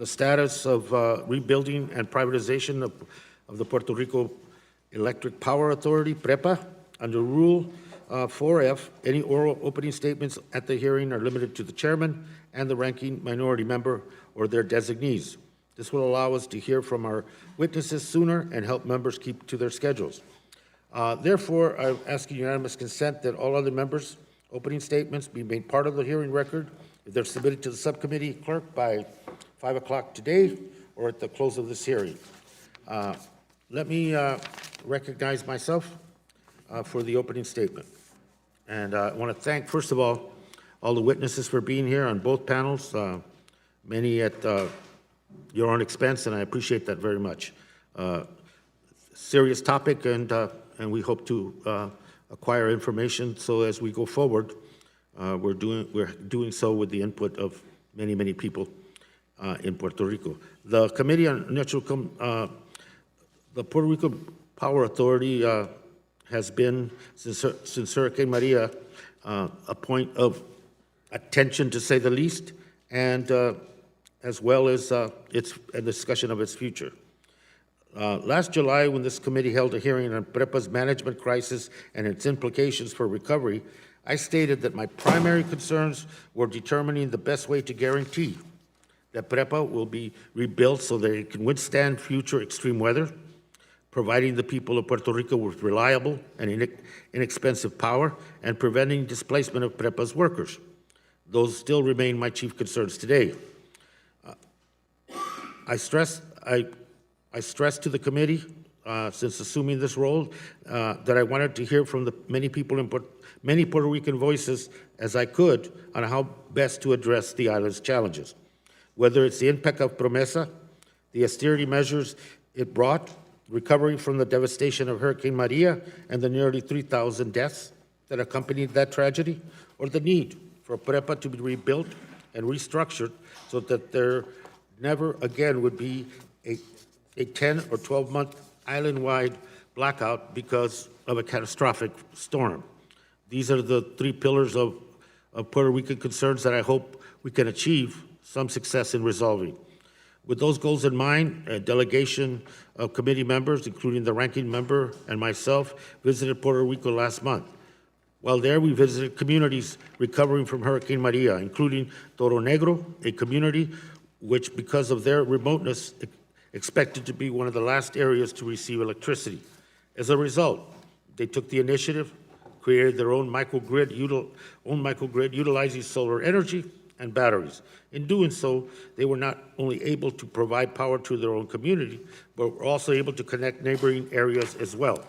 the status of rebuilding and privatization of the Puerto Rico Electric Power Authority, PREPA. Under Rule 4F, any oral opening statements at the hearing are limited to the chairman and the ranking minority member or their designees. This will allow us to hear from our witnesses sooner and help members keep to their schedules. Therefore, I'm asking unanimous consent that all other members' opening statements be made part of the hearing record if they're submitted to the subcommittee clerk by 5 o'clock today or at the close of this hearing. Let me recognize myself for the opening statement. And I want to thank, first of all the witnesses for being here on both panels, many at your own expense, and I appreciate that very much. Serious topic, and we hope to acquire information so as we go forward, we're doing so with the input of many people in Puerto Rico. The Committee on Natural, the Puerto Rico Power Authority has been, since Hurricane Maria, a point of attention, to say the least, and as well as a discussion of its future. Last July, when this committee held a hearing on PREPA's management crisis and its implications for recovery, I stated that my primary concerns were determining the best way to guarantee that PREPA will be rebuilt so that it can withstand future extreme weather, providing the people of Puerto Rico with reliable and inexpensive power, and preventing displacement of PREPA's workers. Those still remain my chief concerns today. I stressed to the committee, since assuming this role, that I wanted to hear from the many Puerto Rican voices as I could on how best to address the island's challenges. Whether it's the impact of PROMESA, the austerity measures it brought, recovery from the devastation of Hurricane Maria and the nearly 3,000 deaths that accompanied that tragedy, or the need for PREPA to be rebuilt and restructured so that there never again would be a 10 or 12-month island-wide blackout because of a catastrophic storm. These are the three pillars of Puerto Rican concerns that I hope we can achieve some success in resolving. With those goals in mind, a delegation of committee members, including the ranking member and myself, visited Puerto Rico last month. While there, we visited communities recovering from Hurricane Maria, including Toro Negro, a community which, because of their remoteness, expected to be one of the last areas to receive electricity. As a result, they took the initiative, created their own microgrid utilizing solar energy and batteries. In doing so, they were not only able to provide power to their own community, but were also able to connect neighboring areas as well.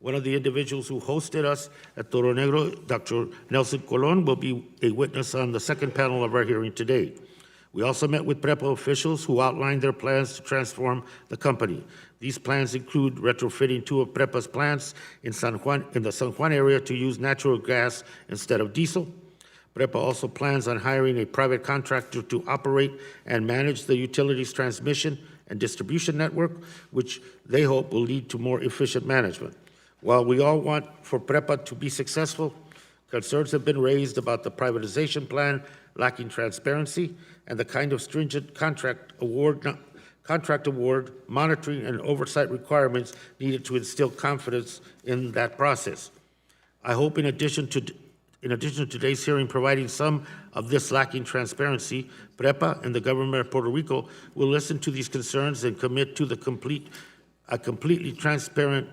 One of the individuals who hosted us at Toro Negro, Dr. Nelson Colon, will be a witness on the second panel of our hearing today. We also met with PREPA officials who outlined their plans to transform the company. These plans include retrofitting 2 of PREPA's plants in the San Juan area to use natural gas instead of diesel. PREPA also plans on hiring a private contractor to operate and manage the utilities transmission and distribution network, which they hope will lead to more efficient management. While we all want for PREPA to be successful, concerns have been raised about the privatization plan lacking transparency and the kind of stringent contract award, monitoring, and oversight requirements needed to instill confidence in that process. I hope in addition to today's hearing providing some of this lacking transparency, PREPA and the government of Puerto Rico will listen to these concerns and commit to a completely transparent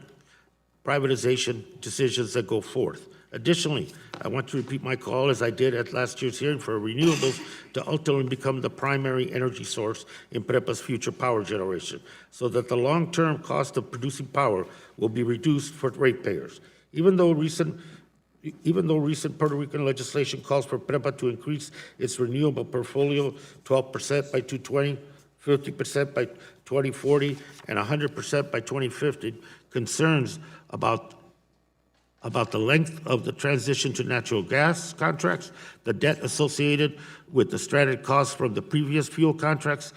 privatization decisions that go forth. Additionally, I want to repeat my call, as I did at last year's hearing, for renewables to ultimately become the primary energy source in PREPA's future power generation, so that the long-term cost of producing power will be reduced for ratepayers. Even though recent Puerto Rican legislation calls for PREPA to increase its renewable portfolio 12% by 2020, 50% by 2040, and 100% by 2050, concerns about the length of the transition to natural gas contracts, the debt associated with the stranded costs from the previous fuel contracts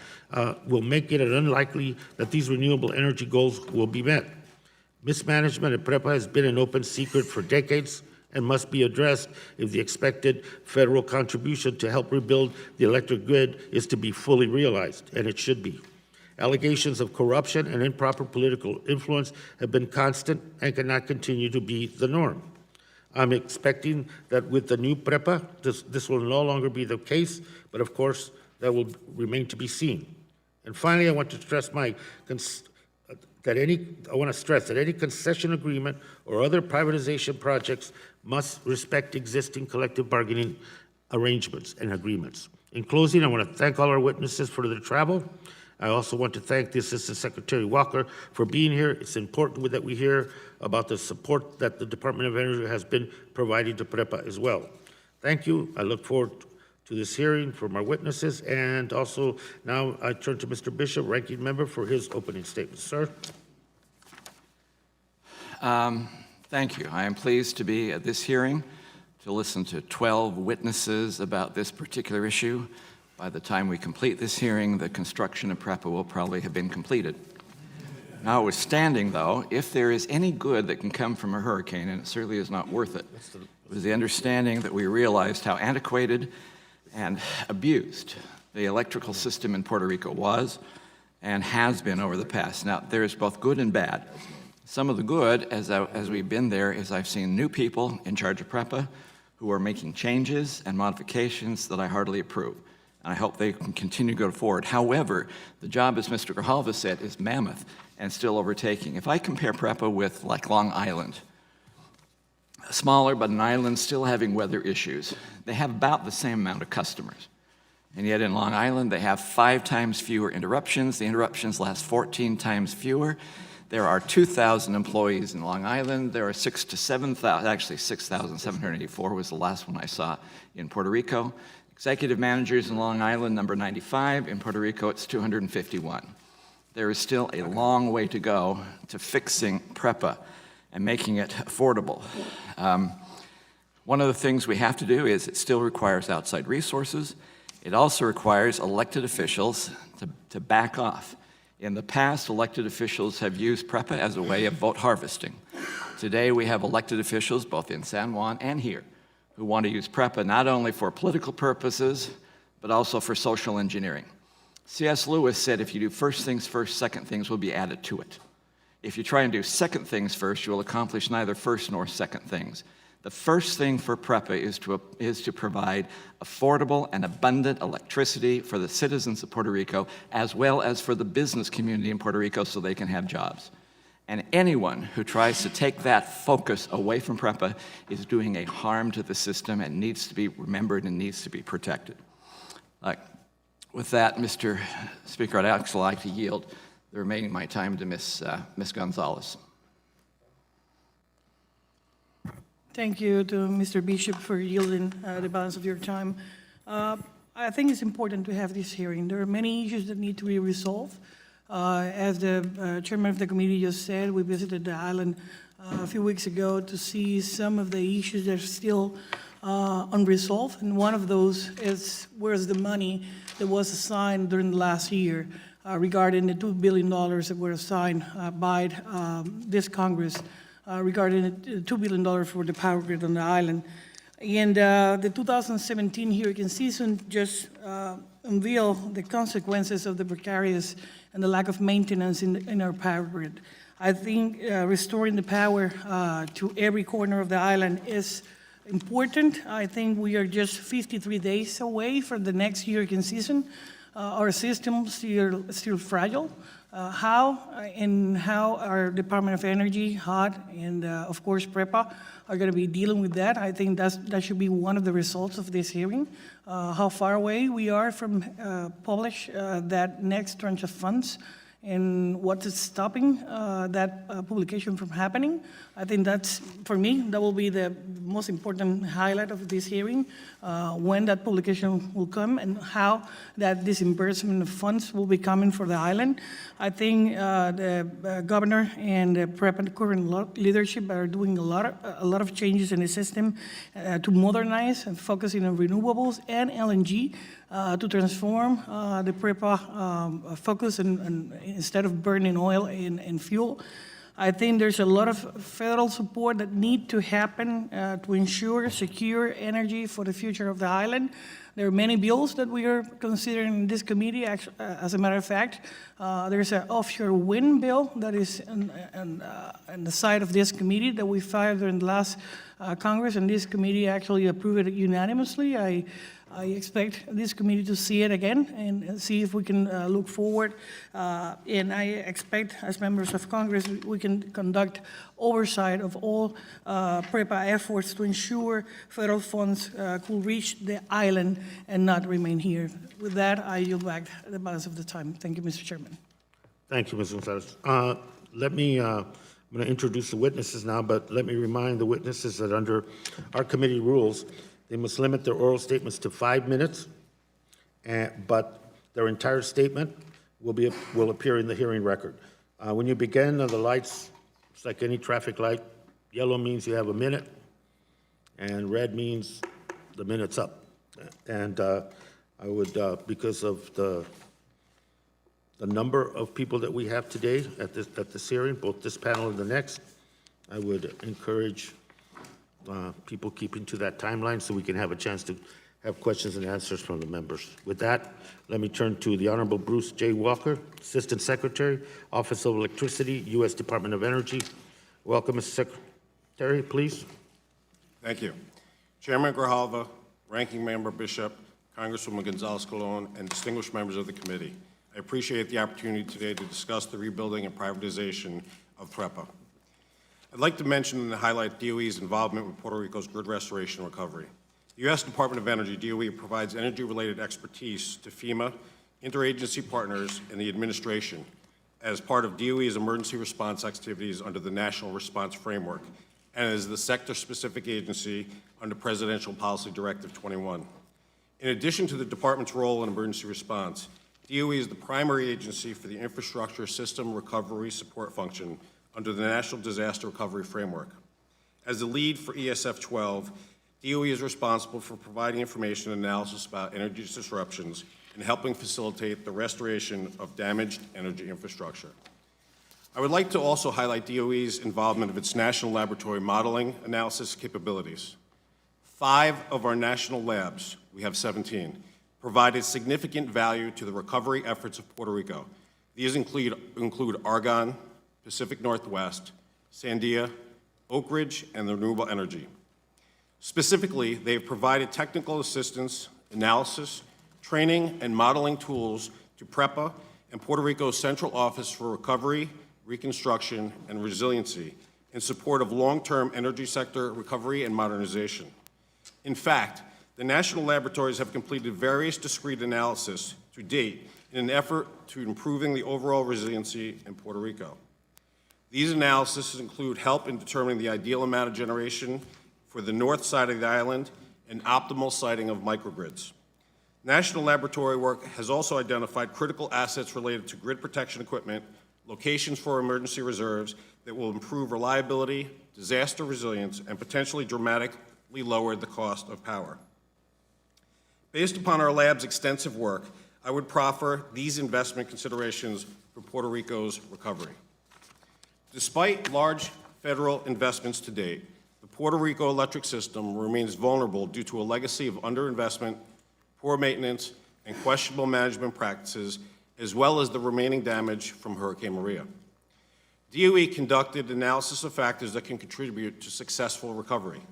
will make it unlikely that these renewable energy goals will be met. Mismanagement at PREPA has been an open secret for decades, and must be addressed if the expected federal contribution to help rebuild the electric grid is to be fully realized, and it should be. Allegations of corruption and improper political influence have been constant and cannot continue to be the norm. I'm expecting that with the new PREPA, this will no longer be the case, but of course, that will remain to be seen. And finally, I want to stress that any concession agreement or other privatization projects must respect existing collective bargaining arrangements and agreements. In closing, I want to thank all our witnesses for their travel. I also want to thank the Assistant Secretary Walker for being here. It's important that we hear about the support that the Department of Energy has been providing to PREPA as well. Thank you. I look forward to this hearing from our witnesses, and also now I turn to Mr. Bishop, Ranking Member, for his opening statement. Sir. Thank you. I am pleased to be at this hearing to listen to 12 witnesses about this particular issue. By the time we complete this hearing, the construction of PREPA will probably have been completed. Notwithstanding, though, if there is any good that can come from a hurricane, and it certainly is not worth it, it was the understanding that we realized how antiquated and abused the electrical system in Puerto Rico was and has been over the past. Now, there is both good and bad. Some of the good, as we've been there, is I've seen new people in charge of PREPA who are making changes and modifications that I heartily approve. And I hope they can continue to go forward. However, the job, as Mr. Grijalva said, is mammoth and still overtaking. If I compare PREPA with like Long Island, smaller but an island still having weather issues, they have about the same amount of customers. And yet in Long Island, they have 5 times fewer interruptions. The interruptions last 14 times fewer. There are 2,000 employees in Long Island. There are 6,000 to 7,000, actually 6,784 was the last one I saw in Puerto Rico. Executive managers in Long Island, number 95. In Puerto Rico, it's 251. There is still a long way to go to fixing PREPA and making it affordable. One of the things we have to do is it still requires outside resources. It also requires elected officials to back off. In the past, elected officials have used PREPA as a way of vote harvesting. Today, we have elected officials, both in San Juan and here, who want to use PREPA not only for political purposes, but also for social engineering. C.S. Lewis said, if you do first things first, second things will be added to it. If you try and do second things first, you will accomplish neither first nor second things. The first thing for PREPA is to provide affordable and abundant electricity for the citizens of Puerto Rico, as well as for the business community in Puerto Rico so they can have jobs. And anyone who tries to take that focus away from PREPA is doing a harm to the system and needs to be remembered and needs to be protected. With that, Mr. Speaker, I'd actually like to yield the remaining of my time to Ms. Gonzalez. Thank you to Mr. Bishop for yielding the balance of your time. I think it's important to have this hearing. There are many issues that need to be resolved. As the chairman of the committee just said, we visited the island a few weeks ago to see some of the issues that are still unresolved, and one of those is where's the money that was assigned during the last year regarding the $2 billion that were assigned by this Congress regarding the $2 billion for the power grid on the island. And the 2017 hurricane season just unveiled the consequences of the precarious and the lack of maintenance in our power grid. I think restoring the power to every corner of the island is important. I think we are just 53 days away from the next hurricane season. Our system is still fragile. How our Department of Energy, HUD, and of course PREPA are going to be dealing with that. I think that should be one of the results of this hearing. How far away we are from publish that next tranche of funds and what is stopping that publication from happening. I think that's, for me, that will be the most important highlight of this hearing, when that publication will come and how that disbursement of funds will be coming for the island. I think the governor and the PREPA current leadership are doing a lot of changes in the system to modernize and focusing on renewables and LNG to transform the PREPA focus and instead of burning oil and fuel. I think there's a lot of federal support that need to happen to ensure secure energy for the future of the island. There are many bills that we are considering in this committee. As a matter of fact, there's an offshore wind bill that is on the side of this committee that we filed during the last Congress, and this committee actually approved it unanimously. I expect this committee to see it again and see if we can look forward. And I expect, as members of Congress, we can conduct oversight of all PREPA efforts to ensure federal funds could reach the island and not remain here. With that, I yield back the balance of the time. Thank you, Mr. Chairman. Thank you, Ms. Gonzalez. I'm going to introduce the witnesses now, but let me remind the witnesses that under our committee rules, they must limit their oral statements to 5 minutes, but their entire statement will appear in the hearing record. When you begin, the lights, it's like any traffic light. Yellow means you have a minute, and red means the minute's up. And I would, because of the number of people that we have today at this hearing, both this panel and the next, I would encourage people keeping to that timeline so we can have a chance to have questions and answers from the members. With that, let me turn to the Honorable Bruce J. Walker, Assistant Secretary, Office of Electricity, U.S. Department of Energy. Welcome, Mr. Secretary, please. Thank you. Chairman Grijalva, Ranking Member Bishop, Congresswoman Gonzalez-Colon, and distinguished members of the committee. I appreciate the opportunity today to discuss the rebuilding and privatization of PREPA. I'd like to mention and highlight DOE's involvement with Puerto Rico's grid restoration and recovery. The U.S. Department of Energy, DOE, provides energy-related expertise to FEMA, interagency partners, and the administration as part of DOE's emergency response activities under the National Response Framework and as the sector-specific agency under Presidential Policy Directive 21. In addition to the department's role in emergency response, DOE is the primary agency for the infrastructure system recovery support function under the National Disaster Recovery Framework. As the lead for ESF 12, DOE is responsible for providing information and analysis about energy disruptions and helping facilitate the restoration of damaged energy infrastructure. I would like to also highlight DOE's involvement of its national laboratory modeling analysis capabilities. 5 of our national labs, we have 17, provided significant value to the recovery efforts of Puerto Rico. These include Argonne, Pacific Northwest, Sandia, Oak Ridge, and renewable energy. Specifically, they have provided technical assistance, analysis, training, and modeling tools to PREPA and Puerto Rico's Central Office for Recovery, Reconstruction, and Resiliency in support of long-term energy sector recovery and modernization. In fact, the national laboratories have completed various discrete analysis to date in an effort to improving the overall resiliency in Puerto Rico. These analyses include help in determining the ideal amount of generation for the north side of the island and optimal siting of microgrids. National laboratory work has also identified critical assets related to grid protection equipment, locations for emergency reserves that will improve reliability, disaster resilience, and potentially dramatically lower the cost of power. Based upon our lab's extensive work, I would proffer these investment considerations for Puerto Rico's recovery. Despite large federal investments to date, the Puerto Rico electric system remains vulnerable due to a legacy of underinvestment, poor maintenance, and questionable management practices, as well as the remaining damage from Hurricane Maria. DOE conducted analysis of factors that can contribute to successful recovery.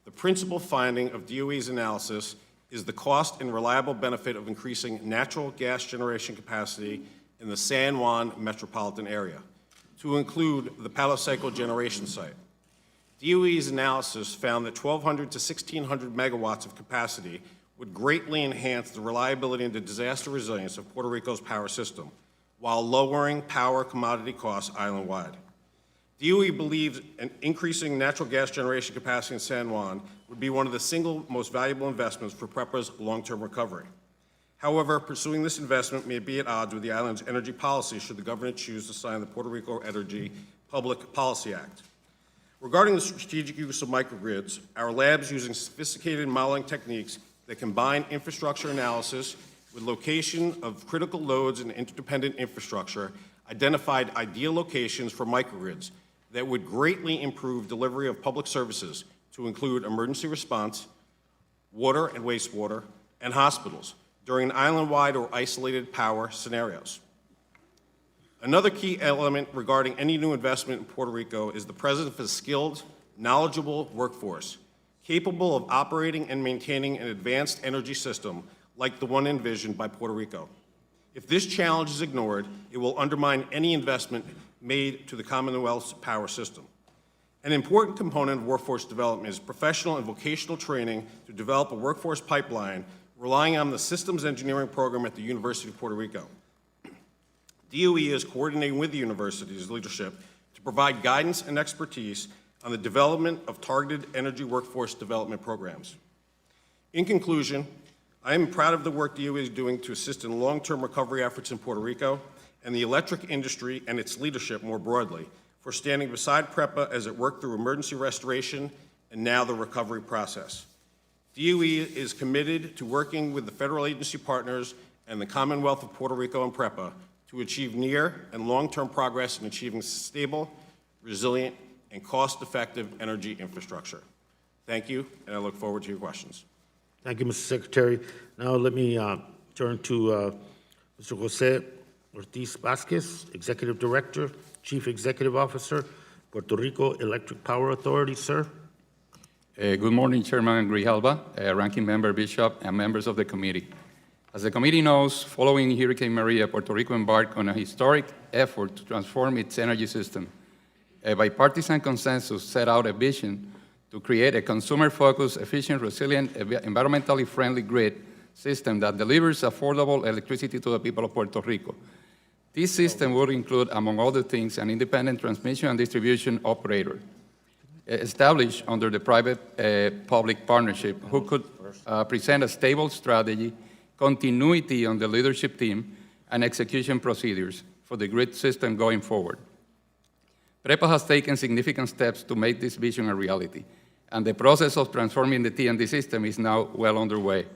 The principal finding of DOE's analysis is the cost and reliable benefit of increasing natural gas generation capacity in the San Juan metropolitan area, to include the Palo Seco generation site. DOE's analysis found that 1,200 to 1,600 megawatts of capacity would greatly enhance the reliability and the disaster resilience of Puerto Rico's power system, while lowering power commodity costs island-wide. DOE believes an increasing natural gas generation capacity in San Juan would be one of the single most valuable investments for PREPA's long-term recovery. However, pursuing this investment may be at odds with the island's energy policy should the government choose to sign the Puerto Rico Energy Public Policy Act. Regarding the strategic use of microgrids, our labs using sophisticated modeling techniques that combine infrastructure analysis with location of critical loads and interdependent infrastructure identified ideal locations for microgrids that would greatly improve delivery of public services to include emergency response, water and wastewater, and hospitals during island-wide or isolated power scenarios. Another key element regarding any new investment in Puerto Rico is the presence of a skilled, knowledgeable workforce capable of operating and maintaining an advanced energy system like the one envisioned by Puerto Rico. If this challenge is ignored, it will undermine any investment made to the Commonwealth's power system. An important component of workforce development is professional and vocational training to develop a workforce pipeline relying on the systems engineering program at the University of Puerto Rico. DOE is coordinating with the university's leadership to provide guidance and expertise on the development of targeted energy workforce development programs. In conclusion, I am proud of the work DOE is doing to assist in long-term recovery efforts in Puerto Rico and the electric industry and its leadership more broadly for standing beside PREPA as it worked through emergency restoration and now the recovery process. DOE is committed to working with the federal agency partners and the Commonwealth of Puerto Rico and PREPA to achieve near and long-term progress in achieving stable, resilient, and cost-effective energy infrastructure. Thank you, and I look forward to your questions. Thank you, Mr. Secretary. Now let me turn to Mr. Jose Ortiz Vasquez, Executive Director, Chief Executive Officer, Puerto Rico Electric Power Authority, sir. Good morning, Chairman Grijalva, Ranking Member Bishop, and members of the committee. As the committee knows, following Hurricane Maria, Puerto Rico embarked on a historic effort to transform its energy system. A bipartisan consensus set out a vision to create a consumer-focused, efficient, resilient, environmentally friendly grid system that delivers affordable electricity to the people of Puerto Rico. This system would include, among other things, an independent transmission and distribution operator established under the private-public partnership who could present a stable strategy, continuity on the leadership team, and execution procedures for the grid system going forward. PREPA has taken significant steps to make this vision a reality, and the process of transforming the T&D system is now well underway.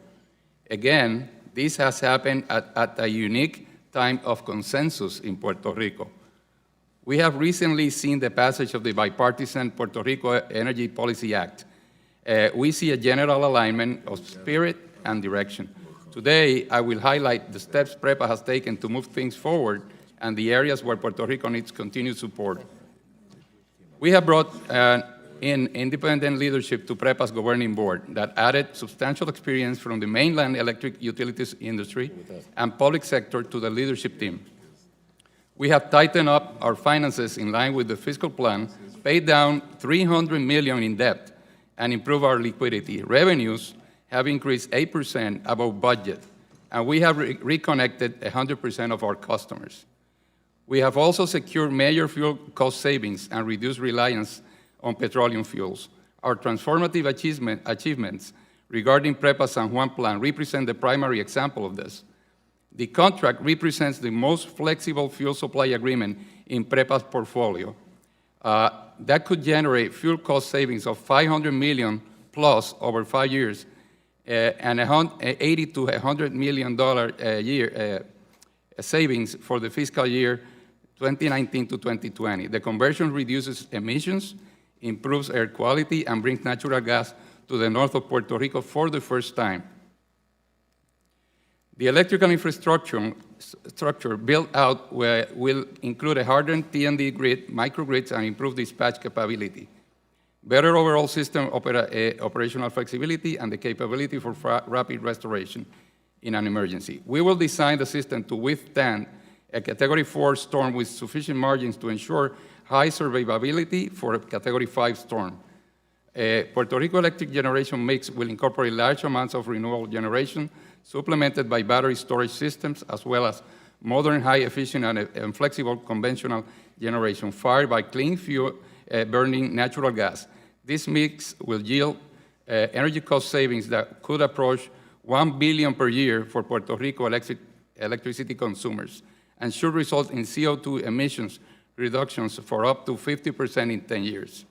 Again, this has happened at a unique time of consensus in Puerto Rico. We have recently seen the passage of the bipartisan Puerto Rico Energy Policy Act. We see a general alignment of spirit and direction. Today, I will highlight the steps PREPA has taken to move things forward and the areas where Puerto Rico needs continued support. We have brought in independent leadership to PREPA's governing board that added substantial experience from the mainland electric utilities industry and public sector to the leadership team. We have tightened up our finances in line with the fiscal plan, paid down $300 million in debt, and improved our liquidity. Revenues have increased 8% above budget, and we have reconnected 100% of our customers. We have also secured major fuel cost savings and reduced reliance on petroleum fuels. Our transformative achievements regarding PREPA San Juan plan represent the primary example of this. The contract represents the most flexible fuel supply agreement in PREPA's portfolio. That could generate fuel cost savings of $500 million plus over 5 years and $80 to $100 million a year savings for the fiscal year 2019 to 2020. The conversion reduces emissions, improves air quality, and brings natural gas to the north of Puerto Rico for the first time. The electrical infrastructure built out will include a hardened T&D grid, microgrids, and improved dispatch capability, better overall system operational flexibility, and the capability for rapid restoration in an emergency. We will design the system to withstand a Category 4 storm with sufficient margins to ensure high survivability for a Category 5 storm. Puerto Rico electric generation mix will incorporate large amounts of renewable generation, supplemented by battery storage systems, as well as modern, high-efficient, and flexible conventional generation fired by clean fuel burning natural gas. This mix will yield energy cost savings that could approach $1 billion per year for Puerto Rico electricity consumers and should result in CO2 emissions reductions for up to 50% in 10 years.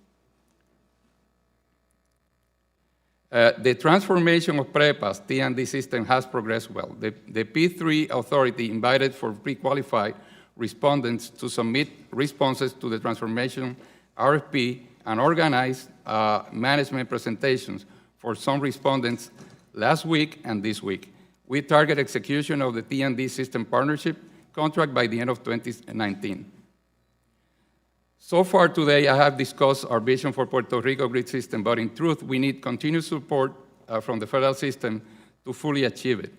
The transformation of PREPA's T&D system has progressed well. The P3 authority invited for pre-qualified respondents to submit responses to the transformation RFP, and organized management presentations for some respondents last week and this week. We target execution of the T&D system partnership contract by the end of 2019. So far today, I have discussed our vision for Puerto Rico grid system, but in truth, we need continued support from the federal system to fully achieve it.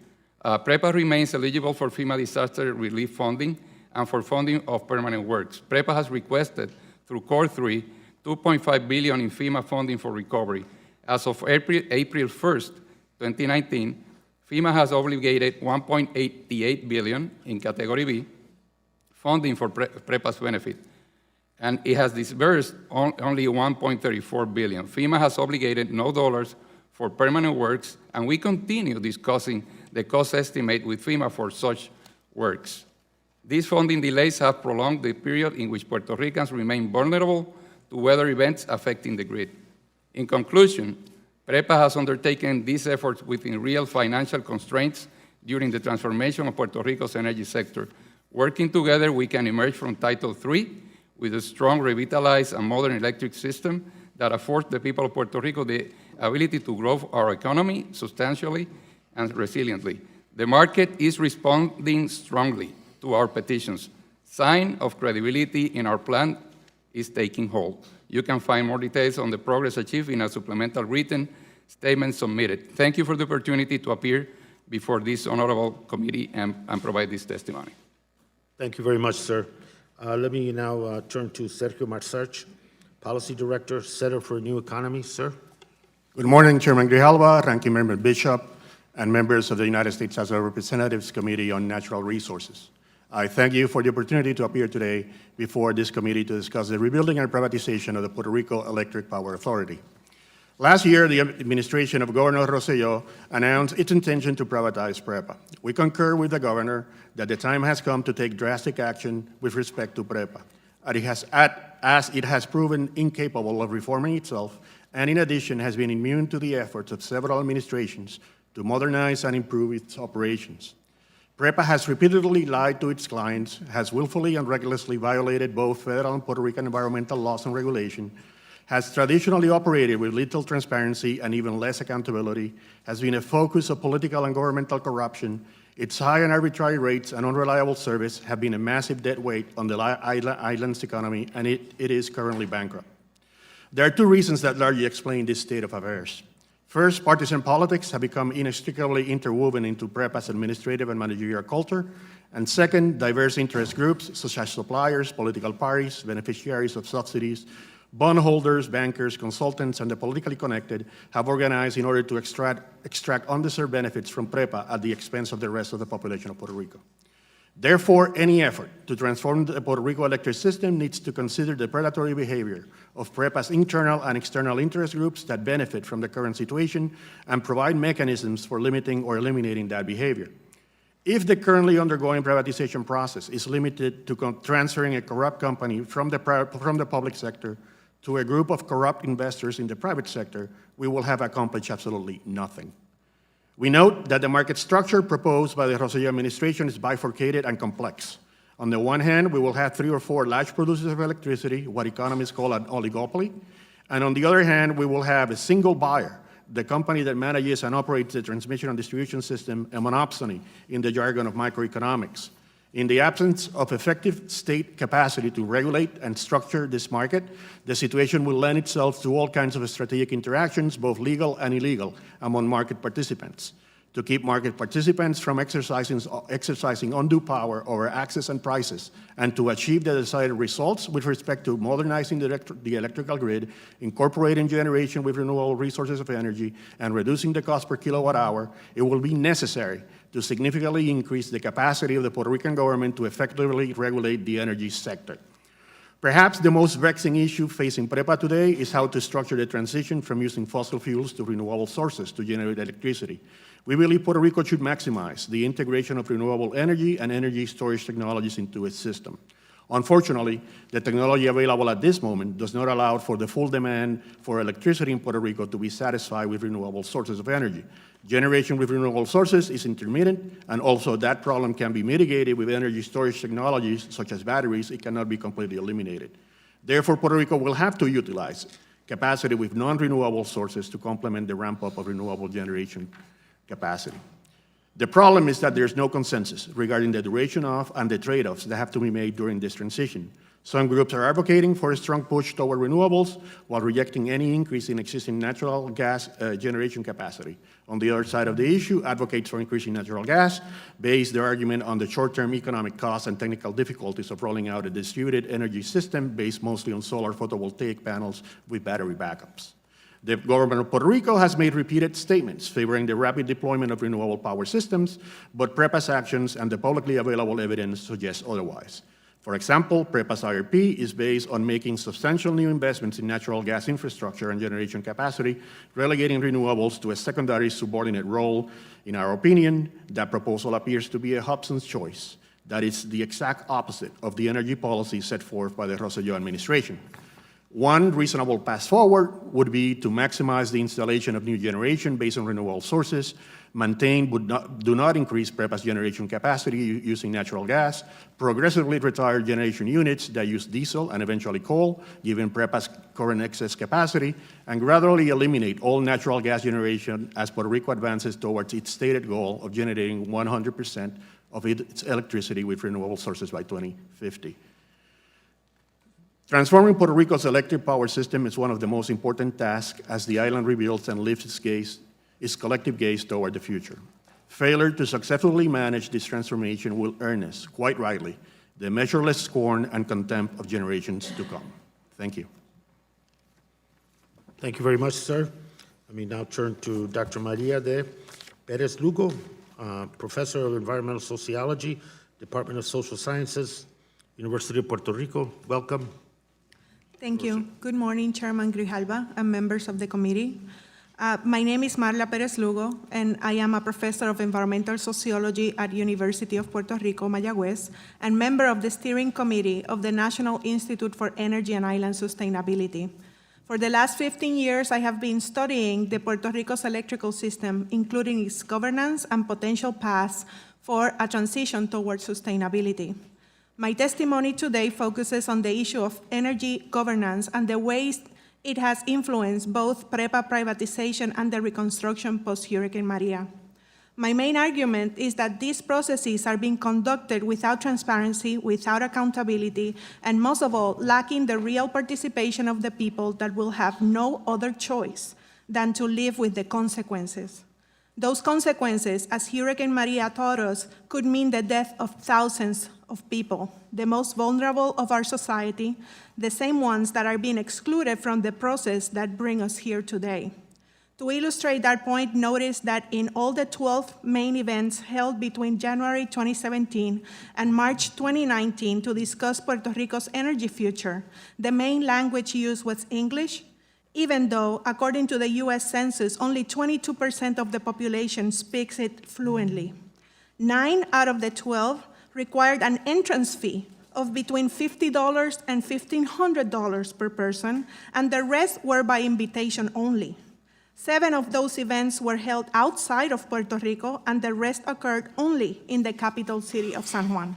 PREPA remains eligible for FEMA disaster relief funding and for funding of permanent works. PREPA has requested through Core 3, $2.5 billion in FEMA funding for recovery. As of April 1st, 2019, FEMA has obligated $1.88 billion in Category B funding for PREPA's benefit, and it has disbursed only $1.34 billion. FEMA has obligated no dollars for permanent works, and we continue discussing the cost estimate with FEMA for such works. These funding delays have prolonged the period in which Puerto Ricans remain vulnerable to weather events affecting the grid. In conclusion, PREPA has undertaken these efforts within real financial constraints during the transformation of Puerto Rico's energy sector. Working together, we can emerge from Title III with a strong, revitalized, and modern electric system that affords the people of Puerto Rico the ability to grow our economy substantially and resiliently. The market is responding strongly to our petitions. Sign of credibility in our plan is taking hold. You can find more details on the progress achieved in a supplemental written statement submitted. Thank you for the opportunity to appear before this honorable committee and provide this testimony. Thank you very much, sir. Let me now turn to Sergio Marsarch, Policy Director, Center for a New Economy. Sir. Good morning, Chairman Grijalva, Ranking Member Bishop, and members of the United States House of Representatives Committee on Natural Resources. I thank you for the opportunity to appear today before this committee to discuss the rebuilding and privatization of the Puerto Rico Electric Power Authority. Last year, the administration of Governor Rosselló announced its intention to privatize PREPA. We concur with the governor that the time has come to take drastic action with respect to PREPA, as it has proven incapable of reforming itself, and in addition has been immune to the efforts of several administrations to modernize and improve its operations. PREPA has repeatedly lied to its clients, has willfully and recklessly violated both federal and Puerto Rican environmental laws and regulation, has traditionally operated with little transparency and even less accountability, has been a focus of political and governmental corruption. Its high and arbitrary rates and unreliable service have been a massive dead weight on the island's economy, and it is currently bankrupt. There are two reasons that largely explain this state of affairs. First, partisan politics have become inextricably interwoven into PREPA's administrative and managerial culture. And second, diverse interest groups, such as suppliers, political parties, beneficiaries of subsidies, bondholders, bankers, consultants, and the politically connected have organized in order to extract undeserved benefits from PREPA at the expense of the rest of the population of Puerto Rico. Therefore, any effort to transform the Puerto Rico electric system needs to consider the predatory behavior of PREPA's internal and external interest groups that benefit from the current situation and provide mechanisms for limiting or eliminating that behavior. If the currently undergoing privatization process is limited to transferring a corrupt company from the public sector to a group of corrupt investors in the private sector, we will have accomplished absolutely nothing. We note that the market structure proposed by the Rosselló administration is bifurcated and complex. On the one hand, we will have 3 or 4 large producers of electricity, what economists call an oligopoly, and on the other hand, we will have a single buyer, the company that manages and operates the transmission and distribution system, a monopsony in the jargon of microeconomics. In the absence of effective state capacity to regulate and structure this market, the situation will lend itself to all kinds of strategic interactions, both legal and illegal, among market participants. To keep market participants from exercising undue power over access and prices, and to achieve the desired results with respect to modernizing the electrical grid, incorporating generation with renewable resources of energy, and reducing the cost per kilowatt hour, it will be necessary to significantly increase the capacity of the Puerto Rican government to effectively regulate the energy sector. Perhaps the most vexing issue facing PREPA today is how to structure the transition from using fossil fuels to renewable sources to generate electricity. We believe Puerto Rico should maximize the integration of renewable energy and energy storage technologies into its system. Unfortunately, the technology available at this moment does not allow for the full demand for electricity in Puerto Rico to be satisfied with renewable sources of energy. Generation with renewable sources is intermittent, and also that problem can be mitigated with energy storage technologies such as batteries. It cannot be completely eliminated. Therefore, Puerto Rico will have to utilize capacity with non-renewable sources to complement the ramp-up of renewable generation capacity. The problem is that there's no consensus regarding the duration of and the trade-offs that have to be made during this transition. Some groups are advocating for a strong push toward renewables while rejecting any increase in existing natural gas generation capacity. On the other side of the issue, advocates for increasing natural gas base their argument on the short-term economic costs and technical difficulties of rolling out a distributed energy system based mostly on solar photovoltaic panels with battery backups. The government of Puerto Rico has made repeated statements favoring the rapid deployment of renewable power systems, but PREPA's actions and the publicly available evidence suggest otherwise. For example, PREPA's IRP is based on making substantial new investments in natural gas infrastructure and generation capacity, relegating renewables to a secondary subordinate role. In our opinion, that proposal appears to be a Hobson's choice. That is the exact opposite of the energy policy set forth by the Rosselló administration. One reasonable path forward would be to maximize the installation of new generation based on renewable sources, maintain but do not increase PREPA's generation capacity using natural gas, progressively retire generation units that use diesel and eventually coal, given PREPA's current excess capacity, and gradually eliminate all natural gas generation as Puerto Rico advances towards its stated goal of generating 100% of its electricity with renewable sources by 2050. Transforming Puerto Rico's electric power system is one of the most important tasks as the island rebuilds and lifts its collective gaze toward the future. Failure to successfully manage this transformation will earn us, quite rightly, the measureless scorn and contempt of generations to come. Thank you. Thank you very much, sir. Let me now turn to Dr. Maria de Perez Lugo, Professor of Environmental Sociology, Department of Social Sciences, University of Puerto Rico. Welcome. Thank you. Good morning, Chairman Grijalva and members of the committee. My name is Marla Perez Lugo, and I am a professor of environmental sociology at University of Puerto Rico, Mayagüez, and member of the steering committee of the National Institute for Energy and Island Sustainability. For the last 15 years, I have been studying the Puerto Rico's electrical system, including its governance and potential paths for a transition towards sustainability. My testimony today focuses on the issue of energy governance and the ways it has influenced both PREPA privatization and the reconstruction post-Hurricane Maria. My main argument is that these processes are being conducted without transparency, without accountability, and most of all, lacking the real participation of the people that will have no other choice than to live with the consequences. Those consequences, as Hurricane Maria taught us, could mean the death of thousands of people, the most vulnerable of our society, the same ones that are being excluded from the process that bring us here today. To illustrate that point, notice that in all the 12 main events held between January 2017 and March 2019 to discuss Puerto Rico's energy future, the main language used was English, even though, according to the US Census, only 22% of the population speaks it fluently. 9 out of the 12 required an entrance fee of between $50 and $1,500 per person, and the rest were by invitation only. 7 of those events were held outside of Puerto Rico, and the rest occurred only in the capital city of San Juan.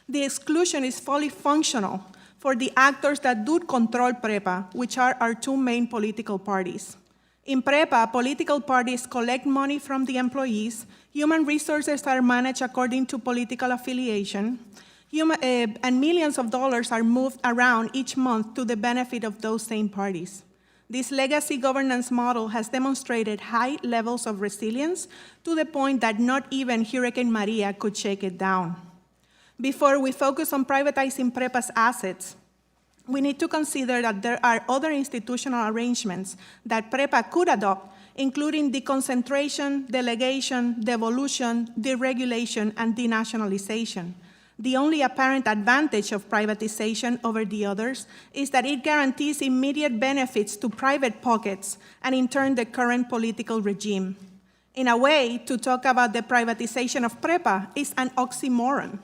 The exclusion is fully functional for the actors that do control PREPA, which are our 2 main political parties. In PREPA, political parties collect money from the employees, human resources are managed according to political affiliation, and millions of dollars are moved around each month to the benefit of those same parties. This legacy governance model has demonstrated high levels of resilience to the point that not even Hurricane Maria could shake it down. Before we focus on privatizing PREPA's assets, we need to consider that there are other institutional arrangements that PREPA could adopt, including deconcentration, delegation, devolution, deregulation, and denationalization. The only apparent advantage of privatization over the others is that it guarantees immediate benefits to private pockets and, in turn, the current political regime. In a way, to talk about the privatization of PREPA is an oxymoron.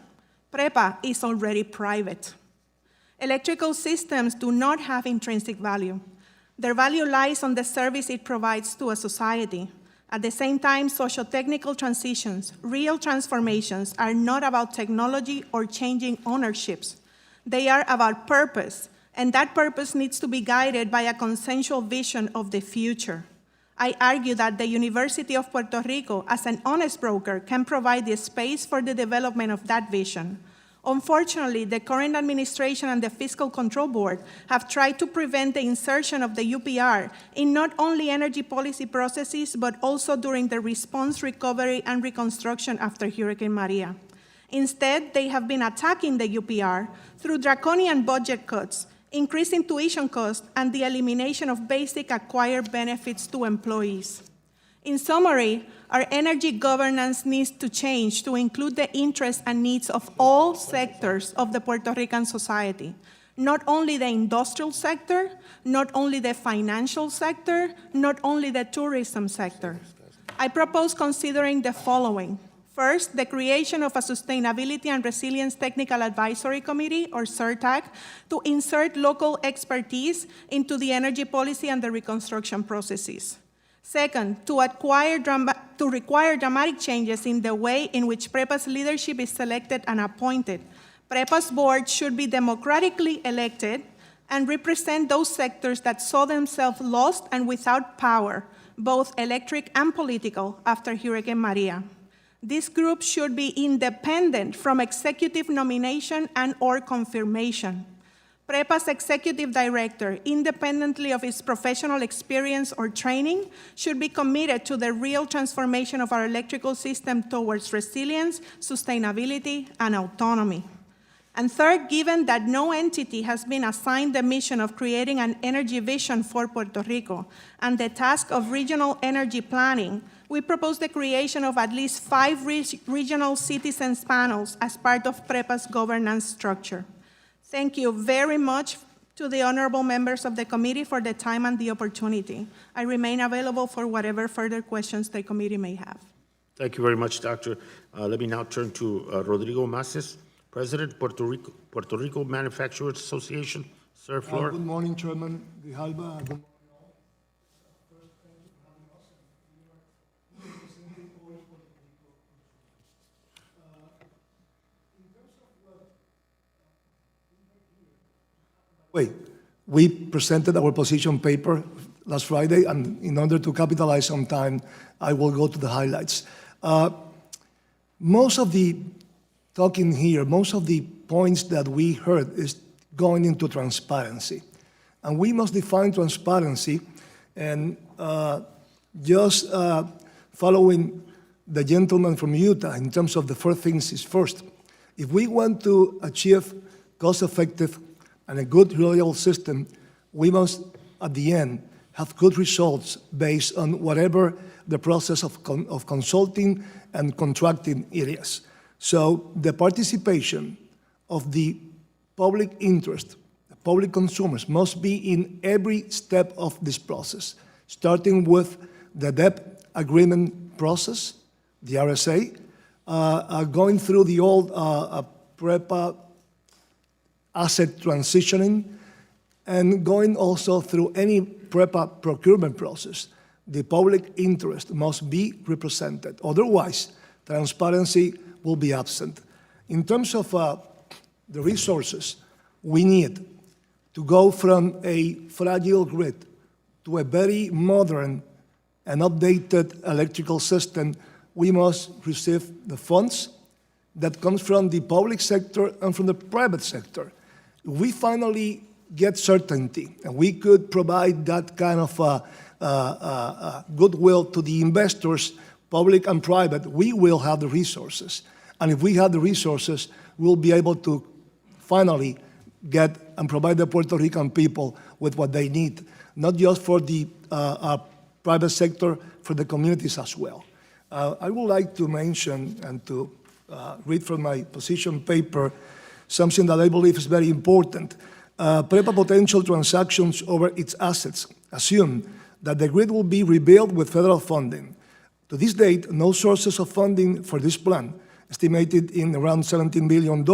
PREPA is already private. Electrical systems do not have intrinsic value. Their value lies on the service it provides to a society. At the same time, socio-technical transitions, real transformations, are not about technology or changing ownerships. They are about purpose, and that purpose needs to be guided by a consensual vision of the future. I argue that the University of Puerto Rico, as an honest broker, can provide the space for the development of that vision. Unfortunately, the current administration and the Fiscal Control Board have tried to prevent the insertion of the UPR in not only energy policy processes, but also during the response, recovery, and reconstruction after Hurricane Maria. Instead, they have been attacking the UPR through draconian budget cuts, increasing tuition costs, and the elimination of basic acquired benefits to employees. In summary, our energy governance needs to change to include the interests and needs of all sectors of the Puerto Rican society, not only the industrial sector, not only the financial sector, not only the tourism sector. I propose considering the following. First, the creation of a Sustainability and Resilience Technical Advisory Committee, or SERTAC, to insert local expertise into the energy policy and the reconstruction processes. Second, to require dramatic changes in the way in which PREPA's leadership is selected and appointed. PREPA's board should be democratically elected and represent those sectors that saw themselves lost and without power, both electric and political, after Hurricane Maria. This group should be independent from executive nomination and/or confirmation. PREPA's executive director, independently of his professional experience or training, should be committed to the real transformation of our electrical system towards resilience, sustainability, and autonomy. And third, given that no entity has been assigned the mission of creating an energy vision for Puerto Rico and the task of regional energy planning, we propose the creation of at least 5 regional citizens panels as part of PREPA's governance structure. Thank you very much to the honorable members of the committee for the time and the opportunity. I remain available for whatever further questions the committee may have. Thank you very much, Doctor. Let me now turn to Rodrigo Maces, President, Puerto Rico Manufacturers Association. Sir, floor. Good morning, Chairman Grijalba. Good morning, all. First, thank you for having us. And representing all of Puerto Rico. In terms of what we presented our position paper last Friday, and in order to capitalize on time, I will go to the highlights. Most of the talking here, most of the points that we heard is going into transparency. And we must define transparency, and just following the gentleman from Utah in terms of the first things is first. If we want to achieve cost-effective and a good, reliable system, we must, at the end, have good results based on whatever the process of consulting and contracting it is. So the participation of the public interest, the public consumers, must be in every step of this process, starting with the debt agreement process, the RSA, going through the old PREPA asset transitioning, and going also through any PREPA procurement process. The public interest must be represented. Otherwise, transparency will be absent. In terms of the resources, we need to go from a fragile grid to a very modern and updated electrical system. We must receive the funds that comes from the public sector and from the private sector. We finally get certainty, and we could provide that kind of goodwill to the investors, public and private. We will have the resources. And if we have the resources, we'll be able to finally get and provide the Puerto Rican people with what they need, not just for the private sector, for the communities as well. I would like to mention and to read from my position paper something that I believe is very important. PREPA potential transactions over its assets assume that the grid will be rebuilt with federal funding. To this date, no sources of funding for this plan, estimated in around $17 billion,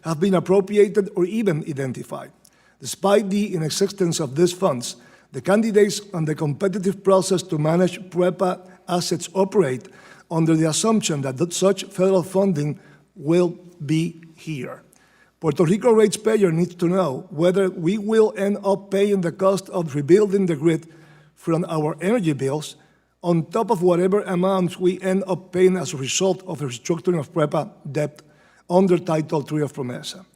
have been appropriated or even identified. Despite the inexistence of these funds, the candidates on the competitive process to manage PREPA assets operate under the assumption that such federal funding will be here. Puerto Rico ratepayer needs to know whether we will end up paying the cost of rebuilding the grid from our energy bills on top of whatever amounts we end up paying as a result of the restructuring of PREPA debt under Title III of PROMESA.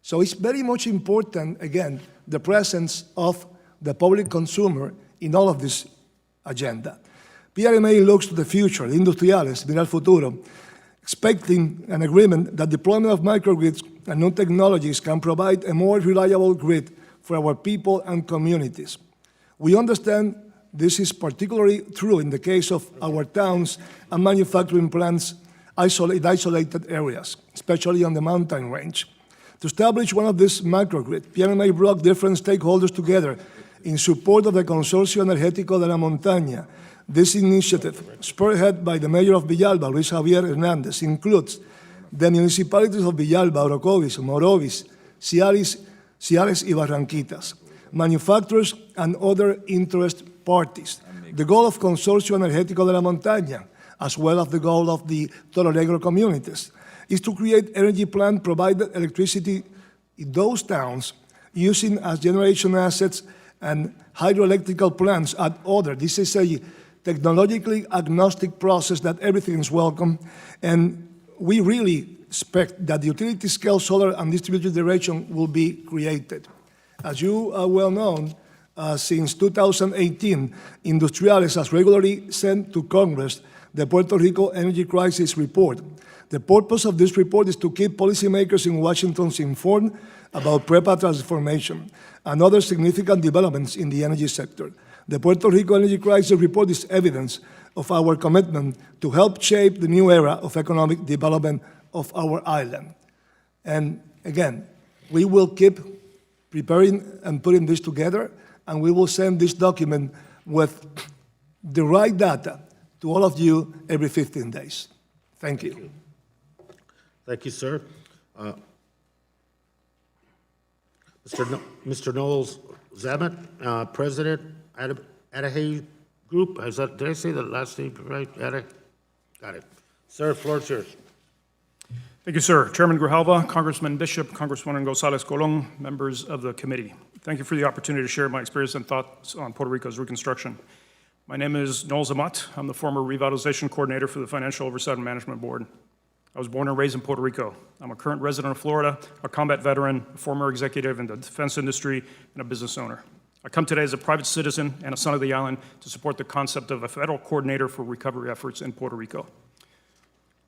So it's very much important, again, the presence of the public consumer in all of this agenda. PRMA looks to the future, Industriales, mira al futuro, expecting an agreement that deployment of microgrids and new technologies can provide a more reliable grid for our people and communities. We understand this is particularly true in the case of our towns and manufacturing plants in isolated areas, especially on the mountain range. To establish one of these microgrids, PRMA brought different stakeholders together in support of the Consorcio Energético de la Montaña. This initiative, spearheaded by the mayor of Villalba, Luis Javier Hernández, includes the municipalities of Villalba, Orocovis, Morovis, Ciales y Barranquitas, manufacturers, and other interest parties. The goal of Consorcio Energético de la Montaña, as well as the goal of the Toro Negro communities, is to create energy plant provided electricity in those towns using as generation assets and hydroelectrical plants at other. This is a technologically agnostic process that everything is welcome, and we really expect that the utility scale solar and distributed generation will be created. As you are well known, since 2018, Industriales has regularly sent to Congress the Puerto Rico Energy Crisis Report. The purpose of this report is to keep policymakers in Washington informed about PREPA transformation and other significant developments in the energy sector. The Puerto Rico Energy Crisis Report is evidence of our commitment to help shape the new era of economic development of our island. And again, we will keep preparing and putting this together, and we will send this document with the right data to all of you every 15 days. Thank you. Thank you, sir. Mr. Knowles Zamet, President, Adahay Group. Did I say the last name right? Got it. Sir, floor is yours. Thank you, sir. Chairman Grijalva, Congressman Bishop, Congresswoman Gonzalez Colon, members of the committee. Thank you for the opportunity to share my experience and thoughts on Puerto Rico's reconstruction. My name is Knowles Zamet. I'm the former revitalization coordinator for the Financial Oversight and Management Board. I was born and raised in Puerto Rico. I'm a current resident of Florida, a combat veteran, a former executive in the defense industry, and a business owner. I come today as a private citizen and a son of the island to support the concept of a federal coordinator for recovery efforts in Puerto Rico.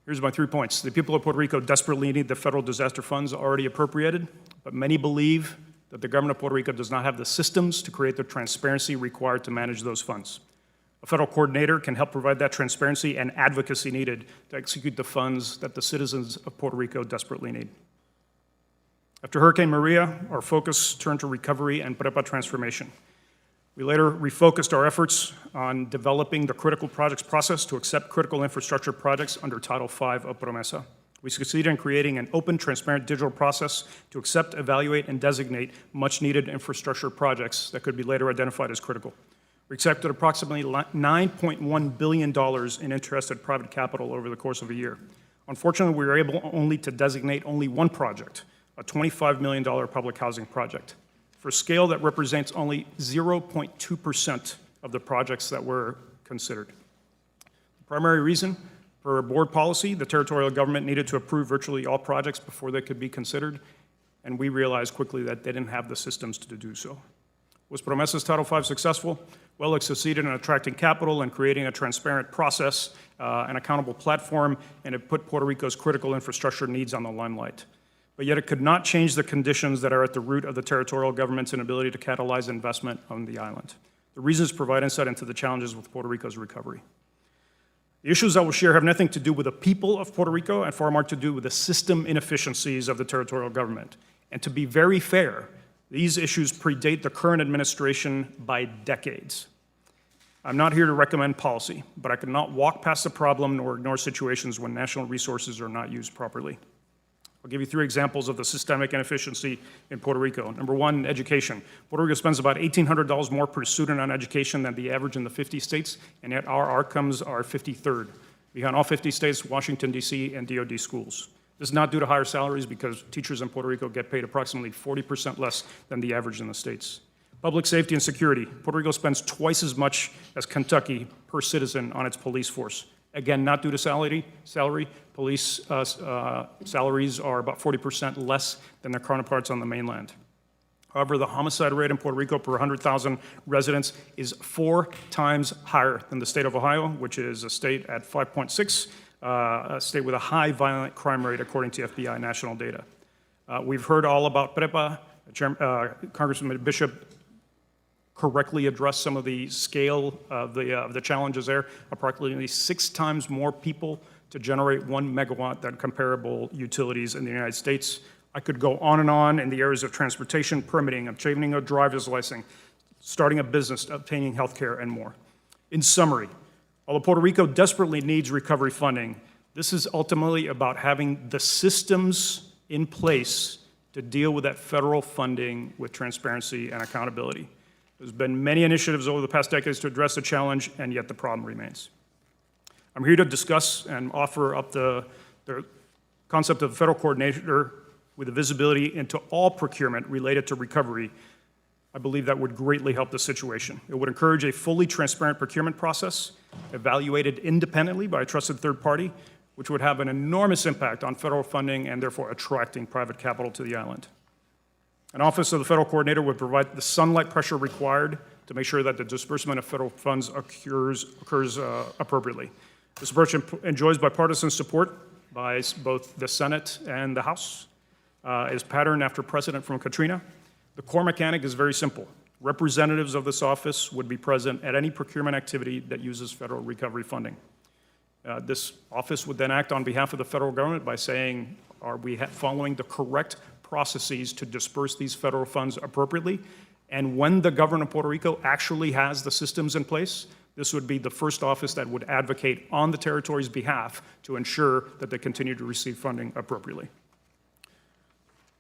Here's my 3 points. The people of Puerto Rico desperately need the federal disaster funds already appropriated, but many believe that the government of Puerto Rico does not have the systems to create the transparency required to manage those funds. A federal coordinator can help provide that transparency and advocacy needed to execute the funds that the citizens of Puerto Rico desperately need. After Hurricane Maria, our focus turned to recovery and PREPA transformation. We later refocused our efforts on developing the critical projects process to accept critical infrastructure projects under Title V of PROMESA. We succeeded in creating an open, transparent digital process to accept, evaluate, and designate much-needed infrastructure projects that could be later identified as critical. We accepted approximately $9.1 billion in interested private capital over the course of a year. Unfortunately, we were able only to designate only one project, a $25 million public housing project, for a scale that represents only 0.2% of the projects that were considered. The primary reason for board policy, the territorial government needed to approve virtually all projects before they could be considered, and we realized quickly that they didn't have the systems to do so. Was PROMESA's Title V successful? Well, it succeeded in attracting capital and creating a transparent process, an accountable platform, and it put Puerto Rico's critical infrastructure needs on the limelight. But yet it could not change the conditions that are at the root of the territorial government's inability to catalyze investment on the island. The reasons provide insight into the challenges with Puerto Rico's recovery. The issues I will share have nothing to do with the people of Puerto Rico and far more to do with the system inefficiencies of the territorial government. And to be very fair, these issues predate the current administration by decades. I'm not here to recommend policy, but I cannot walk past the problem nor ignore situations when national resources are not used properly. I'll give you 3 examples of the systemic inefficiency in Puerto Rico. Number 1, education. Puerto Rico spends about $1,800 more per student on education than the average in the 50 states, and yet our outcomes are 53rd, behind all 50 states, Washington, D.C., and DOD schools. This is not due to higher salaries because teachers in Puerto Rico get paid approximately 40% less than the average in the states. Public safety and security. Puerto Rico spends twice as much as Kentucky per citizen on its police force. Again, not due to salary. Police salaries are about 40% less than their counterparts on the mainland. However, the homicide rate in Puerto Rico per 100,000 residents is 4 times higher than the state of Ohio, which is a state at 5.6, a state with a high violent crime rate according to FBI national data. We've heard all about PREPA. Congressman Bishop correctly addressed some of the scale of the challenges there. Approximately 6 times more people to generate 1 megawatt than comparable utilities in the United States. I could go on in the areas of transportation, permitting, obtaining a driver's license, starting a business, obtaining health care, and more. In summary, although Puerto Rico desperately needs recovery funding, this is ultimately about having the systems in place to deal with that federal funding with transparency and accountability. There's been many initiatives over the past decades to address the challenge, and yet the problem remains. I'm here to discuss and offer up the concept of the federal coordinator with the visibility into all procurement related to recovery. I believe that would greatly help the situation. It would encourage a fully transparent procurement process, evaluated independently by a trusted third party, which would have an enormous impact on federal funding and therefore attracting private capital to the island. An office of the federal coordinator would provide the sunlight pressure required to make sure that the disbursement of federal funds occurs appropriately. This approach enjoys bipartisan support by both the Senate and the House. Is patterned after precedent from Katrina. The core mechanic is very simple. Representatives of this office would be present at any procurement activity that uses federal recovery funding. This office would then act on behalf of the federal government by saying, are we following the correct processes to disperse these federal funds appropriately? And when the government of Puerto Rico actually has the systems in place, this would be the first office that would advocate on the territory's behalf to ensure that they continue to receive funding appropriately.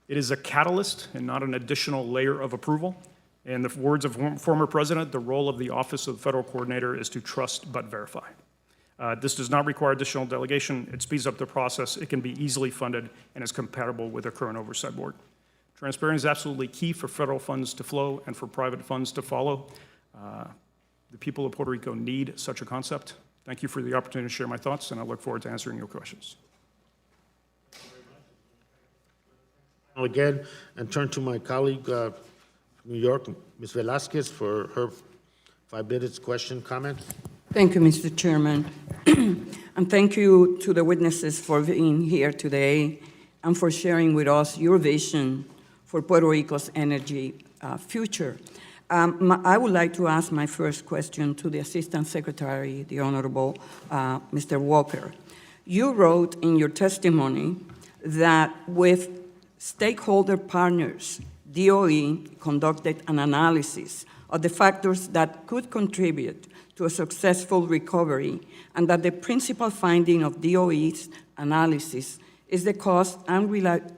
It is a catalyst and not an additional layer of approval. In the words of former president, the role of the Office of the Federal Coordinator is to trust but verify. This does not require additional delegation. It speeds up the process. It can be easily funded and is compatible with the current oversight board. Transparency is absolutely key for federal funds to flow and for private funds to follow. The people of Puerto Rico need such a concept. Thank you for the opportunity to share my thoughts, and I look forward to answering your questions. Again, and turn to my colleague from New York, Ms. Velasquez, for her 5 minutes question, comment. Thank you, Mr. Chairman. And thank you to the witnesses for being here today and for sharing with us your vision for Puerto Rico's energy future. I would like to ask my first question to the Assistant Secretary, the Honorable Mr. Walker. You wrote in your testimony that with stakeholder partners, DOE conducted an analysis of the factors that could contribute to a successful recovery, and that the principal finding of DOE's analysis is the cost and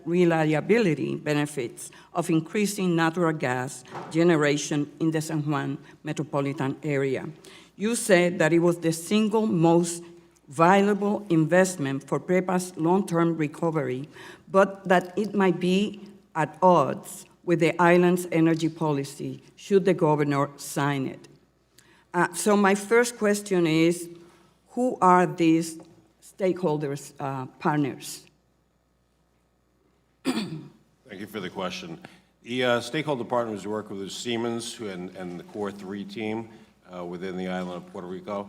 reliability benefits of increasing natural gas generation in the San Juan metropolitan area. You said that it was the single most valuable investment for PREPA's long-term recovery, but that it might be at odds with the island's energy policy should the governor sign it. So my first question is, who are these stakeholders, partners? Thank you for the question. The stakeholder partners work with Siemens and the Core 3 team within the island of Puerto Rico,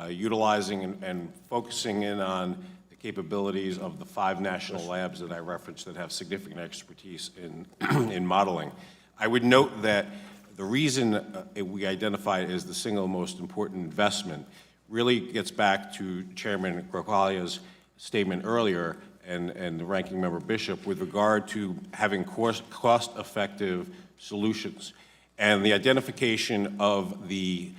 utilizing and focusing in on the capabilities of the 5 national labs that I referenced that have significant expertise in modeling. I would note that the reason we identify it as the single most important investment really gets back to Chairman Grocalia's statement earlier and the Ranking Member Bishop with regard to having cost-effective solutions. And the identification of the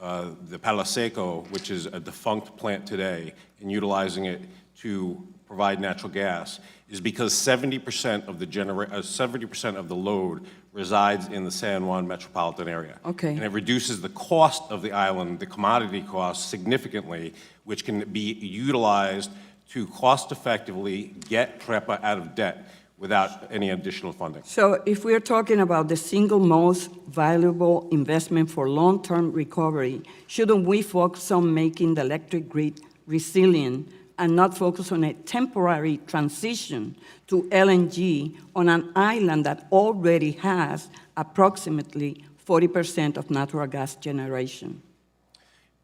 Palo Seco, which is a defunct plant today, and utilizing it to provide natural gas, is because 70% of the 70% of the load resides in the San Juan metropolitan area. Okay. And it reduces the cost of the island, the commodity cost, significantly, which can be utilized to cost-effectively get PREPA out of debt without any additional funding. So if we're talking about the single most valuable investment for long-term recovery, shouldn't we focus on making the electric grid resilient and not focus on a temporary transition to LNG on an island that already has approximately 40% of natural gas generation?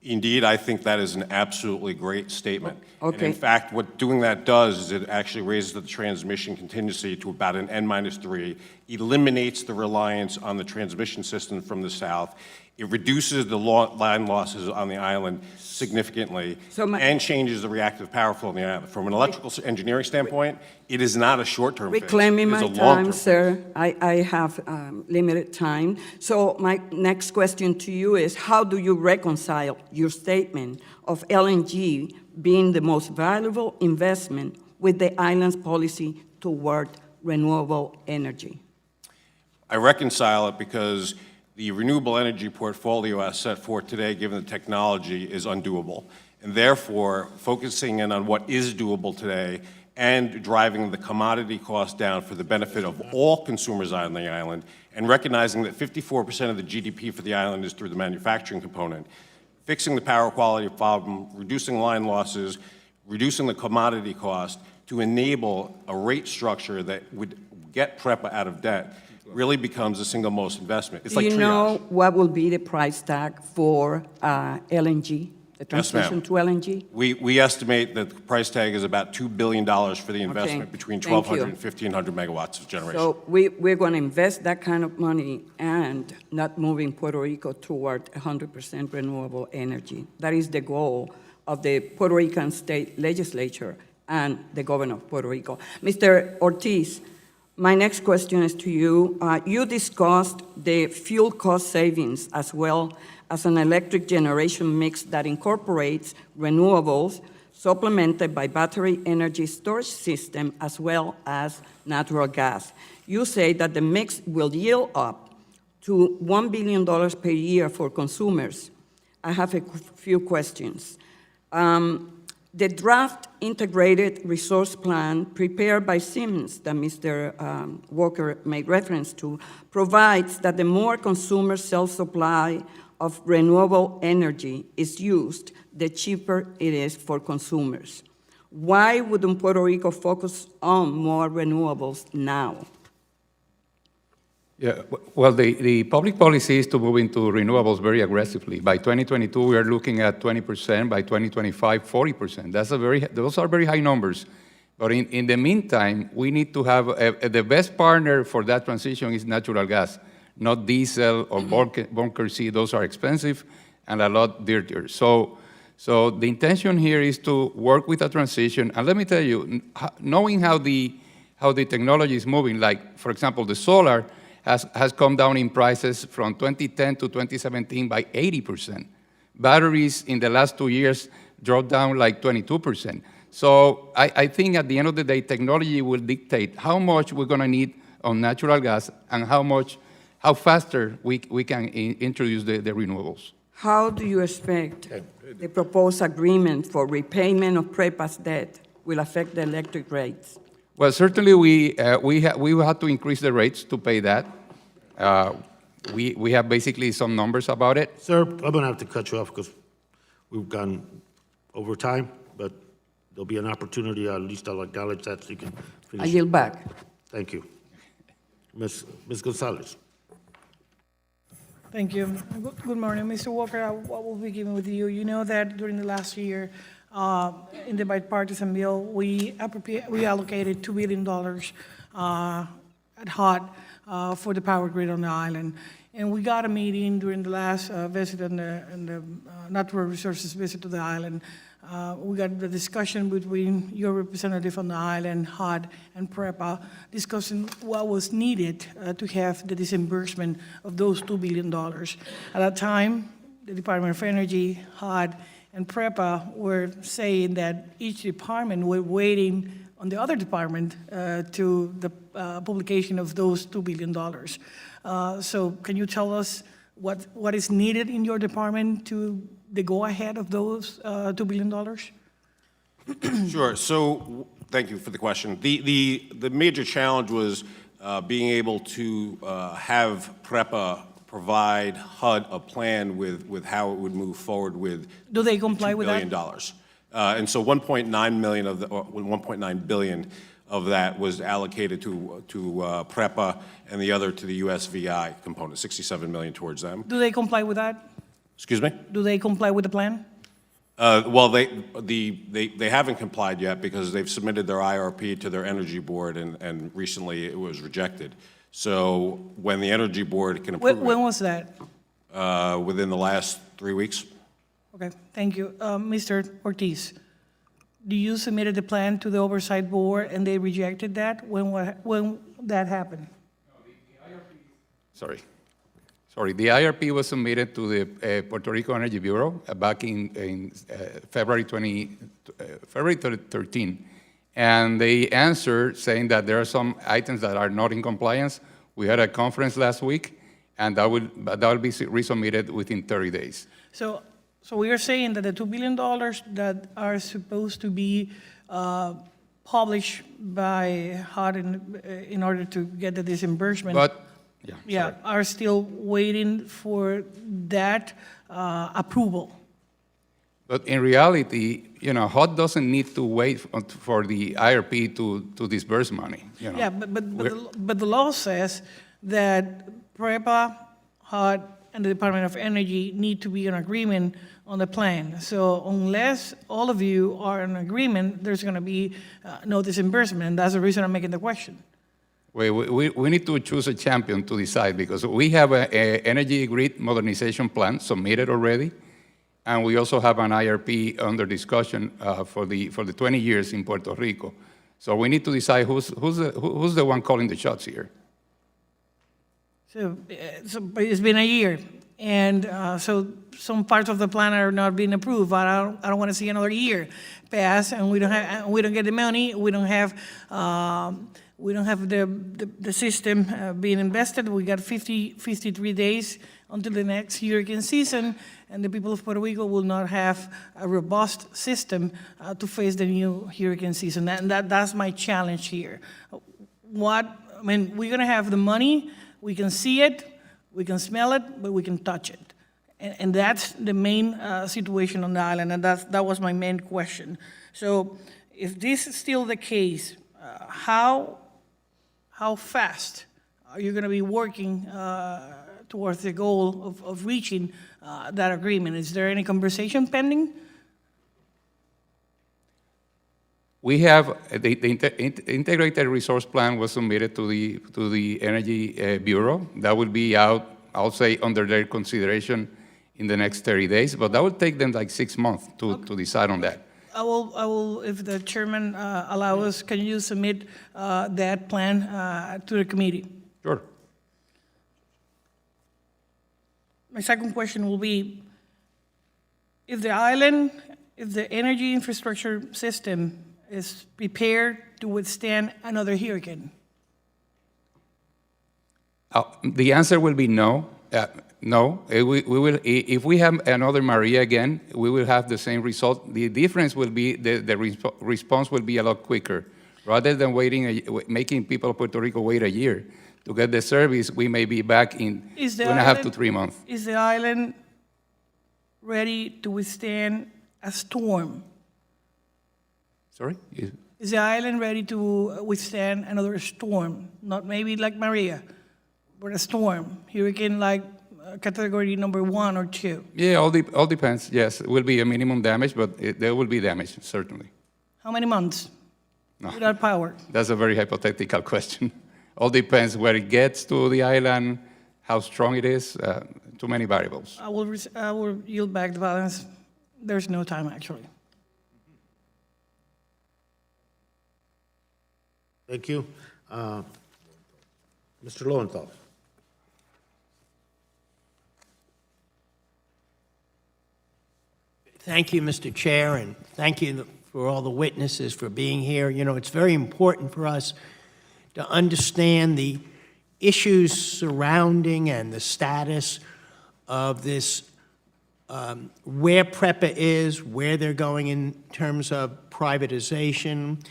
Indeed, I think that is an absolutely great statement. Okay. And in fact, what doing that does is it actually raises the transmission contingency to about an N-3, eliminates the reliance on the transmission system from the south, it reduces the line losses on the island significantly, and changes the reactive power flow on the island. From an electrical engineering standpoint, it is not a short-term fix. Reclaiming It is my a long-term time, fix. sir. I have limited time. So my next question to you is, how do you reconcile your statement of LNG being the most valuable investment with the island's policy toward renewable energy? I reconcile it because the renewable energy portfolio as set forth today, given the technology, is undoable. And therefore, focusing in on what is doable today and driving the commodity cost down for the benefit of all consumers on the island, and recognizing that 54% of the GDP for the island is through the manufacturing component, fixing the power quality problem, reducing line losses, reducing the commodity cost to enable a rate structure that would get PREPA out of debt really becomes the single most investment. It's like Do you triage. know what will be the price tag for LNG, the Yes, ma'am. transition to LNG? We estimate that the price tag is about $2 billion for the investment between thank 1,200 you. and 1,500 megawatts of generation. So we're going to invest that kind of money and not moving Puerto Rico toward 100% renewable energy. That is the goal of the Puerto Rican state legislature and the governor of Puerto Rico. Mr. Ortiz, my next question is to you. You discussed the fuel cost savings as well as an electric generation mix that incorporates renewables supplemented by battery energy storage system as well as natural gas. You say that the mix will yield up to $1 billion per year for consumers. I have a few questions. The draft integrated resource plan prepared by Siemens that Mr. Walker made reference to provides that the more consumer self-supply of renewable energy is used, the cheaper it is for consumers. Why wouldn't Puerto Rico focus on more renewables now? Yeah, well, the public policy is to move into renewables very aggressively. By 2022, we are looking at 20%. By 2025, 40%. Those are very high numbers. But in the meantime, we need to have the best partner for that transition is natural gas, not diesel or bunker C. Those are expensive and a lot dirtier. So the intention here is to work with a transition. And let me tell you, knowing how the technology is moving, like, for example, the solar has come down in prices from 2010 to 2017 by 80%. Batteries in the last 2 years dropped down like 22%. So I think at the end of the day, technology will dictate how much we're going to need on natural gas and how faster we can introduce the renewables. How do you expect the proposed agreement for repayment of PREPA's debt will affect the electric rates? Well, certainly we will have to increase the rates to pay that. We have basically some numbers about it. Sir, I'm going to have to cut you off because we've gone over time, but there'll be an opportunity, at least I'll acknowledge that, so you can finish. I yield back. Thank you. Ms. Gonzalez. Thank you. Good morning, Mr. Walker. What will be given with you? You know that during the last year, in the bipartisan bill, we allocated $2 billion at HOT for the power grid on the island. And we got a meeting during the last visit and the natural resources visit to the island. We got the discussion between your representative on the island, HOT, and PREPA, discussing what was needed to have the disbursement of those $2 billion. At that time, the Department of Energy, HOT, and PREPA were saying that each department were waiting on the other department to the publication of those $2 billion. So can you tell us what is needed in your department to the go-ahead of those $2 billion? Sure. So, thank you for the question. The major challenge was being able to have PREPA provide HUD a plan with how it would move forward with Do they comply with that? $2 billion. And so 1.9 million of the, or 1.9 billion of that was allocated to PREPA and the other to the USVI component, 67 million towards them. Do they comply with that? Excuse me? Do they comply with the plan? Well, they haven't complied yet because they've submitted their IRP to their energy board and recently it was rejected. So when the energy board can approve When was that? it, within the last 3 weeks. Okay, thank you. Mr. Ortiz, do you submitted the plan to the Oversight Board and they rejected that? When that happened? Sorry, the IRP was submitted to the Puerto Rico Energy Bureau back in February 13, and they answered saying that there are some items that are not in compliance. We had a conference last week, and that will be resubmitted within 30 days. So we are saying that the $2 billion that are supposed to be published by HUD in order to get the disbursement. But, Yeah, are still waiting for that approval. But in reality, HUD doesn't need to wait for the IRP to disburse money. Yeah, but the law says that PREPA, HUD, and the Department of Energy need to be in agreement on the plan. So unless all of you are in agreement, there's going to be no disbursement, and that's the reason I'm making the question. We need to choose a champion to decide because we have an energy grid modernization plan submitted already, and we also have an IRP under discussion for the 20 years in Puerto Rico. So we need to decide who's the one calling the shots here. So it's been a year, and so some parts of the plan are not being approved. I don't want to see another year pass, and we don't get the money. We don't have the system being invested. We got 53 days until the next hurricane season, and the people of Puerto Rico will not have a robust system to face the new hurricane season. That's my challenge here. We're going to have the money. We can see it, we can smell it, but we can touch it. And that's the main situation on the island, and that was my main question. So if this is still the case, how fast are you going to be working towards the goal of reaching that agreement? Is there any conversation pending? We have the integrated resource plan was submitted to the Energy Bureau. That will be out, I'll say, under their consideration in the next 30 days, but that will take them like 6 months to decide on that. I will, if the chairman allows us, can you submit that plan to the committee? Sure. My second question will be, if the energy infrastructure system is prepared to withstand another hurricane? The answer will be no. No. We will, if we have another Maria again, we will have the same result. The difference will be the response will be a lot quicker. Rather than making people of Puerto Rico wait a year to get the service, we may be back in 2.5 to 3 months. Is the island ready to withstand a storm? Sorry? Is the island ready to withstand another storm? Not maybe like Maria, but a storm, hurricane like category number 1 or 2? Yeah, all depends. Yes, it will be a minimum damage, but there will be damage, certainly. How many months? No. Without power? That's a very hypothetical question. All depends where it gets to the island, how strong it is, too many variables. I will yield back the balance. There's no time, actually. Thank you. Mr. Lowenthal. Thank you, Mr. Chair, and thank you for all the witnesses for being here. You know, it's very important for us to understand the issues surrounding and the status of this where PREPA is, where they're going in terms of privatization.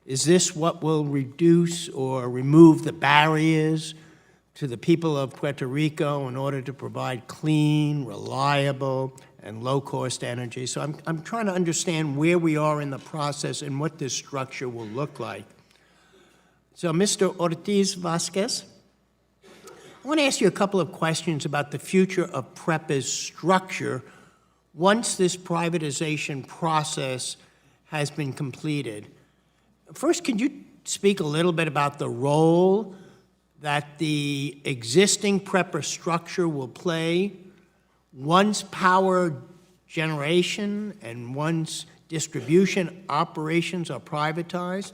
Is this what will reduce or remove the barriers to the people of Puerto Rico in order to provide clean, reliable, and low-cost energy? So I'm trying to understand where we are in the process and what this structure will look like. So, Mr. Ortiz Vasquez, I want to ask you a couple of questions about the future of PREPA's structure once this privatization process has been completed. First, can you speak a little bit about the role that the existing PREPA structure will play once power generation and once distribution operations are privatized?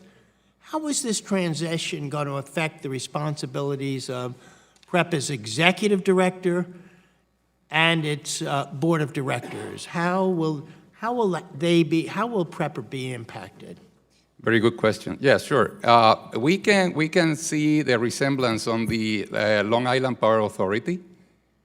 How is this transition going to affect the responsibilities of PREPA's executive director and its board of directors? How will PREPA be impacted? Very good question. Yeah, sure. We can see the resemblance on the Long Island Power Authority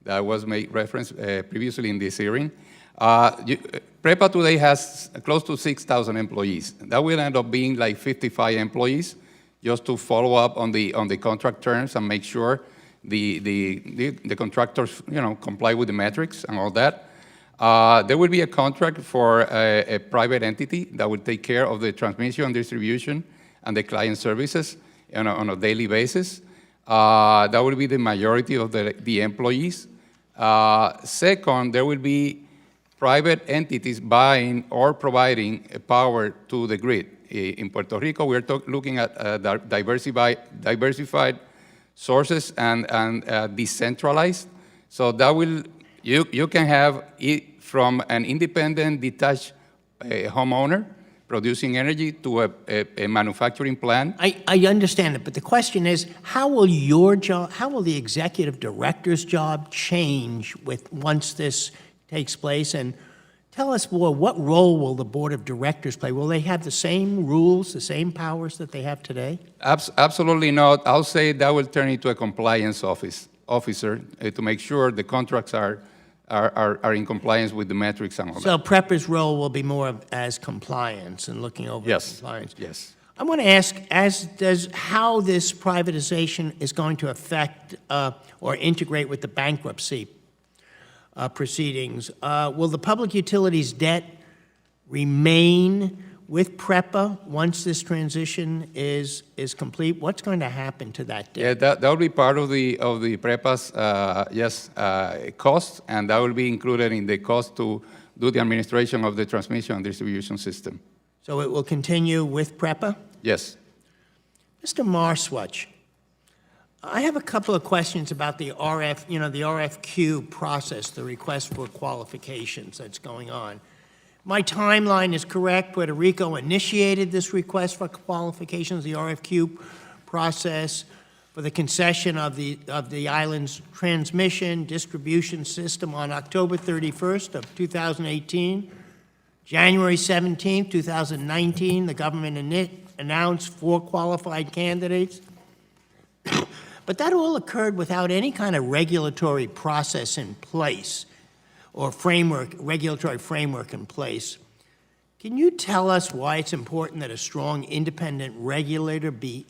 that was made reference previously in this hearing. PREPA today has close to 6,000 employees. That will end up being like 55 employees, just to follow up on the contract terms and make sure the contractors, comply with the metrics and all that. There will be a contract for a private entity that will take care of the transmission and distribution and the client services on a daily basis. That will be the majority of the employees. Second, there will be private entities buying or providing power to the grid. In Puerto Rico, we're looking at diversified sources and decentralized. So that will, you can have it from an independent, detached homeowner producing energy to a manufacturing plant. I understand it, but the question is, how will your job, how will the executive director's job change once this takes place? And tell us more, what role will the board of directors play? Will they have the same rules, the same powers that they have today? Absolutely not. I'll say that will turn into a compliance officer to make sure the contracts are in compliance with the metrics and all that. So PREPA's role will be more as compliance and looking over compliance. Yes. I want to ask, how this privatization is going to affect or integrate with the bankruptcy proceedings. Will the public utilities debt remain with PREPA once this transition is complete? What's going to happen to that debt? Yeah, that will be part of the PREPA's cost, and that will be included in the cost to do the administration of the transmission and distribution system. So it will continue with PREPA? Yes. Mr. Marswatch, I have a couple of questions about the RFQ process, the request for qualifications that's going on. My timeline is correct. Puerto Rico initiated this request for qualifications, the RFQ process, for the concession of the island's transmission distribution system on October 31st of 2018. January 17th, 2019, the government announced 4 qualified candidates. But that all occurred without any kind of regulatory process in place or regulatory framework in place. Can you tell us why it's important that a strong independent regulator be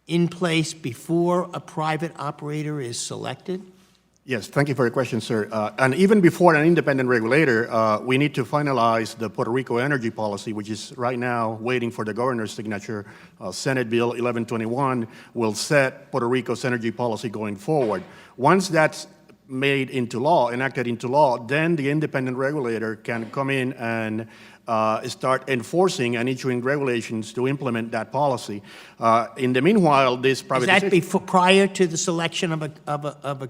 in place before a private operator is selected? Yes, thank you for your question, sir. And even before an independent regulator, we need to finalize the Puerto Rico energy policy, which is right now waiting for the governor's signature. Senate Bill 1121 will set Puerto Rico's energy policy going forward. Once that's made into law, enacted into law, then the independent regulator can come in and start enforcing and issuing regulations to implement that policy. In the meanwhile, this privatization... Is that prior to the selection of the...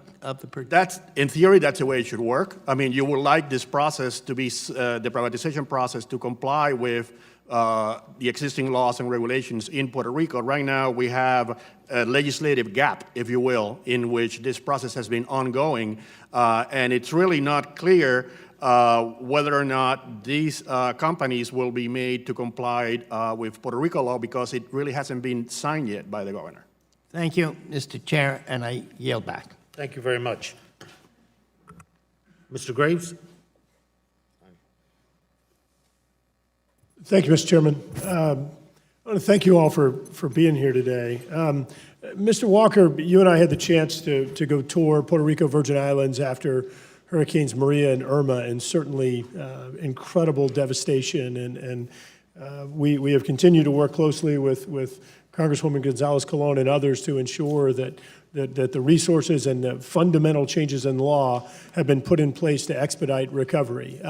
That's, in theory, that's the way it should work. I mean, you would like this process to be, the privatization process, to comply with the existing laws and regulations in Puerto Rico. Right now, we have a legislative gap, if you will, in which this process has been ongoing, and it's really not clear whether or not these companies will be made to comply with Puerto Rico law, because it really hasn't been signed yet by the governor. Thank you, Mr. Chair, and I yield back. Thank you very much. Mr. Graves? Thank you, Mr. Chairman. I want to thank you all for being here today. Mr. Walker, you and I had the chance to go tour Puerto Rico, Virgin Islands after Hurricanes Maria and Irma, and certainly incredible devastation. And we have continued to work closely with Congresswoman Gonzalez-Colon and others to ensure that the resources and the fundamental changes in law have been put in place to expedite recovery.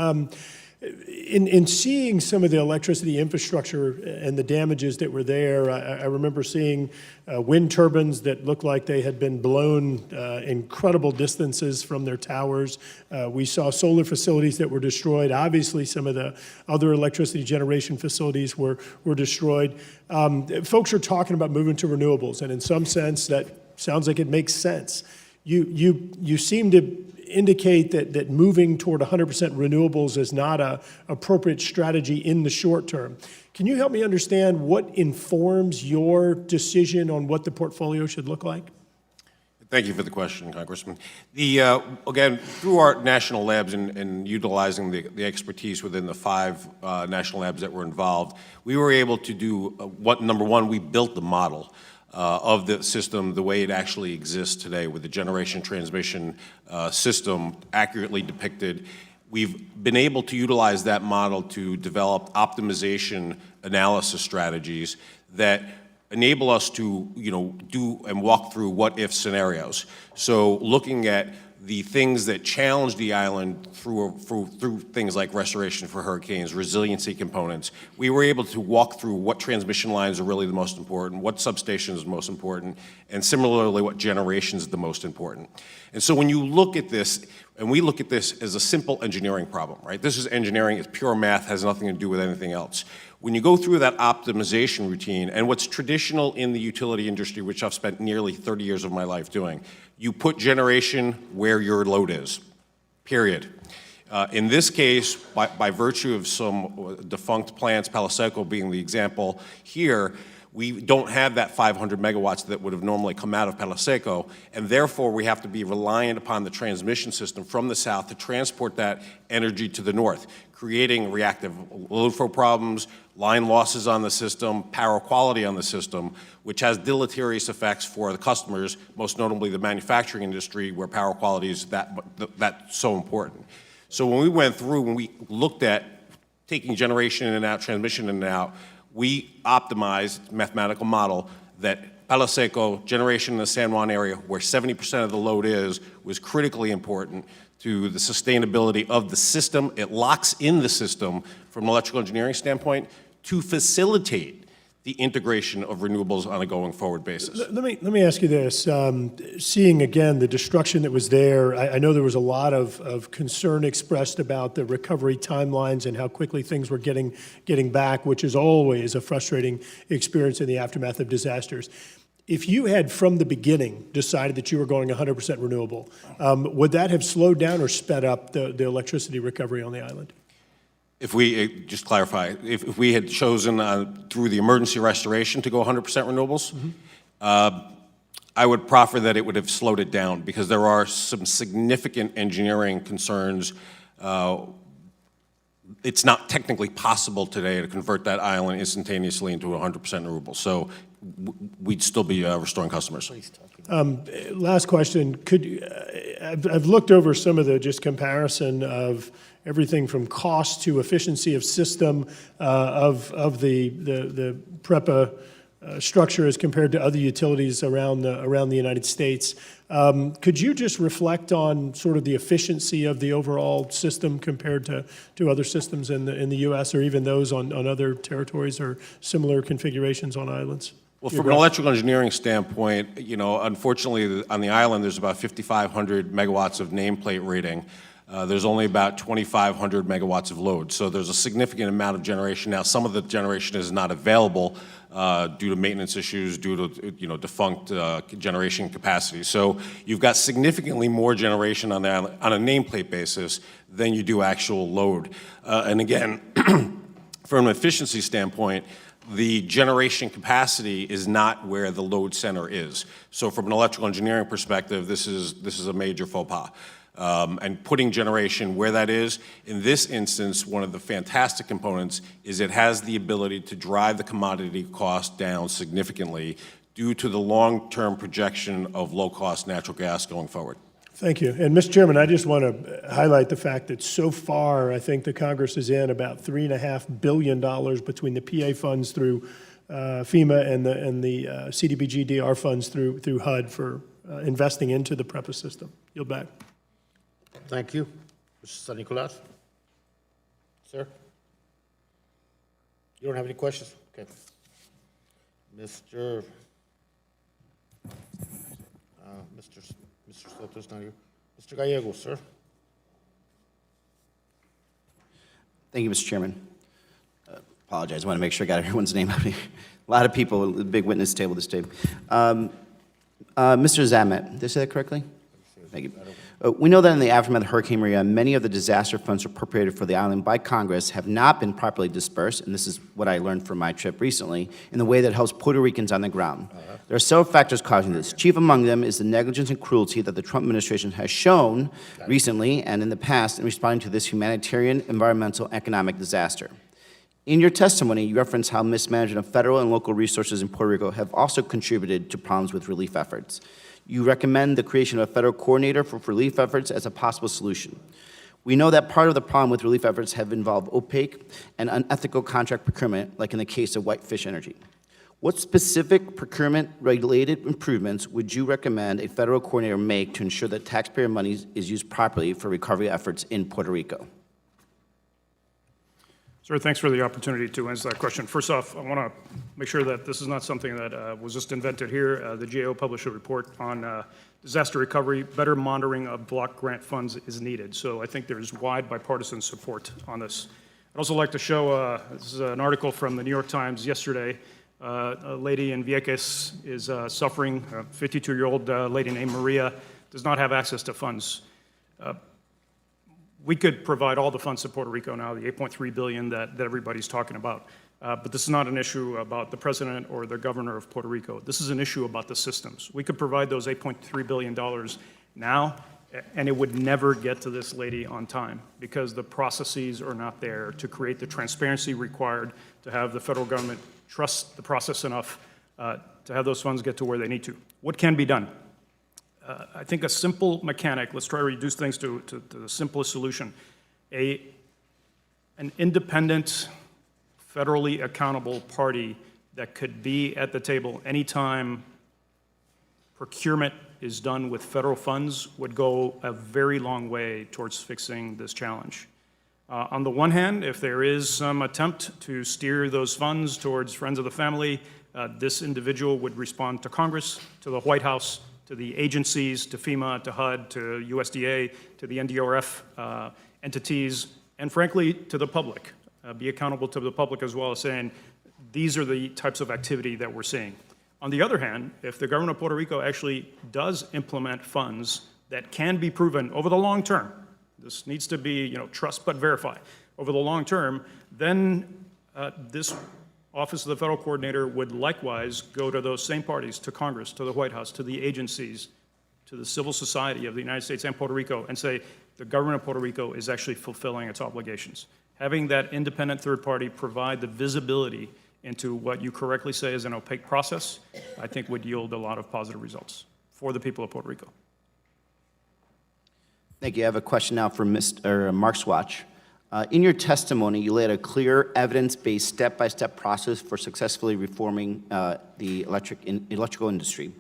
In seeing some of the electricity infrastructure and the damages that were there, I remember seeing wind turbines that looked like they had been blown incredible distances from their towers. We saw solar facilities that were destroyed. Obviously, some of the other electricity generation facilities were destroyed. Folks are talking about moving to renewables, and in some sense, that sounds like it makes sense. You seem to indicate that moving toward 100% renewables is not an appropriate strategy in the short term. Can you help me understand what informs your decision on what the portfolio should look like? Thank you for the question, Congressman. Again, through our national labs and utilizing the expertise within the 5 national labs that were involved, we were able to do number one, we built the model of the system the way it actually exists today, with the generation transmission system accurately depicted. We've been able to utilize that model to develop optimization analysis strategies that enable us to, do and walk through what-if scenarios. So looking at the things that challenge the island through things like restoration for hurricanes, resiliency components, we were able to walk through what transmission lines are really the most important, what substations is most important, and similarly what generation is the most important. And so when you look at this, and we look at this as a simple engineering problem, right? This is engineering, it's pure math, has nothing to do with anything else. When you go through that optimization routine, and what's traditional in the utility industry, which I've spent nearly 30 years of my life doing, you put generation where your load is, period. In this case, by virtue of some defunct plants, Palo Seco being the example here, we don't have that 500 megawatts that would have normally come out of Palo Seco, and therefore we have to be reliant upon the transmission system from the south to transport that energy to the north, creating reactive load flow problems, line losses on the system, power quality on the system, which has deleterious effects for the customers, most notably the manufacturing industry, where power quality is that's so important. So when we went through, when we looked at taking generation in and out, transmission in and out, we optimized mathematical model that Palo Seco, generation in the San Juan area, where 70% of the load is, was critically important to the sustainability of the system. It locks in the system from an electrical engineering standpoint to facilitate the integration of renewables on a going forward basis. Let me ask you this. Seeing again the destruction that was there, I know there was a lot of concern expressed about the recovery timelines and how quickly things were getting back, which is always a frustrating experience in the aftermath of disasters. If you had from the beginning decided that you were going 100% renewable, would that have slowed down or sped up the electricity recovery on the island? If we, just clarify, if we had chosen through the emergency restoration to go 100% renewables, I would proffer that it would have slowed it down, because there are some significant engineering concerns. It's not technically possible today to convert that island instantaneously into 100% renewable. So we'd still be restoring customers. Last question. I've looked over some of the just comparison of everything from cost to efficiency of system of the PREPA structure as compared to other utilities around the United States. Could you just reflect on sort of the efficiency of the overall system compared to other systems in the U.S. or even those on other territories or similar configurations on islands? Well, from an electrical engineering standpoint, unfortunately on the island there's about 5,500 megawatts of nameplate rating. There's only about 2,500 megawatts of load, so there's a significant amount of generation. Now, some of the generation is not available due to maintenance issues, due to defunct generation capacity. So you've got significantly more generation on the island on a nameplate basis than you do actual load. And again, from an efficiency standpoint, the generation capacity is not where the load center is. So from an electrical engineering perspective, this is a major faux pas. and putting generation where that is. In this instance, one of the fantastic components is it has the ability to drive the commodity cost down significantly due to the long-term projection of low-cost natural gas going forward. Thank you. And, Mr. Chairman, I just want to highlight the fact that so far, I think the Congress is in about $3.5 billion between the PA funds through FEMA and the CDBG-DR funds through HUD for investing into the PREPA system. Yield back. Thank you. Mr. San Nicolas? Sir? You don't have any questions? Okay. Mr. Soto's not here. Mr. Gallego, sir? Thank you, Mr. Chairman. Apologize, I want to make sure I got everyone's name up here. A lot of people, the big witness table this day. Mr. Zamet, did I say that correctly? Thank you. We know that in the aftermath of Hurricane Maria, many of the disaster funds appropriated for the island by Congress have not been properly dispersed, and this is what I learned from my trip recently, in the way that helps Puerto Ricans on the ground. There are several factors causing this. Chief among them is the negligence and cruelty that the Trump administration has shown recently and in the past in responding to this humanitarian, environmental, economic disaster. In your testimony, you reference how mismanagement of federal and local resources in Puerto Rico have also contributed to problems with relief efforts. You recommend the creation of a federal coordinator for relief efforts as a possible solution. We know that part of the problem with relief efforts have involved opaque and unethical contract procurement, like in the case of Whitefish Energy. What specific procurement-related improvements would you recommend a federal coordinator make to ensure that taxpayer money is used properly for recovery efforts in Puerto Rico? Sir, thanks for the opportunity to answer that question. First off, I want to make sure that this is not something that was just invented here. The GAO published a report on disaster recovery. Better monitoring of block grant funds is needed. So I think there's wide bipartisan support on this. I'd also like to show, this is an article from the New York Times yesterday. A lady in Vieques is suffering. A 52-year-old lady named Maria does not have access to funds. We could provide all the funds to Puerto Rico now, the $8.3 billion that everybody's talking about. But this is not an issue about the president or the governor of Puerto Rico. This is an issue about the systems. We could provide those $8.3 billion now, and it would never get to this lady on time because the processes are not there to create the transparency required to have the federal government trust the process enough to have those funds get to where they need to. What can be done? I think a simple mechanic, let's try to reduce things to the simplest solution. An independent, federally accountable party that could be at the table anytime procurement is done with federal funds would go a very long way towards fixing this challenge. On the one hand, if there is some attempt to steer those funds towards friends of the family, this individual would respond to Congress, to the White House, to the agencies, to FEMA, to HUD, to USDA, to the NDRF entities, and frankly, to the public. Be accountable to the public as well as saying, these are the types of activity that we're seeing. On the other hand, if the government of Puerto Rico actually does implement funds that can be proven over the long term, this needs to be, trust but verify, over the long term, then this Office of the Federal Coordinator would likewise go to those same parties, to Congress, to the White House, to the agencies, to the civil society of the United States and Puerto Rico, and say the government of Puerto Rico is actually fulfilling its obligations. Having that independent third party provide the visibility into what you correctly say is an opaque process, I think would yield a lot of positive results for the people of Puerto Rico. Thank you. I have a question now for Mr. Mark Swatch. In your testimony, you laid a clear, evidence-based, step-by-step process for successfully reforming the electrical industry.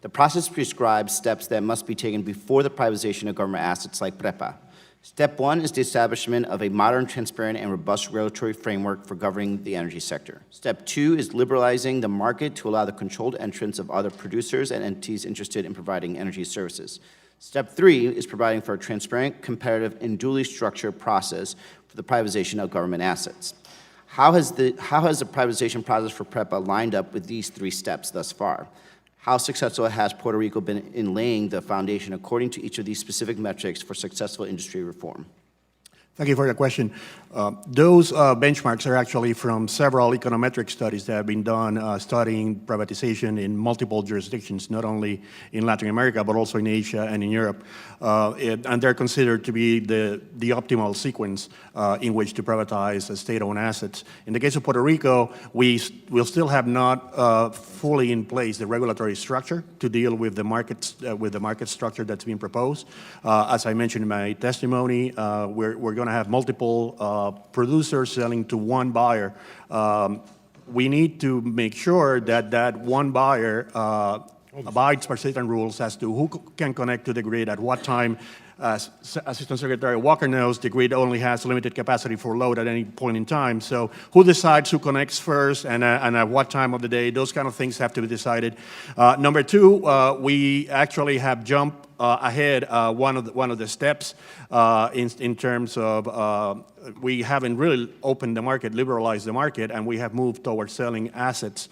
The process prescribes steps that must be taken before the privatization of government assets like PREPA. Step one is the establishment of a modern, transparent, and robust regulatory framework for governing the energy sector. Step two is liberalizing the market to allow the controlled entrance of other producers and entities interested in providing energy services. Step three is providing for a transparent, competitive, and duly structured process for the privatization of government assets. How has the privatization process for PREPA lined up with these three steps thus far? How successful has Puerto Rico been in laying the foundation according to each of these specific metrics for successful industry reform? Thank you for the question. Those benchmarks are actually from several econometric studies that have been done studying privatization in multiple jurisdictions, not only in Latin America, but also in Asia and in Europe. And they're considered to be the optimal sequence in which to privatize state-owned assets. In the case of Puerto Rico, we'll still have not fully in place the regulatory structure to deal with the market structure that's being proposed. As I mentioned in my testimony, we're going to have multiple producers selling to one buyer. We need to make sure that that one buyer abides by certain rules as to who can connect to the grid at what time. As Assistant Secretary Walker knows, the grid only has limited capacity for load at any point in time. So who decides who connects first and at what time of the day? Those kind of things have to be decided. Number two, we actually have jumped ahead one of the steps in terms of we haven't really opened the market, liberalized the market, and we have moved towards selling assets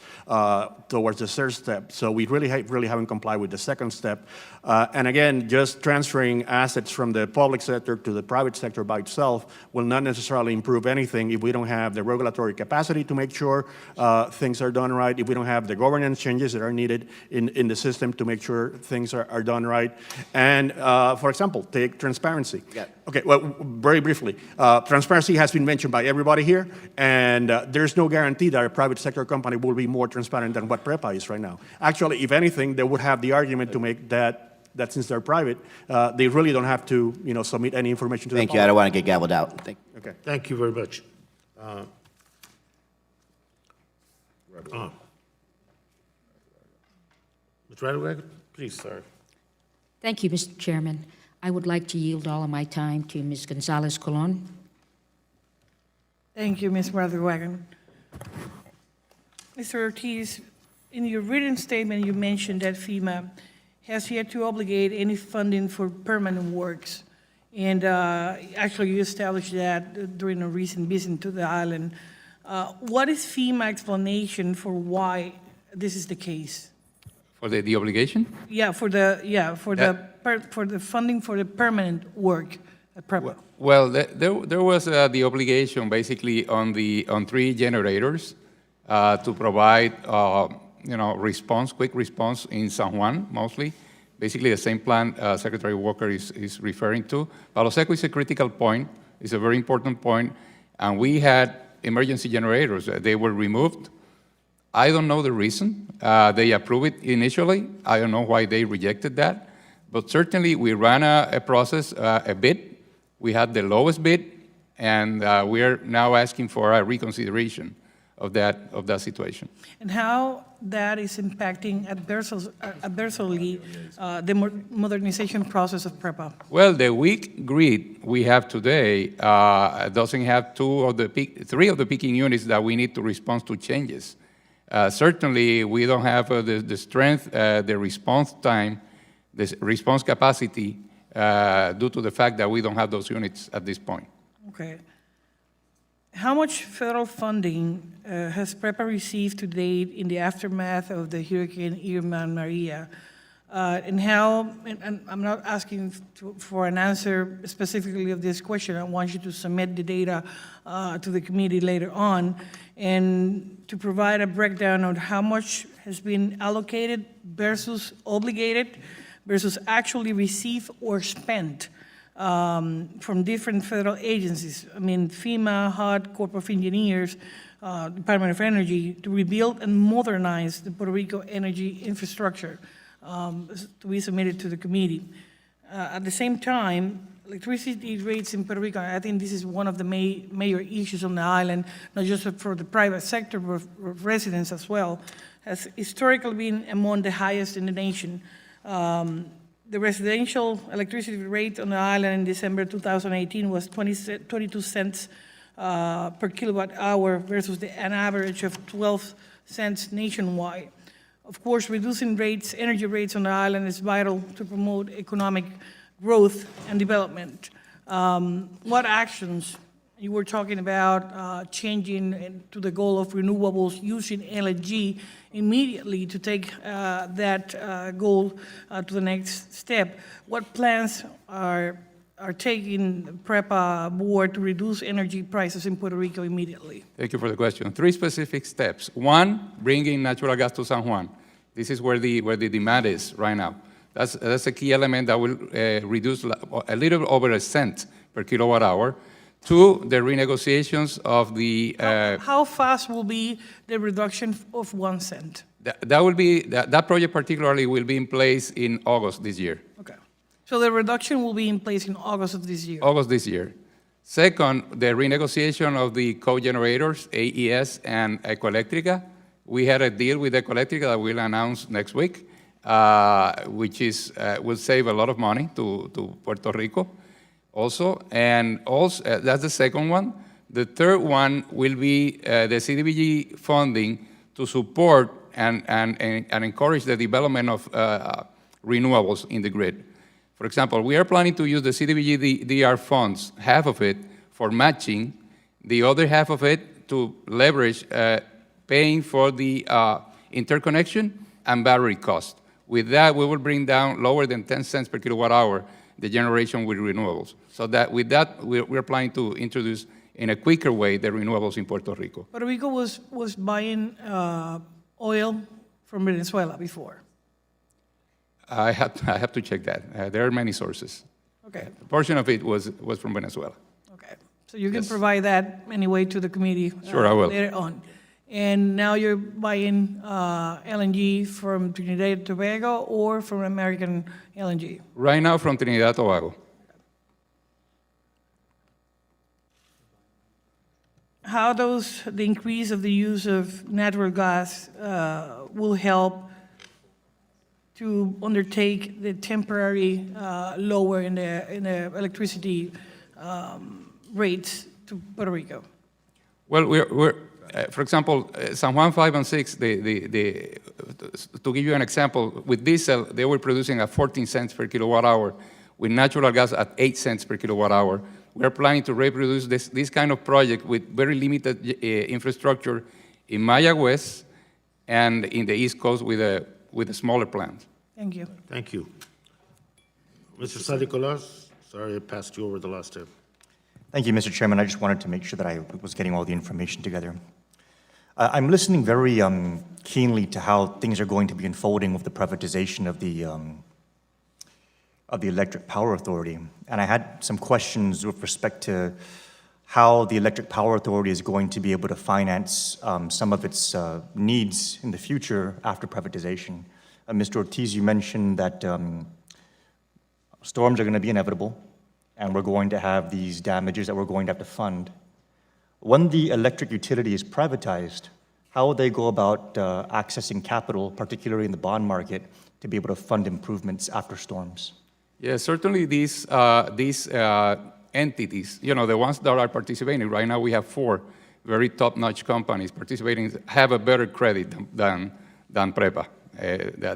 towards the third step. So we really haven't complied with the second step. And again, just transferring assets from the public sector to the private sector by itself will not necessarily improve anything if we don't have the regulatory capacity to make sure things are done right, if we don't have the governance changes that are needed in the system to make sure things are done right. And for example, take transparency. Yeah. Okay, well, very briefly, transparency has been mentioned by everybody here, and there's no guarantee that a private sector company will be more transparent than what PREPA is right now. Actually, if anything, they would have the argument to make that since they're private, they really don't have to, submit any information to the public. Thank you. I don't want to get gabbled out. Okay. Thank you very much. Ms. Rademacher, please, sir. Thank you, Mr. Chairman. I would like to yield all of my time to Ms. Gonzalez-Colon. Thank you, Ms. Rademacher. Mr. Ortiz, in your written statement, you mentioned that FEMA has yet to obligate any funding for permanent works. And actually, you established that during a recent visit to the island. What is FEMA explanation for why this is the case? For the obligation? Yeah, for the funding for the permanent work at PREPA. Well, there was the obligation basically on 3 generators to provide, quick response in San Juan mostly. Basically the same plan Secretary Walker is referring to. Palo Seco is a critical point. It's a very important point. And we had emergency generators. They were removed. I don't know the reason. They approved it initially. I don't know why they rejected that. But certainly we ran a process, a bid. We had the lowest bid, and we are now asking for a reconsideration of that situation. And how that is impacting adversely the modernization process of PREPA? Well, the weak grid we have today doesn't have 3 of the peaking units that we need to respond to changes. Certainly, we don't have the strength, the response time, the response capacity due to the fact that we don't have those units at this point. Okay. How much federal funding has PREPA received to date in the aftermath of the Hurricane Irma and Maria? And I'm not asking for an answer specifically of this question. I want you to submit the data to the committee later on and to provide a breakdown on how much has been allocated versus obligated versus actually received or spent from different federal agencies. I mean, FEMA, HUD, Corps of Engineers, Department of Energy, to rebuild and modernize the Puerto Rico energy infrastructure to be submitted to the committee. At the same time, electricity rates in Puerto Rico, I think this is one of the major issues on the island, not just for the private sector, but for residents as well, has historically been among the highest in the nation. The residential electricity rate on the island in December 2018 was 22 cents per kilowatt hour versus an average of 12 cents nationwide. Of course, reducing energy rates on the island is vital to promote economic growth and development. What actions, you were talking about changing to the goal of renewables using LNG immediately to take that goal to the next step. What plans are are taking PREPA board to reduce energy prices in Puerto Rico immediately? Thank you for the question. 3 specific steps. 1, bringing natural gas to San Juan. This is where the demand is right now. That's a key element that will reduce a little over a cent per kilowatt hour. 2, the renegotiations of the... How fast will be the reduction of 1 cent? That project particularly will be in place in August this year. Okay. So the reduction will be in place in August of this year? August this year. Second, the renegotiation of the co-generators, AES and Ecoelectrica. We had a deal with Ecoelectrica that we'll announce next week, which will save a lot of money to Puerto Rico also. And also, that's the second one. The third one will be the CDBG funding to support and encourage the development of renewables in the grid. For example, we are planning to use the CDBG DR funds, half of it for matching, the other half of it to leverage paying for the interconnection and battery cost. With that, we will bring down lower than 10 cents per kilowatt hour the generation with renewables. So that with that, we're planning to introduce in a quicker way the renewables in Puerto Rico. Puerto Rico was buying oil from Venezuela before. I have to check that. There are many sources. Okay. A portion of it was from Venezuela. Okay. So you can provide that anyway to the committee Sure, I will. later on. And now you're buying LNG from Trinidad and Tobago or from American LNG? Right now from Trinidad and Tobago. How the increase of the use of natural gas will help to undertake the temporary lower in the electricity rates to Puerto Rico? Well, we're for example, San Juan 5 and 6, to give you an example, with diesel, they were producing at 14 cents per kilowatt hour, with natural gas at 8 cents per kilowatt hour. We're planning to reproduce this kind of project with very limited infrastructure in Mayagüez and in the East Coast with a smaller plant. Thank you. Thank you. Mr. Sadicolas, sorry I passed you over the last time. Thank you, Mr. Chairman. I just wanted to make sure that I was getting all the information together. I'm listening very keenly to how things are going to be unfolding with the privatization of the Electric Power Authority. And I had some questions with respect to how the Electric Power Authority is going to be able to finance some of its needs in the future after privatization. Mr. Ortiz, you mentioned that storms are going to be inevitable, and we're going to have these damages that we're going to have to fund. When the electric utility is privatized, how will they go about accessing capital, particularly in the bond market, to be able to fund improvements after storms? Yeah, certainly these entities, the ones that are participating, right now we have 4 very top-notch companies participating, have a better credit than PREPA.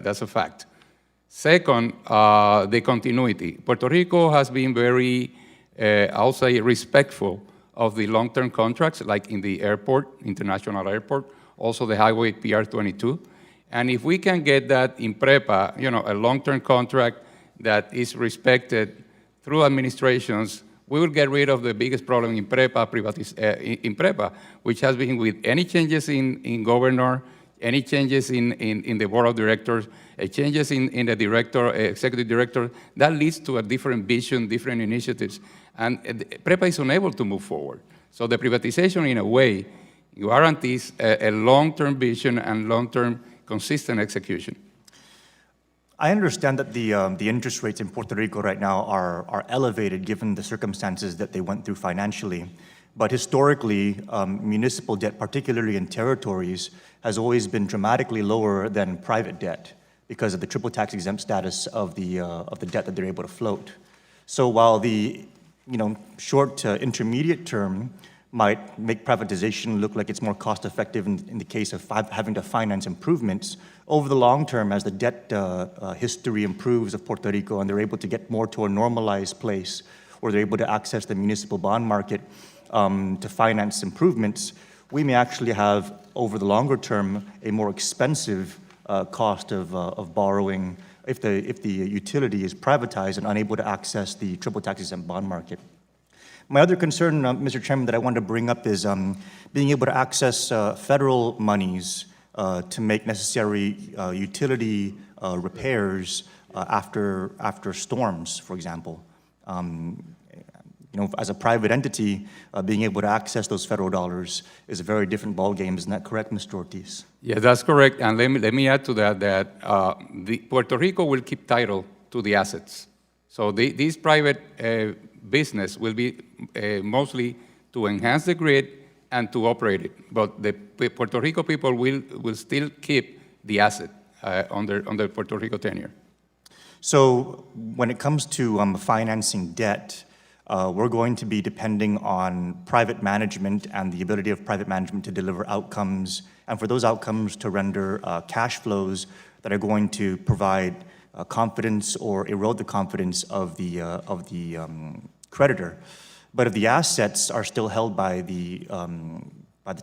That's a fact. Second, the continuity. Puerto Rico has been very, I'll say, respectful of the long-term contracts, like in the airport, international airport, also the highway PR22. And if we can get that in PREPA, a long-term contract that is respected through administrations, we will get rid of the biggest problem in PREPA, which has been with any changes in governor, any changes in the board of directors, changes in the executive director, that leads to a different vision, different initiatives. And PREPA is unable to move forward. So the privatization, in a way, guarantees a long-term vision and long-term consistent execution. I understand that the interest rates in Puerto Rico right now are elevated given the circumstances that they went through financially. But historically, municipal debt, particularly in territories, has always been dramatically lower than private debt because of the triple tax exempt status of the debt that they're able to float. So while the short to intermediate term might make privatization look like it's more cost effective in the case of having to finance improvements, over the long term, as the debt history improves of Puerto Rico and they're able to get more to a normalized place, or they're able to access the municipal bond market to finance improvements, we may actually have, over the longer term, a more expensive cost of borrowing if the utility is privatized and unable to access the triple tax-exempt bond market. My other concern, Mr. Chairman, that I wanted to bring up is being able to access federal monies to make necessary utility repairs after storms, for example. As a private entity, being able to access those federal dollars is a very different ballgame. Isn't that correct, Mr. Ortiz? Yeah, that's correct. And let me add to that Puerto Rico will keep title to the assets. So these private business will be mostly to enhance the grid and to operate it. But the Puerto Rico people will still keep the asset under Puerto Rico tenure. So when it comes to financing debt, we're going to be depending on private management and the ability of private management to deliver outcomes, and for those outcomes to render cash flows that are going to provide confidence or erode the confidence of the creditor. But if the assets are still held by the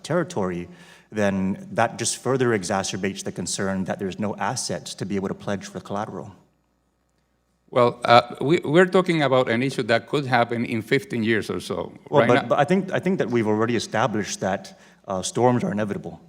territory, then that just further exacerbates the concern that there's no assets to be able to pledge for collateral. Well, we're talking about an issue that could happen in 15 years or so. Well, right but I think that we've already established that storms are inevitable.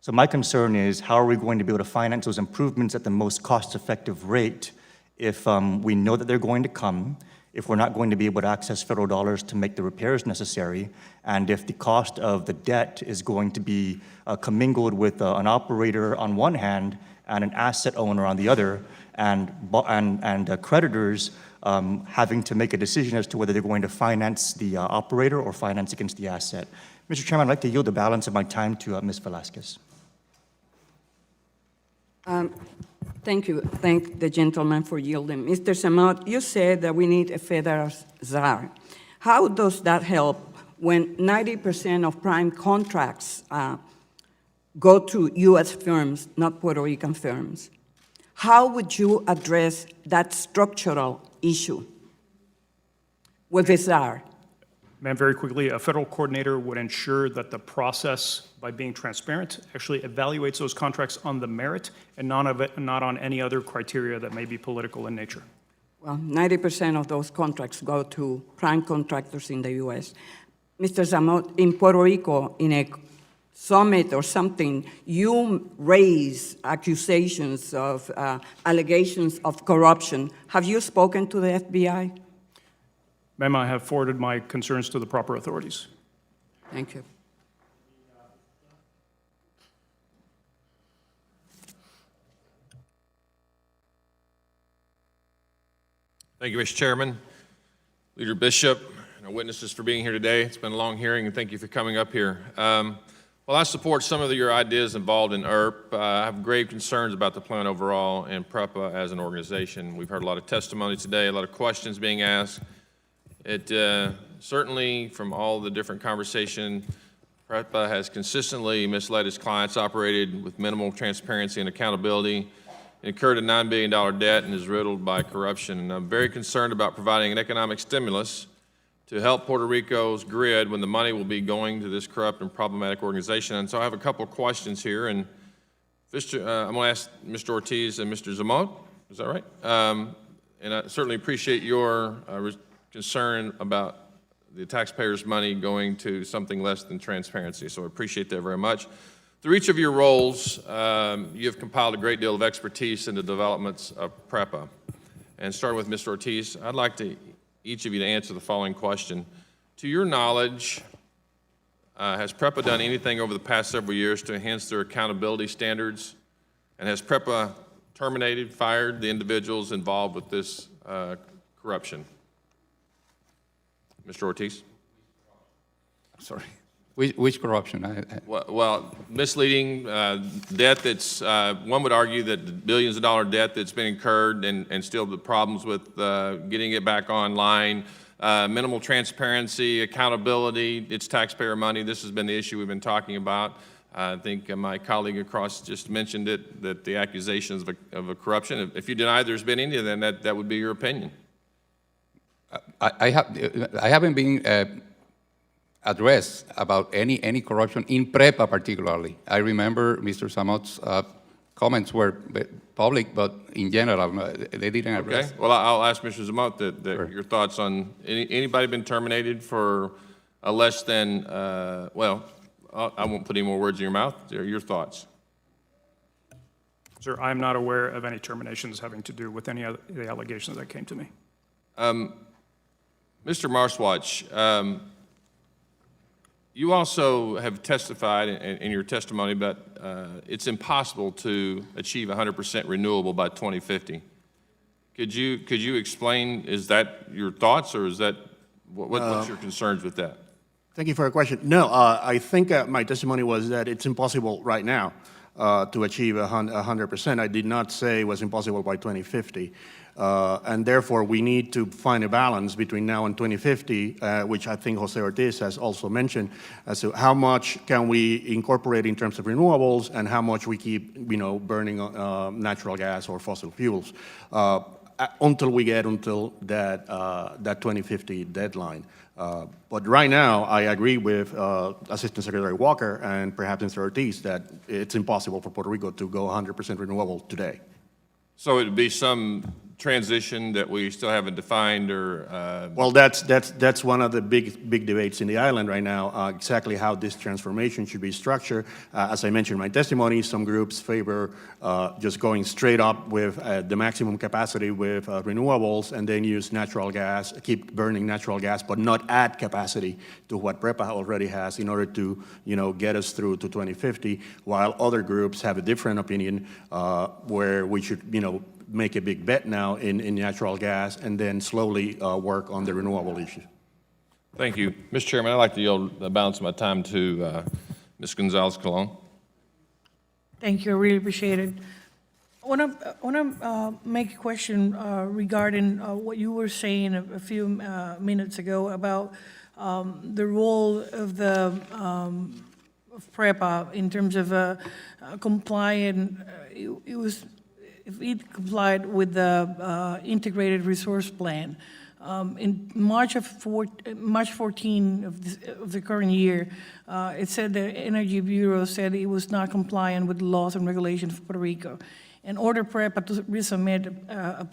So my concern is, how are we going to be able to finance those improvements at the most cost-effective rate if we know that they're going to come, if we're not going to be able to access federal dollars to make the repairs necessary, and if the cost of the debt is going to be commingled with an operator on one hand and an asset owner on the other, and creditors having to make a decision as to whether they're going to finance the operator or finance against the asset. Mr. Chairman, I'd like to yield the balance of my time to Ms. Velasquez. Thank you. Thank the gentleman for yielding. Mr. Samot, you said that we need a federal czar. How does that help when 90% of prime contracts go to U.S. firms, not Puerto Rican firms? How would you address that structural issue with a czar? Ma'am, very quickly, a federal coordinator would ensure that the process, by being transparent, actually evaluates those contracts on the merit and not on any other criteria that may be political in nature. Well, 90% of those contracts go to prime contractors in the U.S. Mr. Zamot, in Puerto Rico, in a summit or something, you raise accusations of allegations of corruption. Have you spoken to the FBI? Ma'am, I have forwarded my concerns to the proper authorities. Thank you. Thank you, Mr. Chairman, Leader Bishop, and our witnesses for being here today. It's been a long hearing, and thank you for coming up here. While I support some of your ideas involved in ERP, I have grave concerns about the plan overall and PREPA as an organization. We've heard a lot of testimony today, a lot of questions being asked. It certainly, from all the different conversation, PREPA has consistently misled its clients, operated with minimal transparency and accountability, incurred a $9 billion debt, and is riddled by corruption. And I'm very concerned about providing an economic stimulus to help Puerto Rico's grid when the money will be going to this corrupt and problematic organization. And so I have a couple of questions here, and I'm going to ask Mr. Ortiz and Mr. Zamot. Is that right? And I certainly appreciate your concern about the taxpayers' money going to something less than transparency, so I appreciate that very much. Through each of your roles, you have compiled a great deal of expertise in the developments of PREPA. And starting with Mr. Ortiz, I'd like each of you to answer the following question. To your knowledge, has PREPA done anything over the past several years to enhance their accountability standards? And has PREPA terminated, fired the individuals involved with this corruption? Mr. Ortiz? Sorry. Which corruption? Well, misleading debt that's, one would argue that the billions of dollar debt that's been incurred and still the problems with getting it back online, minimal transparency, accountability, it's taxpayer money. This has been the issue we've been talking about. I think my colleague across just mentioned it, that the accusations of a corruption. If you deny there's been any, then that would be your opinion. I haven't been addressed about any corruption in PREPA particularly. I remember Mr. Samot's comments were public, but in general, no, they didn't address. Okay, well, I'll ask Mr. Zamot your thoughts on, anybody been terminated for a less than, well, I won't put any more words in your mouth. Your thoughts. Sir, I'm not aware of any terminations having to do with any of the allegations that came to me. Mr. Marswatch, you also have testified in your testimony that it's impossible to achieve 100% renewable by 2050. Could you explain, is that your thoughts, or is that, what's your concerns with that? Thank you for your question. No, I think my testimony was that it's impossible right now to achieve 100%. I did not say it was impossible by 2050. And therefore, we need to find a balance between now and 2050, which I think Jose Ortiz has also mentioned, as to how much can we incorporate in terms of renewables and how much we keep, burning natural gas or fossil fuels until we get that 2050 deadline. But right now, I agree with Assistant Secretary Walker and perhaps Mr. Ortiz that it's impossible for Puerto Rico to go 100% renewable today. So it would be some transition that we still haven't defined, or well, that's one of the big debates in the island right now, exactly how this transformation should be structured. As I mentioned in my testimony, some groups favor just going straight up with the maximum capacity with renewables and then use natural gas, keep burning natural gas, but not add capacity to what PREPA already has in order to get us through to 2050, while other groups have a different opinion where we should make a big bet now in natural gas and then slowly work on the renewable issue. Thank you. Mr. Chairman, I'd like to yield the balance of my time to Ms. Gonzalez-Colon. Thank you, I really appreciate it. I want to make a question regarding what you were saying a few minutes ago about the role of the of PREPA in terms of compliant. It was, if it complied with the integrated resource plan. In March 14 of the current year, it said the Energy Bureau said it was not compliant with laws and regulations of Puerto Rico, and ordered PREPA to resubmit a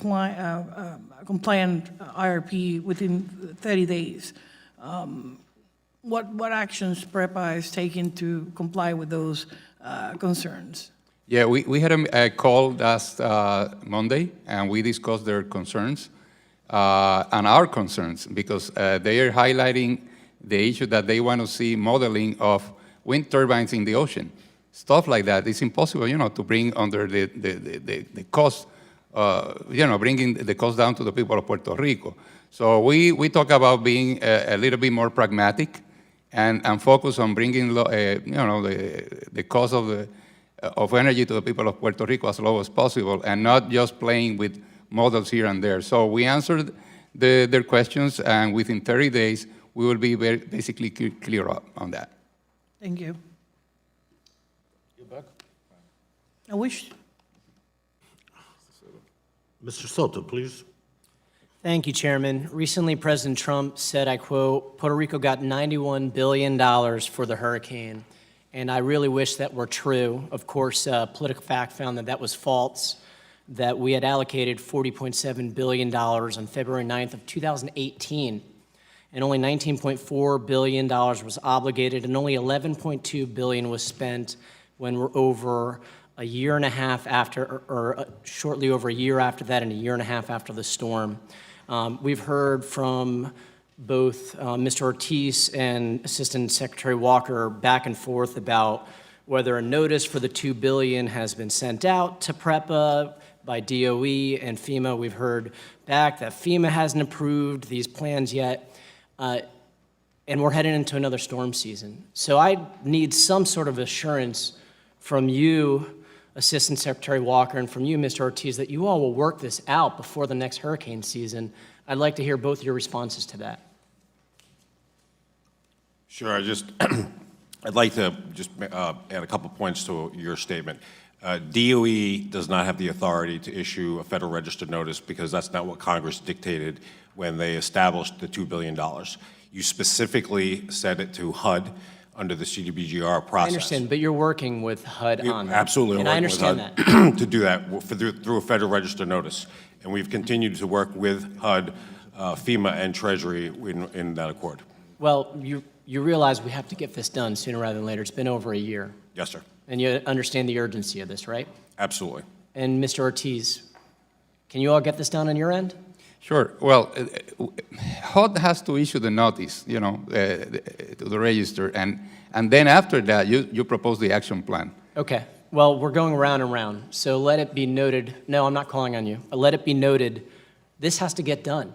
compliant IRP within 30 days. What actions PREPA is taking to comply with those concerns? Yeah, we had a call last Monday, and we discussed their concerns and our concerns, because they are highlighting the issue that they want to see modeling of wind turbines in the ocean. Stuff like that. It's impossible, to bring under the cost, bringing the cost down to the people of Puerto Rico. So we talk about being a little bit more pragmatic and focus on bringing, the cost of energy to the people of Puerto Rico as low as possible, and not just playing with models here and there. So we answered their questions, and within 30 days, we will be basically clear up on that. Thank you. I wish. Mr. Soto, please. Thank you, Chairman. Recently, President Trump said, I quote, Puerto Rico got $91 billion for the hurricane. And I really wish that were true. Of course, Political Fact found that that was false, that we had allocated $40.7 billion on February 9th of 2018, and only $19.4 billion was obligated, and only $11.2 billion was spent when we're over a year and a half after, or shortly over a year after that, and a year and a half after the storm. We've heard from both Mr. Ortiz and Assistant Secretary Walker back and forth about whether a notice for the $2 billion has been sent out to PREPA by DOE and FEMA. We've heard back that FEMA hasn't approved these plans yet, and we're heading into another storm season. So I need some sort of assurance from you, Assistant Secretary Walker, and from you, Mr. Ortiz, that you all will work this out before the next hurricane season. I'd like to hear both your responses to that. Sure. I'd like to just add a couple points to your statement. DOE does not have the authority to issue a Federal Register notice because that's not what Congress dictated when they established the $2 billion. You specifically said it to HUD under the CDBGR process. I understand, but you're working with HUD on that. Absolutely. And I we're working understand with that. HUD to do that through a Federal Register notice. And we've continued to work with HUD, FEMA, and Treasury in that accord. Well, you realize we have to get this done sooner rather than later. It's been over a year. Yes, sir. And you understand the urgency of this, right? Absolutely. And Mr. Ortiz, can you all get this done on your end? Sure. Well, HUD has to issue the notice, to the register, and then after that, you propose the action plan. Okay. Well, we're going round and round, so let it be noted. No, I'm not calling on you. Let it be noted, this has to get done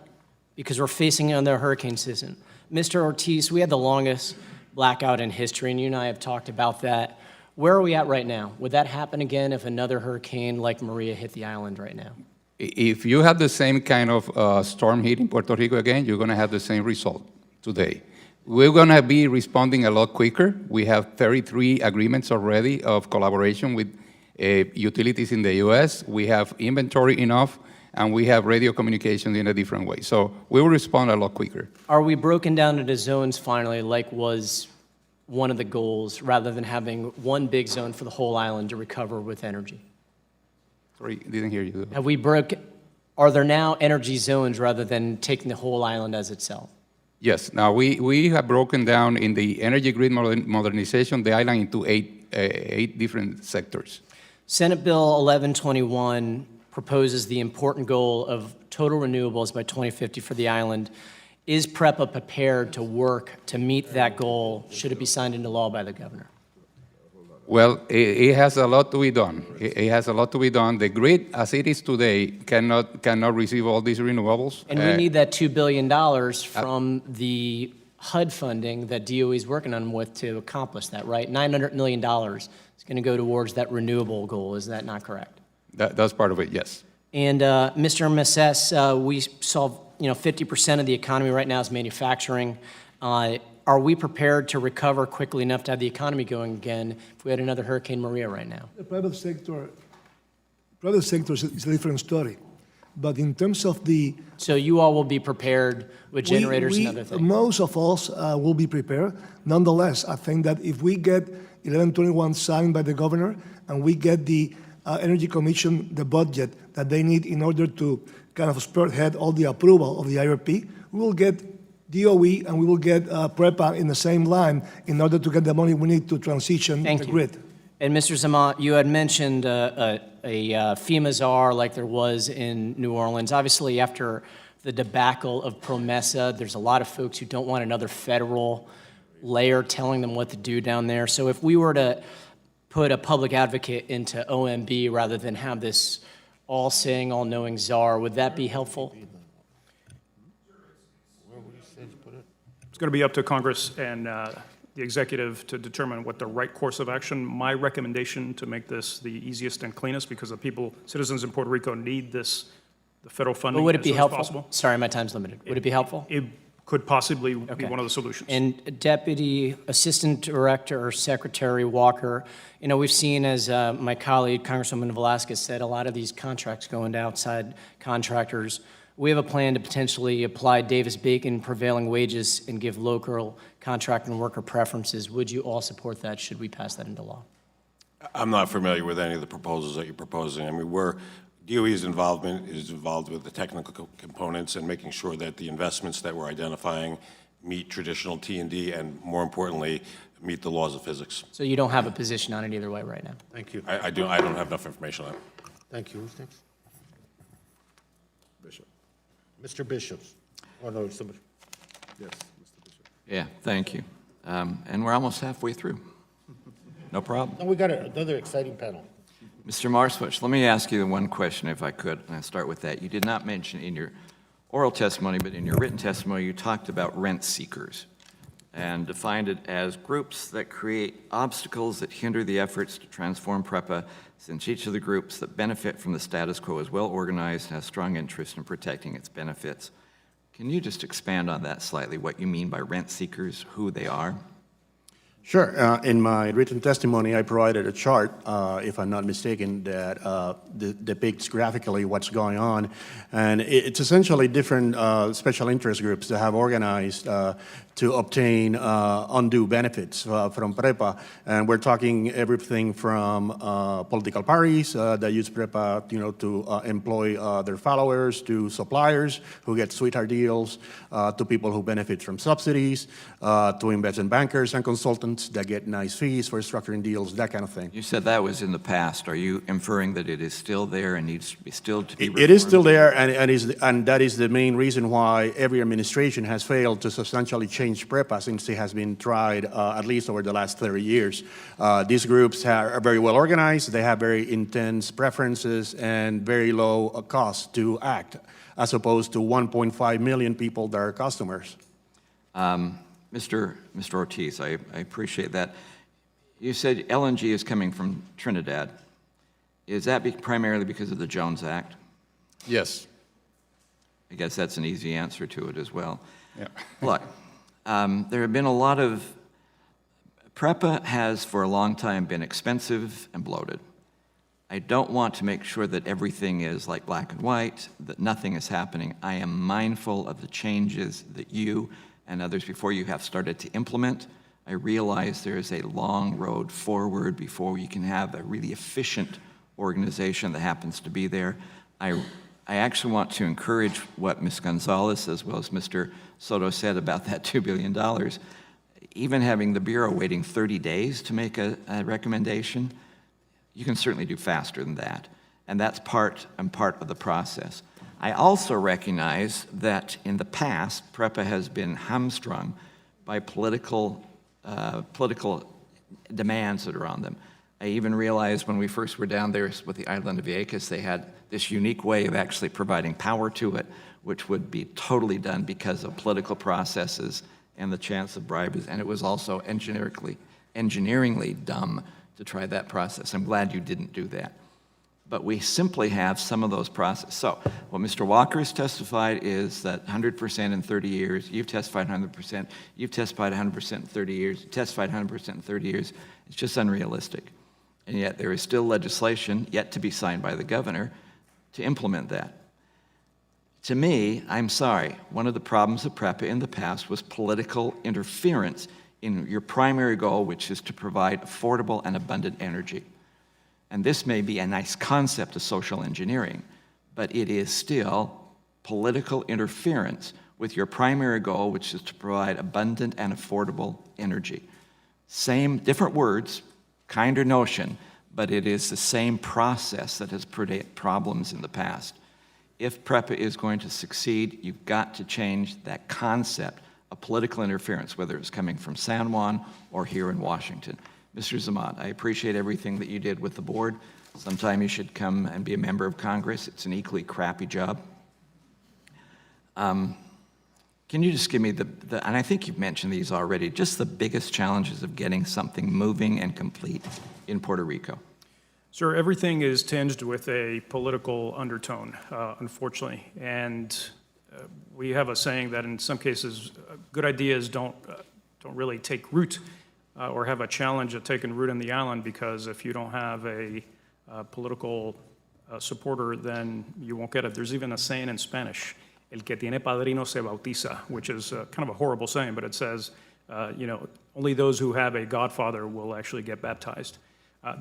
because we're facing another hurricane season. Mr. Ortiz, we had the longest blackout in history, and you and I have talked about that. Where are we at right now? Would that happen again if another hurricane like Maria hit the island right now? If you have the same kind of storm hitting Puerto Rico again, you're going to have the same result today. We're going to be responding a lot quicker. We have 33 agreements already of collaboration with utilities in the U.S. We have inventory enough, and we have radio communications in a different way. So we will respond a lot quicker. Are we broken down into zones finally, like was one of the goals, rather than having one big zone for the whole island to recover with energy? Sorry, didn't hear you. Are there now energy zones rather than taking the whole island as itself? Yes. Now, we have broken down in the energy grid modernization the island into eight different sectors. Senate Bill 1121 proposes the important goal of total renewables by 2050 for the island. Is PREPA prepared to work to meet that goal, should it be signed into law by the governor? Well, it has a lot to be done. It has a lot to be done. The grid, as it is today, cannot receive all these renewables. And we need that $2 billion from the HUD funding that DOE is working on with to accomplish that, right? $900 million is going to go towards that renewable goal. Is that not correct? That's part of it, yes. And Mr. Messes, we saw 50% of the economy right now is manufacturing. Are we prepared to recover quickly enough to have the economy going again if we had another Hurricane Maria right now? The private sector is a different story. But in terms of the... So you all will be prepared with generators and other things? Most of us will be prepared. Nonetheless, I think that if we get 1121 signed by the governor and we get the Energy Commission the budget that they need in order to kind of spearhead all the approval of the IRP, we will get DOE and we will get PREPA in the same line in order to get the money we need to transition the grid. And Mr. Zama, you had mentioned a FEMA czar like there was in New Orleans. Obviously, after the debacle of PROMESA, there's a lot of folks who don't want another federal layer telling them what to do down there. So if we were to put a public advocate into OMB rather than have this all-seeing, all-knowing czar, would that be helpful? It's going to be up to Congress and the executive to determine what the right course of action. My recommendation to make this the easiest and cleanest, because the citizens in Puerto Rico need the federal funding. But would it be as soon as helpful? possible. Sorry, my time's limited. Would it be helpful? It could possibly be one of the solutions. And Deputy Assistant Director or Secretary Walker, we've seen, as my colleague, Congresswoman Velasquez said, a lot of these contracts going to outside contractors. We have a plan to potentially apply Davis-Bacon prevailing wages and give local contract and worker preferences. Would you all support that, should we pass that into law? I'm not familiar with any of the proposals that you're proposing. I mean, DOE's involvement is involved with the technical components and making sure that the investments that we're identifying meet traditional T&D and, more importantly, meet the laws of physics. So you don't have a position on it either way right now? Thank you. I don't have enough information on it. Thank you. Who's next? Bishop. Mr. Bishop. Oh, no, somebody. Yes, Mr. Bishop. Yeah, thank you. And we're almost halfway through. No problem. No, we got another exciting panel. Mr. Marswitch, let me ask you the one question, if I could, and I'll start with that. You did not mention in your oral testimony, but in your written testimony, you talked about rent seekers and defined it as groups that create obstacles that hinder the efforts to transform PREPA, since each of the groups that benefit from the status quo is well organized and has strong interest in protecting its benefits. Can you just expand on that slightly, what you mean by rent seekers, who they are? Sure. In my written testimony, I provided a chart, if I'm not mistaken, that depicts graphically what's going on. And it's essentially different special interest groups that have organized to obtain undue benefits from PREPA. And we're talking everything from political parties that use PREPA, to employ their followers, to suppliers who get sweetheart deals, to people who benefit from subsidies, to investment bankers and consultants that get nice fees for structuring deals, that kind of thing. You said that was in the past. Are you inferring that it is still there and needs to be It is still there, and that is the main reason why every administration has failed to substantially change PREPA since it has been tried at least over the last 30 years. These groups are very well organized, they have very intense preferences and very low cost to act, as opposed to 1.5 million people that are customers. Mr. Ortiz, I appreciate that. You said LNG is coming from Trinidad. Is that primarily because of the Jones Act? Yes. I guess that's an easy answer to it as well. Yeah. Look, there have been a lot of, PREPA has for a long time been expensive and bloated. I don't want to make sure that everything is like black and white, that nothing is happening. I am mindful of the changes that you and others before you have started to implement. I realize there is a long road forward before you can have a really efficient organization that happens to be there. I actually want to encourage what Ms. Gonzalez as well as Mr. Soto said about that $2 billion. Even having the Bureau waiting 30 days to make a recommendation, you can certainly do faster than that. And that's part of the process. I also recognize that in the past, PREPA has been hamstrung by political demands that are on them. I even realized when we first were down there with the island of Vieques, they had this unique way of actually providing power to it, which would be totally done because of political processes and the chance of bribes. And it was also engineeringly dumb to try that process. I'm glad you didn't do that. But we simply have some of those processes. So what Mr. Walker has testified is that 100% in 30 years, you've testified 100%, you've testified 100% in 30 years, you testified 100% in 30 years. It's just unrealistic. And yet there is still legislation yet to be signed by the governor to implement that. To me, I'm sorry, one of the problems of PREPA in the past was political interference in your primary goal, which is to provide affordable and abundant energy. And this may be a nice concept of social engineering, but it is still political interference with your primary goal, which is to provide abundant and affordable energy. Same, different words, kinder notion, but it is the same process that has created problems in the past. If PREPA is going to succeed, you've got to change that concept of political interference, whether it's coming from San Juan or here in Washington. Mr. Zamat, I appreciate everything that you did with the board. Sometime you should come and be a member of Congress. It's an equally crappy job. Can you just give me and I think you've mentioned these already, just the biggest challenges of getting something moving and complete in Puerto Rico? Sir, everything is tinged with a political undertone, unfortunately. And we have a saying that in some cases, good ideas don't really take root or have a challenge of taking root in the island, because if you don't have a political supporter, then you won't get it. There's even a saying in Spanish, el que tiene padrino se bautiza, which is kind of a horrible saying, but it says, only those who have a godfather will actually get baptized.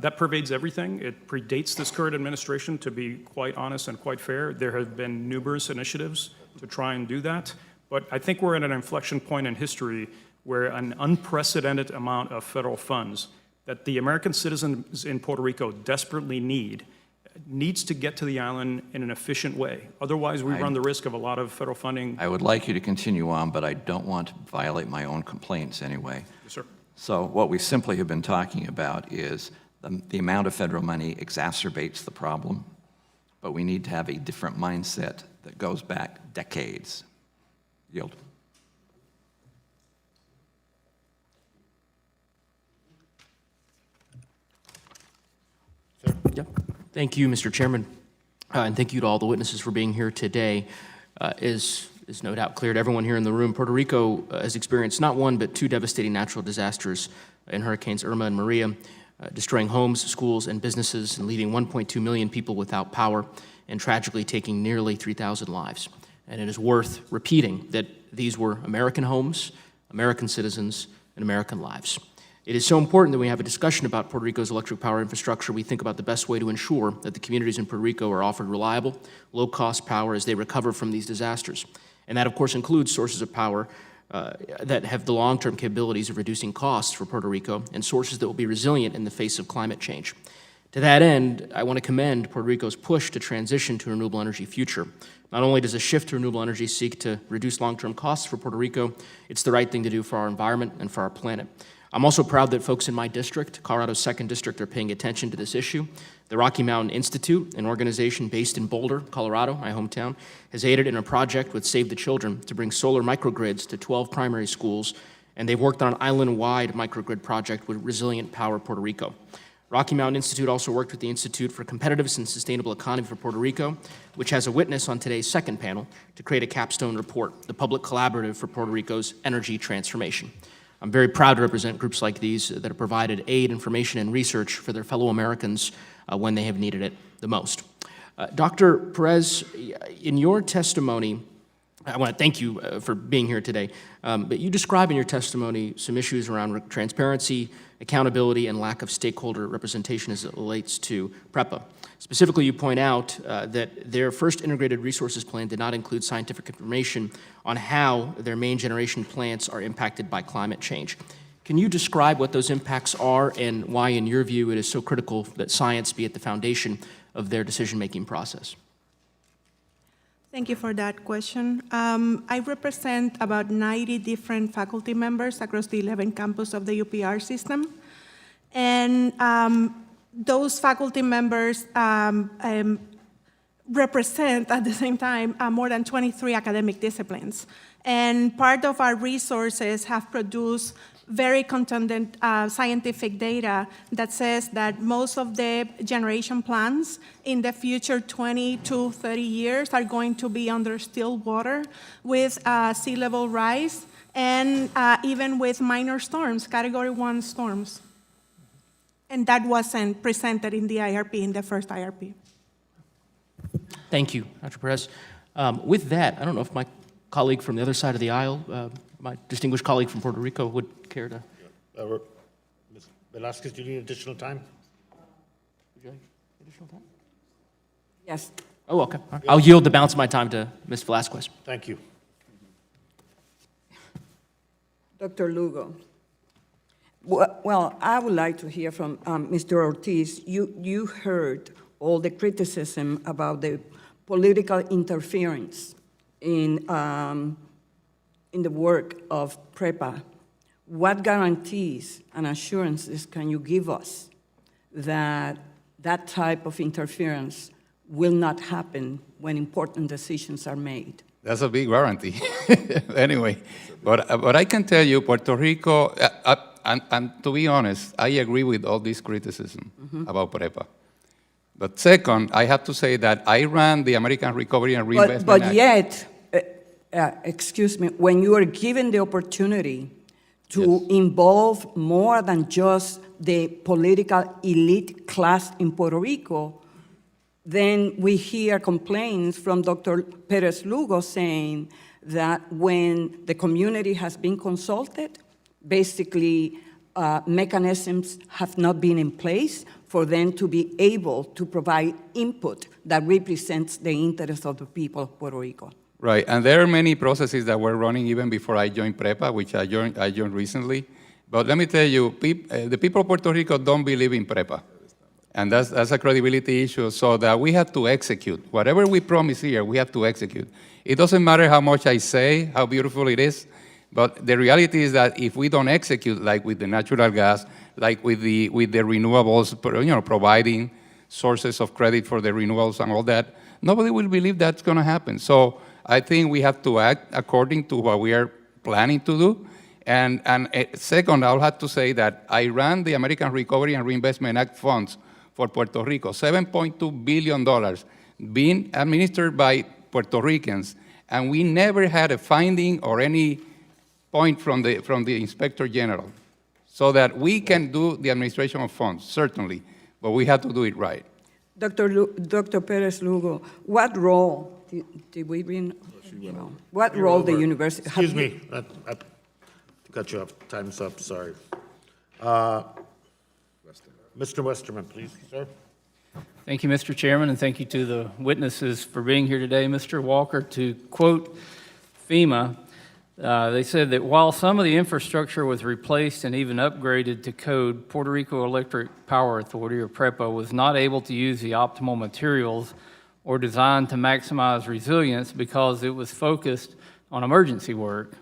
That pervades everything. It predates this current administration, to be quite honest and quite fair. There have been numerous initiatives to try and do that, but I think we're at an inflection point in history where an unprecedented amount of federal funds that the American citizens in Puerto Rico desperately needs to get to the island in an efficient way. Otherwise, we run the risk of a lot of federal funding. I would like you to continue on, but I don't want to violate my own complaints anyway. Yes, sir. So what we simply have been talking about is the amount of federal money exacerbates the problem, but we need to have a different mindset that goes back decades. Yield. Yep. Thank you, Mr. Chairman, and thank you to all the witnesses for being here today. Is no doubt clear to everyone here in the room, Puerto Rico has experienced not one but two devastating natural disasters in Hurricanes Irma and Maria, destroying homes, schools, and businesses, and leaving 1.2 million people without power, and tragically taking nearly 3,000 lives. And it is worth repeating that these were American homes, American citizens, and American lives. It is so important that we have a discussion about Puerto Rico's electric power infrastructure. We think about the best way to ensure that the communities in Puerto Rico are offered reliable, low-cost power as they recover from these disasters. And that, of course, includes sources of power that have the long-term capabilities of reducing costs for Puerto Rico and sources that will be resilient in the face of climate change. To that end, I want to commend Puerto Rico's push to transition to a renewable energy future. Not only does a shift to renewable energy seek to reduce long-term costs for Puerto Rico, it's the right thing to do for our environment and for our planet. I'm also proud that folks in my district, Colorado's 2nd District, are paying attention to this issue. The Rocky Mountain Institute, an organization based in Boulder, Colorado, my hometown, has aided in a project with Save the Children to bring solar microgrids to 12 primary schools, and they've worked on an island-wide microgrid project with Resilient Power Puerto Rico. Rocky Mountain Institute also worked with the Institute for Competitiveness and Sustainable Economy for Puerto Rico, which has a witness on today's second panel, to create a capstone report, the Public Collaborative for Puerto Rico's Energy Transformation. I'm very proud to represent groups like these that have provided aid, information, and research for their fellow Americans when they have needed it the most. Dr. Perez, in your testimony, I want to thank you for being here today, but you describe in your testimony some issues around transparency, accountability, and lack of stakeholder representation as it relates to PREPA. Specifically, you point out that their first integrated resources plan did not include scientific information on how their main generation plants are impacted by climate change. Can you describe what those impacts are and why, in your view, it is so critical that science be at the foundation of their decision-making process? Thank you for that question. I represent about 90 different faculty members across the 11 campus of the UPR system. And those faculty members represent, at the same time, more than 23 academic disciplines. And part of our resources have produced very contundent scientific data that says that most of the generation plants in the future 20 to 30 years are going to be under still water with sea level rise and even with minor storms, Category 1 storms. And that wasn't presented in the IRP, in the first IRP. Thank you, Dr. Perez. With that, I don't know if my colleague from the other side of the aisle, my distinguished colleague from Puerto Rico, would care to. Ms. Velasquez, do you need additional time? Would you like additional time? Yes. Oh, okay. All right. I'll yield the balance of my time to Ms. Velasquez. Thank you. Dr. Lugo. Well, I would like to hear from Mr. Ortiz. You heard all the criticism about the political interference in the work of PREPA. What guarantees and assurances can you give us that that type of interference will not happen when important decisions are made? That's a big guarantee. Anyway, but I can tell you, Puerto Rico, and to be honest, I agree with all this criticism about PREPA. But second, I have to say that I ran the American Recovery and Reinvestment But Act. yet, excuse me, when you are given the opportunity to involve more than just the political elite class in Puerto Rico, then we hear complaints from Dr. Perez Lugo saying that when the community has been consulted, basically mechanisms have not been in place for them to be able to provide input that represents the interests of the people of Puerto Rico. Right, and there are many processes that were running even before I joined PREPA, which I joined recently. But let me tell you, the people of Puerto Rico don't believe in PREPA. And that's a credibility issue, so that we have to execute. Whatever we promise here, we have to execute. It doesn't matter how much I say, how beautiful it is, but the reality is that if we don't execute, like with the natural gas, like with the renewables, providing sources of credit for the renewables and all that, nobody will believe that's going to happen. So I think we have to act according to what we are planning to do. And second, I'll have to say that I ran the American Recovery and Reinvestment Act funds for Puerto Rico, $7.2 billion being administered by Puerto Ricans, and we never had a finding or any point from the Inspector General, so that we can do the administration of funds, certainly, but we have to do it right. Dr. Perez Lugo, what role did we bring? What role the university? Excuse me. cut you off. Time's up, sorry. Mr. Westerman, please, sir. Thank you, Mr. Chairman, and thank you to the witnesses for being here today. Mr. Walker, to quote FEMA, they said that while some of the infrastructure was replaced and even upgraded to code, Puerto Rico Electric Power Authority, or PREPA, was not able to use the optimal materials or designed to maximize resilience because it was focused on emergency work.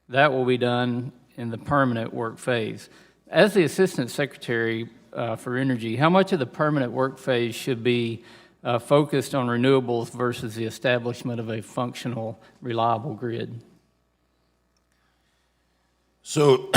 That will be done in the permanent work phase. As the Assistant Secretary for Energy, how much of the permanent work phase should be focused on renewables versus the establishment of a functional, reliable grid? So,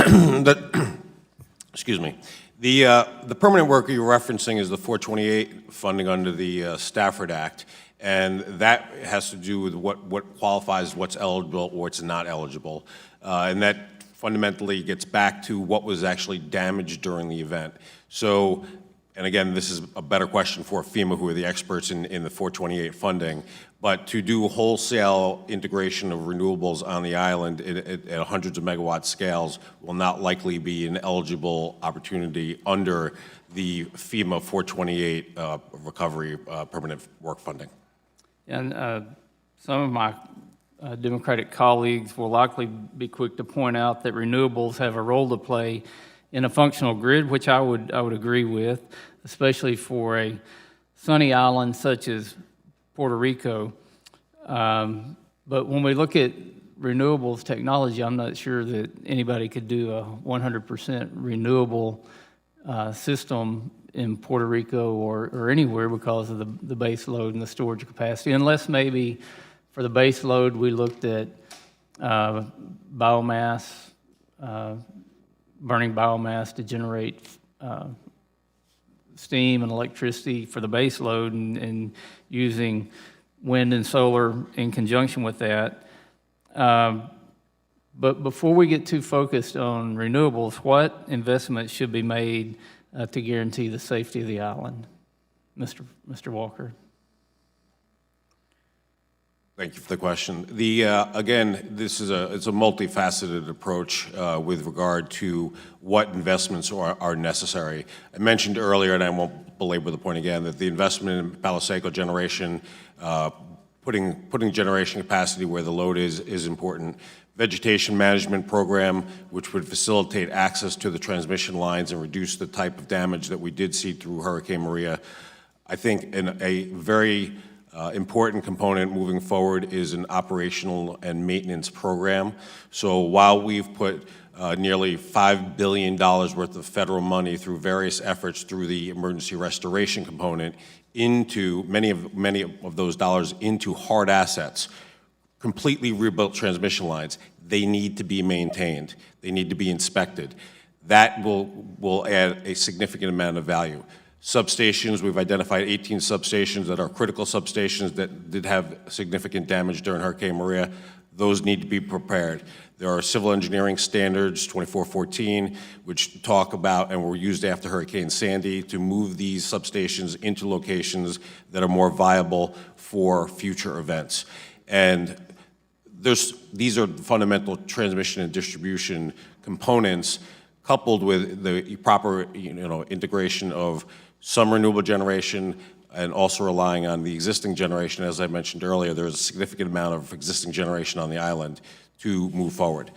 excuse me, the permanent work you're referencing is the 428 funding under the Stafford Act, and that has to do with what qualifies, what's eligible, or what's not eligible, and that fundamentally gets back to what was actually damaged during the event. So, and again, this is a better question for FEMA, who are the experts in the 428 funding, but to do wholesale integration of renewables on the island at hundreds of megawatt scales will not likely be an eligible opportunity under the FEMA 428 recovery permanent work funding. And some of my Democratic colleagues will likely be quick to point out that renewables have a role to play in a functional grid, which I would agree with, especially for a sunny island such as Puerto Rico. But when we look at renewables technology, I'm not sure that anybody could do a 100% renewable system in Puerto Rico or anywhere because of the base load and the storage capacity, unless maybe for the base load we looked at biomass, burning biomass to generate steam and electricity for the base load and using wind and solar in conjunction with that. But before we get too focused on renewables, what investments should be made to guarantee the safety of the island? Mr. Walker. Thank you for the question. Again, this is it's a multifaceted approach with regard to what investments are necessary. I mentioned earlier, and I won't belabor the point again, that the investment in Palo Seco generation, putting generation capacity where the load is important. Vegetation management program, which would facilitate access to the transmission lines and reduce the type of damage that we did see through Hurricane Maria. I think a very important component moving forward is an operational and maintenance program. So while we've put nearly $5 billion worth of federal money through various efforts through the emergency restoration component into many of those dollars into hard assets, completely rebuilt transmission lines, they need to be maintained. They need to be inspected. That will add a significant amount of value. Substations, we've identified 18 substations that are critical substations that did have significant damage during Hurricane Maria. Those need to be prepared. There are civil engineering standards, 2414, which talk about and were used after Hurricane Sandy to move these substations into locations that are more viable for future events. And these are fundamental transmission and distribution components coupled with the proper integration of some renewable generation and also relying on the existing generation. As I mentioned earlier, there's a significant amount of existing generation on the island to move forward.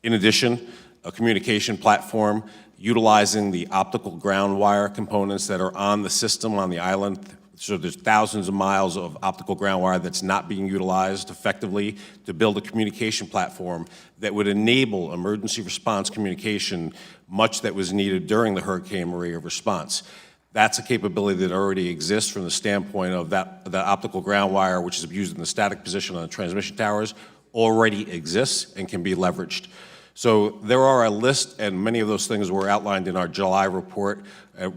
In addition, a communication platform utilizing the optical ground wire components that are on the system on the island. So there's thousands of miles of optical ground wire that's not being utilized effectively to build a communication platform that would enable emergency response communication, much that was needed during the Hurricane Maria response. That's a capability that already exists from the standpoint of that optical ground wire, which is used in the static position on the transmission towers, already exists and can be leveraged. So there are a list, and many of those things were outlined in our July report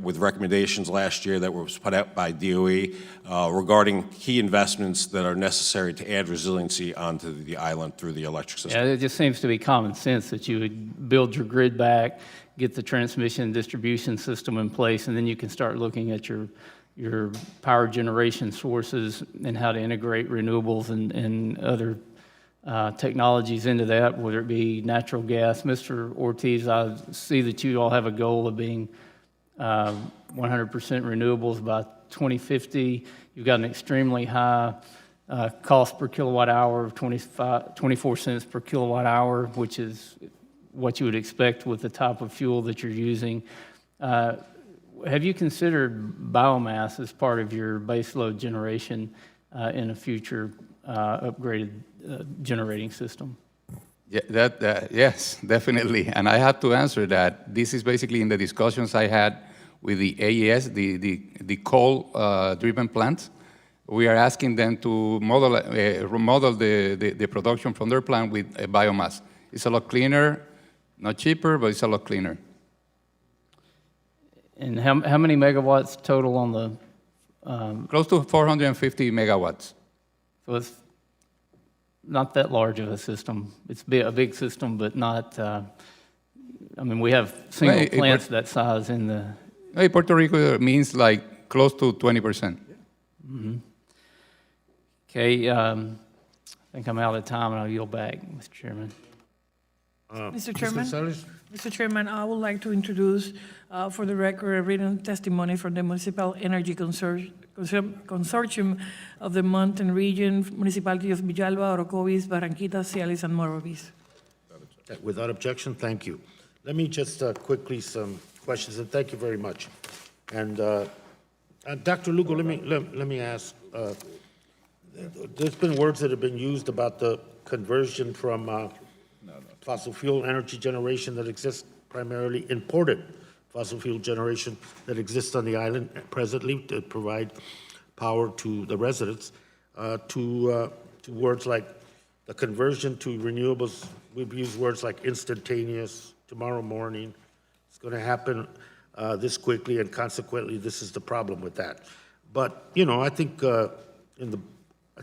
with recommendations last year that was put out by DOE regarding key investments that are necessary to add resiliency onto the island through the electric system. Yeah, it just seems to be common sense that you would build your grid back, get the transmission and distribution system in place, and then you can start looking at your power generation sources and how to integrate renewables and other technologies into that, whether it be natural gas. Mr. Ortiz, I see that you all have a goal of being 100% renewables by 2050. You've got an extremely high cost per kilowatt hour of 24 cents per kilowatt hour, which is what you would expect with the type of fuel that you're using. Have you considered biomass as part of your baseload generation in a future upgraded generating system? Yeah, yes, definitely. And I have to answer that. This is basically in the discussions I had with the AES, the coal-driven plants. We are asking them to remodel the production from their plant with biomass. It's a lot cleaner, not cheaper, but it's a lot cleaner. And how many megawatts total on the? Close to 450 megawatts. So it's not that large of a system. It's a big system, but not, I mean, we have single plants that size in the... Hey, Puerto Rico means like close to 20%. Mm-hmm. Okay, I think I'm out of time, and I'll yield back, Mr. Chairman. Mr. Chairman, I would like to introduce, for the record, a written testimony from the Municipal Energy Consortium of the Mountain Region, municipalities of Villalba, Orocovis, Barranquitas, Ciales, and Morovis. Without objection, thank you. Let me just quickly some questions, and thank you very much. And Dr. Lugo, let me ask. There's been words that have been used about the conversion from fossil fuel energy generation that exists, primarily imported fossil fuel generation that exists on the island presently to provide power to the residents, to words like the conversion to renewables. We've used words like instantaneous, tomorrow morning. It's going to happen this quickly, and consequently, this is the problem with that. But you know, I think I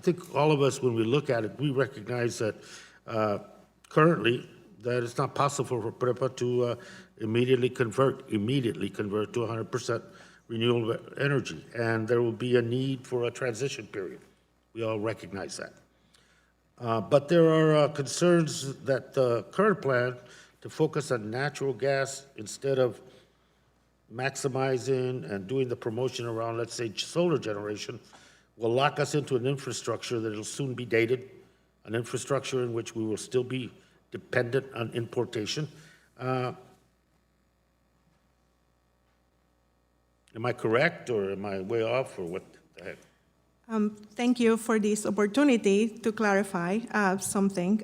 think all of us, when we look at it, we recognize that currently that it's not possible for PREPA to immediately convert to 100% renewable energy, and there will be a need for a transition period. We all recognize that. But there are concerns that the current plan to focus on natural gas instead of maximizing and doing the promotion around, let's say, solar generation, will lock us into an infrastructure that will soon be dated, an infrastructure in which we will still be dependent on importation. Am I correct, or am I way off, or what the heck? Thank you for this opportunity to clarify something.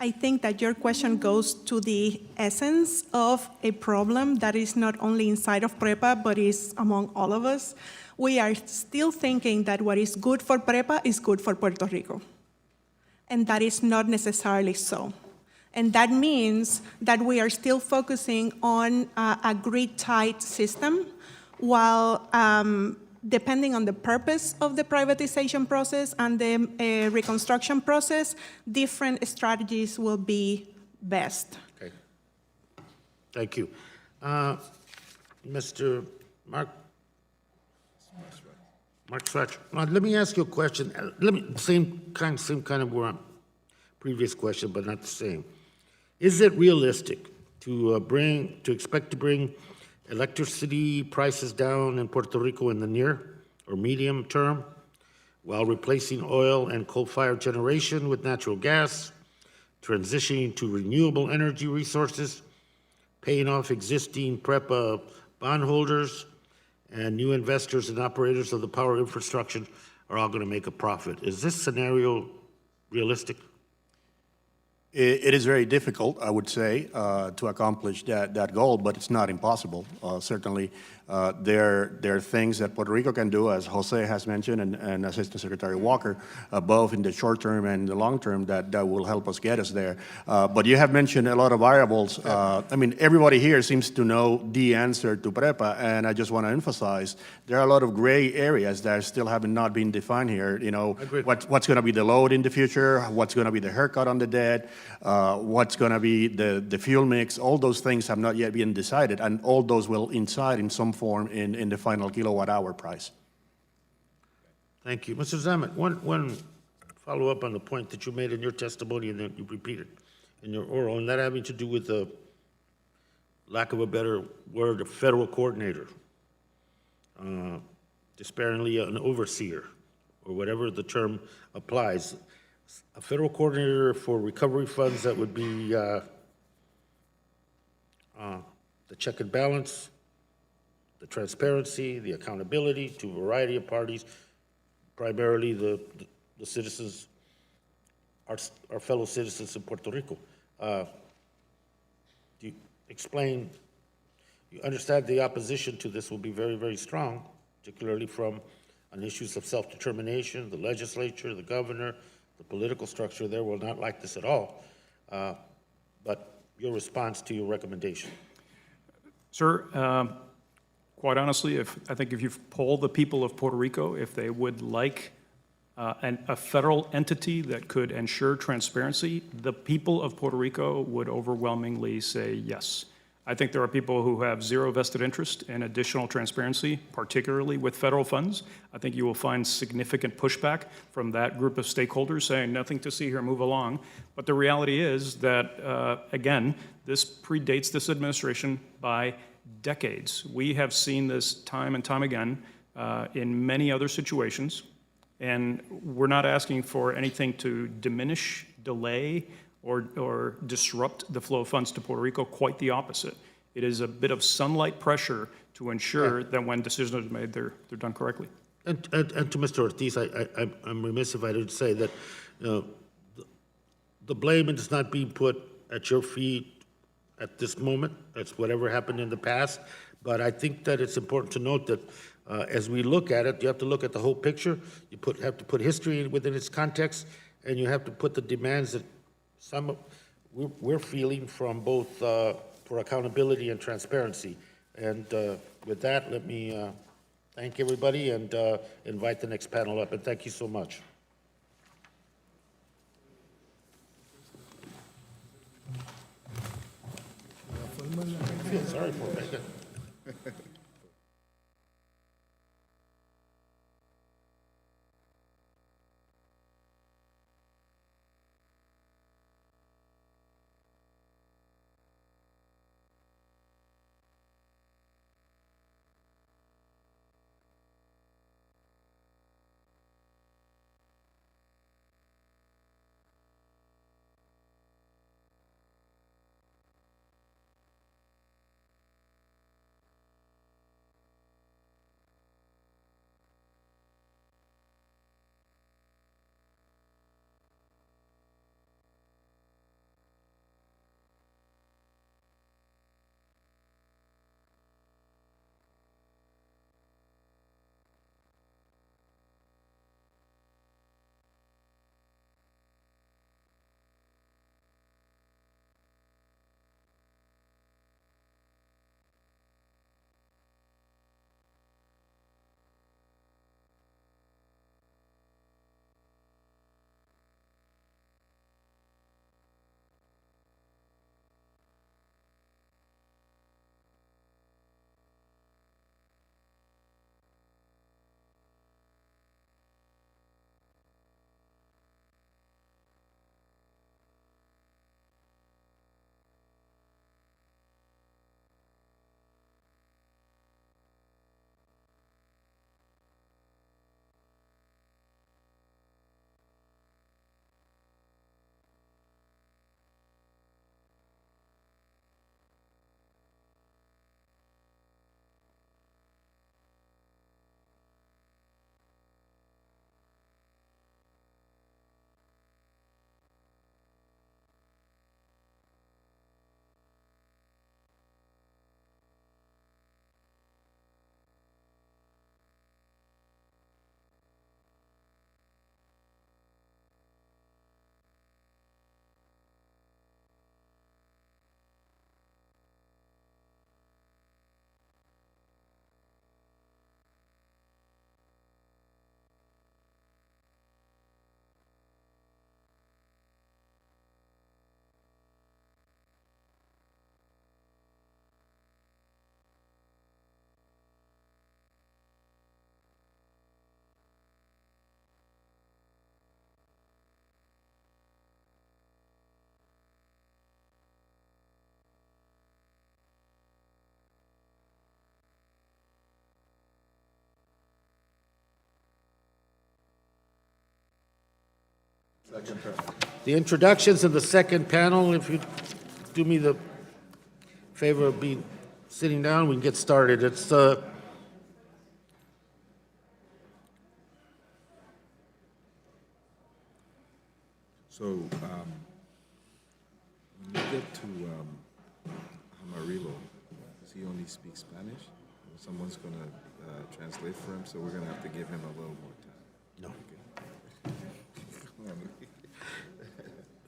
I think that your question goes to the essence of a problem that is not only inside of PREPA, but is among all of us. We are still thinking that what is good for PREPA is good for Puerto Rico. And that is not necessarily so. And that means that we are still focusing on a grid-tied system, while depending on the purpose of the privatization process and the reconstruction process, different strategies will be best. Okay. Thank you. Mr. Mark Swatch, let me ask you a question. Same kind of previous question, but not the same. Is it realistic to expect to bring electricity prices down in Puerto Rico in the near or medium term, while replacing oil and coal-fired generation with natural gas, transitioning to renewable energy resources, paying off existing PREPA bondholders, and new investors and operators of the power infrastructure are all going to make a profit? Is this scenario realistic? It is very difficult, I would say, to accomplish that goal, but it's not impossible. Certainly, there are things that Puerto Rico can do, as Jose has mentioned, and Assistant Secretary Walker, both in the short term and the long term, that will help us get us there. But you have mentioned a lot of variables. I mean, everybody here seems to know the answer to PREPA, and I just want to emphasize there are a lot of gray areas that still have not been defined here. You know, what's going to be the load in the future, what's going to be the haircut on the debt, what's going to be the fuel mix. All those things have not yet been decided, and all those will incide in some form in the final kilowatt hour price. Thank you. Mr. Zamet, one follow up on the point that you made in your testimony and then you repeated in your oral, and that having to do with the, lack of a better word, a federal coordinator, disparingly an overseer, or whatever the term applies. A federal coordinator for recovery funds that would be the check and balance, the transparency, the accountability to a variety of parties, primarily the citizens, our fellow citizens in Puerto Rico. You explain, you understand the opposition to this will be very, very strong, particularly from on issues of self-determination, the legislature, the governor, the political structure there will not like this at all. But your response to your recommendation. Sir, quite honestly, I think if you've polled the people of Puerto Rico, if they would like a federal entity that could ensure transparency, the people of Puerto Rico would overwhelmingly say yes. I think there are people who have zero vested interest in additional transparency, particularly with federal funds. I think you will find significant pushback from that group of stakeholders saying nothing to see here, move along. But the reality is that, again, this predates this administration by decades. We have seen this time and time again in many other situations, and we're not asking for anything to diminish, delay, or disrupt the flow of funds to Puerto Rico. Quite the opposite. It is a bit of sunlight pressure to ensure that when decisions are made, they're done correctly. And to Mr. Ortiz, I'm remiss if I didn't say that the blame is not being put at your feet at this moment. That's whatever happened in the past. But I think that it's important to note that as we look at it, you have to look at the whole picture. You have to put history within its context, and you have to put the demands that we're feeling from both for accountability and transparency. And with that, let me thank everybody and invite the next panel up. And thank you so much. I feel sorry for Megan. The introductions in the second panel, if you do me the favor of being sitting down, we can get started. It's So, when you get to Amarillo, does he only speak Spanish? Someone's going to translate for him, so we're going to have to give him a little more time. No.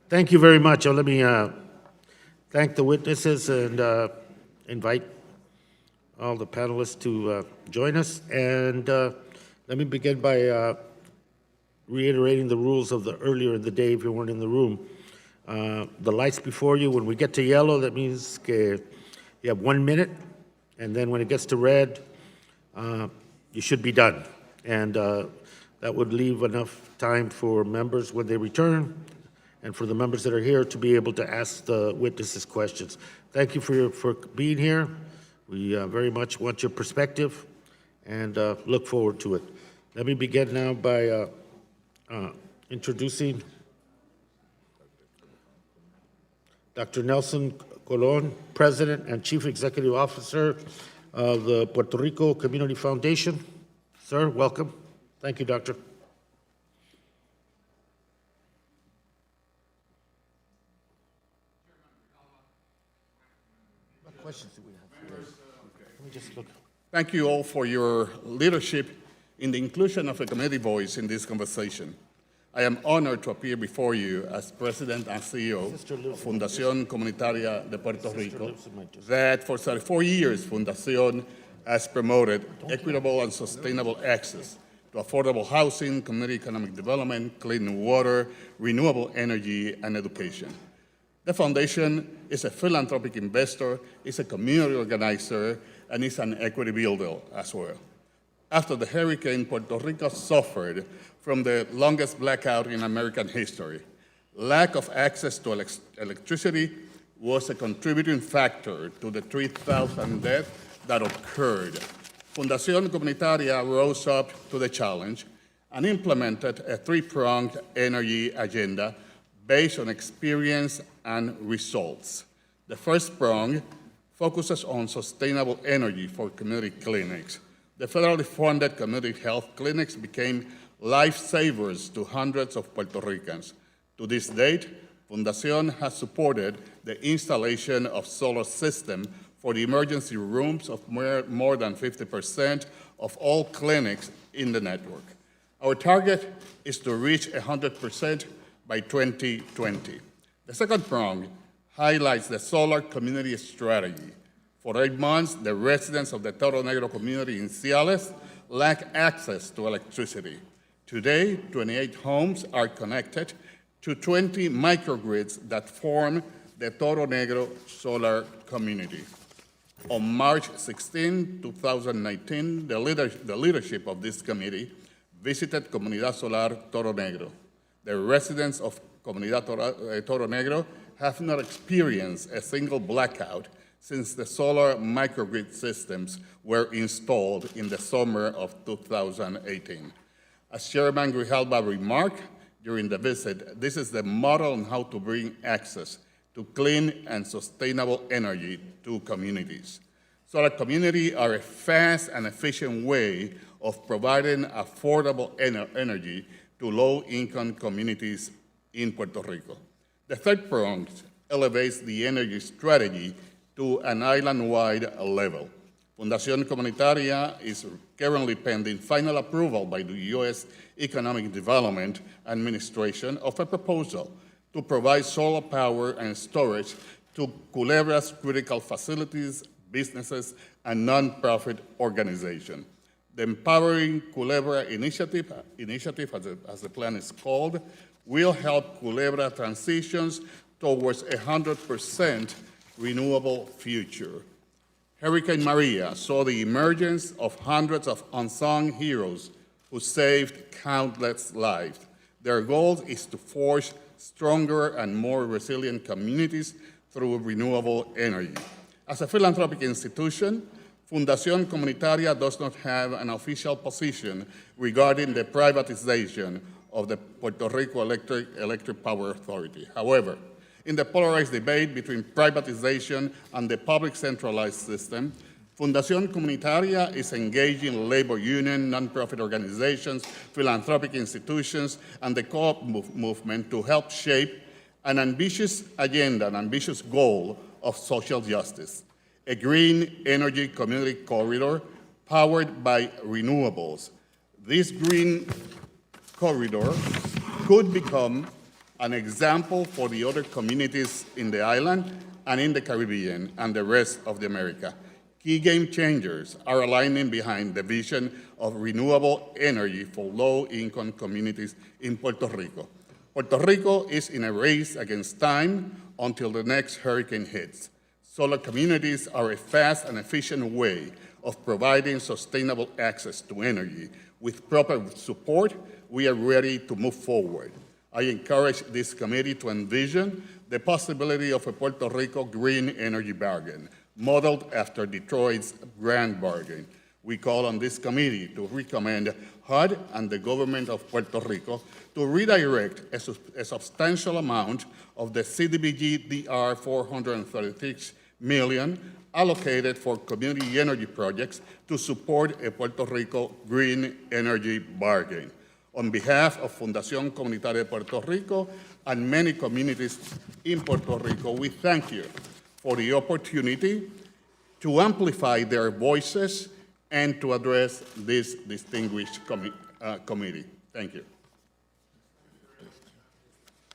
Thank you very much. Let me thank the witnesses and invite all the panelists to join us. And let me begin by reiterating the rules of the earlier in the day if you weren't in the room. The lights before you, when we get to yellow, that means you have 1 minute. And then when it gets to red, you should be done. And that would leave enough time for members when they return and for the members that are here to be able to ask the witnesses questions. Thank you for being here. We very much want your perspective and look forward to it. Let me begin now by introducing Dr. Nelson Colon, President and Chief Executive Officer of the Puerto Rico Community Foundation. Sir, welcome. Thank you, Doctor. What questions do we have? Let me just look. Thank you all for your leadership in the inclusion of a committee voice in this conversation. I am honored to appear before you as President and CEO of Fundación Comunitaria de Puerto Rico, that for 34 years, Fundación has promoted equitable and sustainable access to affordable housing, community economic development, clean water, renewable energy, and education. The foundation is a philanthropic investor, is a community organizer, and is an equity builder as well. After the hurricane, Puerto Rico suffered from the longest blackout in American history. Lack of access to electricity was a contributing factor to the 3,000 deaths that occurred. Fundación Comunitaria rose up to the challenge and implemented a three-pronged energy agenda based on experience and results. The first prong focuses on sustainable energy for community clinics. The federally funded community health clinics became lifesavers to hundreds of Puerto Ricans. To this date, Fundación has supported the installation of solar systems for the emergency rooms of more than 50% of all clinics in the network. Our target is to reach 100% by 2020. The second prong highlights the solar community strategy. For 8 months, the residents of the Toro Negro community in Ciales lack access to electricity. Today, 28 homes are connected to 20 microgrids that form the Toro Negro solar community. On March 16, 2019, the leadership of this committee visited Comunidad Solar Toro Negro. The residents of Comunidad Toro Negro have not experienced a single blackout since the solar microgrid systems were installed in the summer of 2018. As Chairman Grijalba remarked during the visit, this is the model on how to bring access to clean and sustainable energy to communities. Solar communities are a fast and efficient way of providing affordable energy to low-income communities in Puerto Rico. The third prong elevates the energy strategy to an island-wide level. Fundación Comunitaria is currently pending final approval by the U.S. Economic Development Administration of a proposal to provide solar power and storage to Culebra's critical facilities, businesses, and nonprofit organizations. The Empowering Culebra initiative, as the plan is called, will help Culebra transitions towards 100% renewable future. Hurricane Maria saw the emergence of hundreds of unsung heroes who saved countless lives. Their goal is to forge stronger and more resilient communities through renewable energy. As a philanthropic institution, Fundación Comunitaria does not have an official position regarding the privatization of the Puerto Rico Electric Power Authority. However, in the polarized debate between privatization and the public centralized system, Fundación Comunitaria is engaging labor union, nonprofit organizations, philanthropic institutions, and the co-op movement to help shape an ambitious agenda, an ambitious goal of social justice, a green energy community corridor powered by renewables. This green corridor could become an example for the other communities in the island and in the Caribbean and the rest of the America. Key game changers are aligning behind the vision of renewable energy for low-income communities in Puerto Rico. Puerto Rico is in a race against time until the next hurricane hits. Solar communities are a fast and efficient way of providing sustainable access to energy. With proper support, we are ready to move forward. I encourage this committee to envision the possibility of a Puerto Rico green energy bargain, modeled after Detroit's Grand Bargain. We call on this committee to recommend HUD and the government of Puerto Rico to redirect a substantial amount of the CDBG DR $436 million allocated for community energy projects to support a Puerto Rico green energy bargain. On behalf of Fundación Comunitaria de Puerto Rico and many communities in Puerto Rico, we thank you for the opportunity to amplify their voices and to address this distinguished committee. Thank you.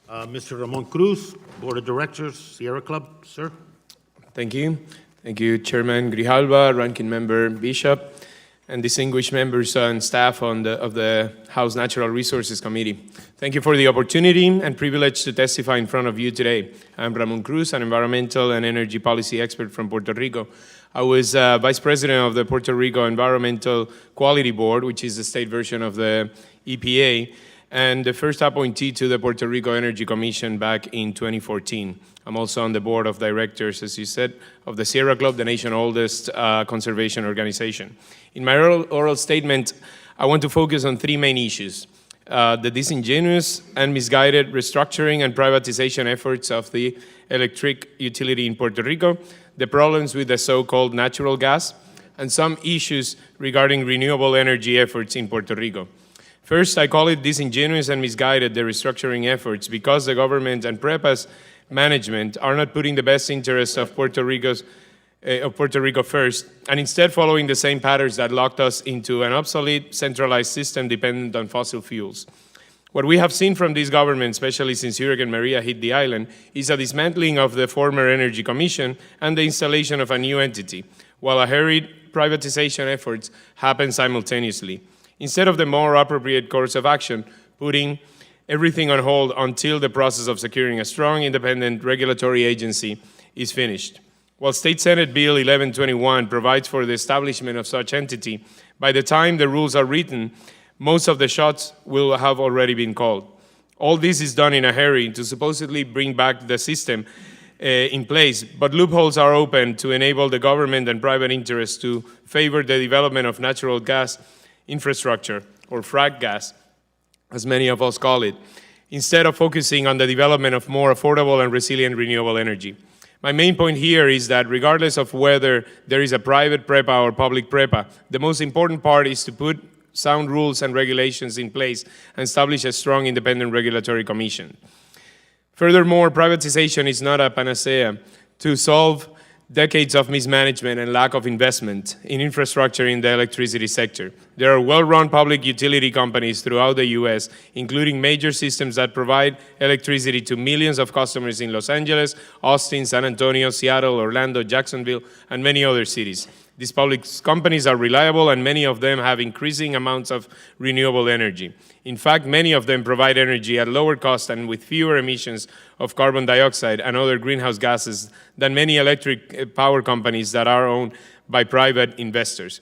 Mr. Ramon Cruz, Board of Directors, Sierra Club, sir. Thank you. Thank you, Chairman Grijalva, Ranking Member Bishop, and distinguished members and staff of the House Natural Resources Committee. Thank you for the opportunity and privilege to testify in front of you today. I'm Ramon Cruz, an environmental and energy policy expert from Puerto Rico. I was Vice President of the Puerto Rico Environmental Quality Board, which is the state version of the EPA, and the first appointee to the Puerto Rico Energy Commission back in 2014. I'm also on the board of directors, as you said, of the Sierra Club, the nation's oldest conservation organization. In my oral statement, I want to focus on three main issues: the disingenuous and misguided restructuring and privatization efforts of the electric utility in Puerto Rico, the problems with the so-called natural gas, and some issues regarding renewable energy efforts in Puerto Rico. First, I call it disingenuous and misguided, the restructuring efforts, because the government and PREPA's management are not putting the best interests of Puerto Rico first, and instead following the same patterns that locked us into an obsolete, centralized system dependent on fossil fuels. What we have seen from this government, especially since Hurricane Maria hit the island, is a dismantling of the former Energy Commission and the installation of a new entity, while a hurried privatization efforts happen simultaneously, instead of the more appropriate course of action, putting everything on hold until the process of securing a strong, independent regulatory agency is finished. While State Senate Bill 1121 provides for the establishment of such entity, by the time the rules are written, most of the shots will have already been called. All this is done in a hurry to supposedly bring back the system in place, but loopholes are open to enable the government and private interests to favor the development of natural gas infrastructure, or frack gas, as many of us call it, instead of focusing on the development of more affordable and resilient renewable energy. My main point here is that regardless of whether there is a private PREPA or public PREPA, the most important part is to put sound rules and regulations in place and establish a strong independent regulatory commission. Furthermore, privatization is not a panacea to solve decades of mismanagement and lack of investment in infrastructure in the electricity sector. There are well-run public utility companies throughout the U.S., including major systems that provide electricity to millions of customers in Los Angeles, Austin, San Antonio, Seattle, Orlando, Jacksonville, and many other cities. These public companies are reliable, and many of them have increasing amounts of renewable energy. In fact, many of them provide energy at lower cost and with fewer emissions of carbon dioxide and other greenhouse gases than many electric power companies that are owned by private investors.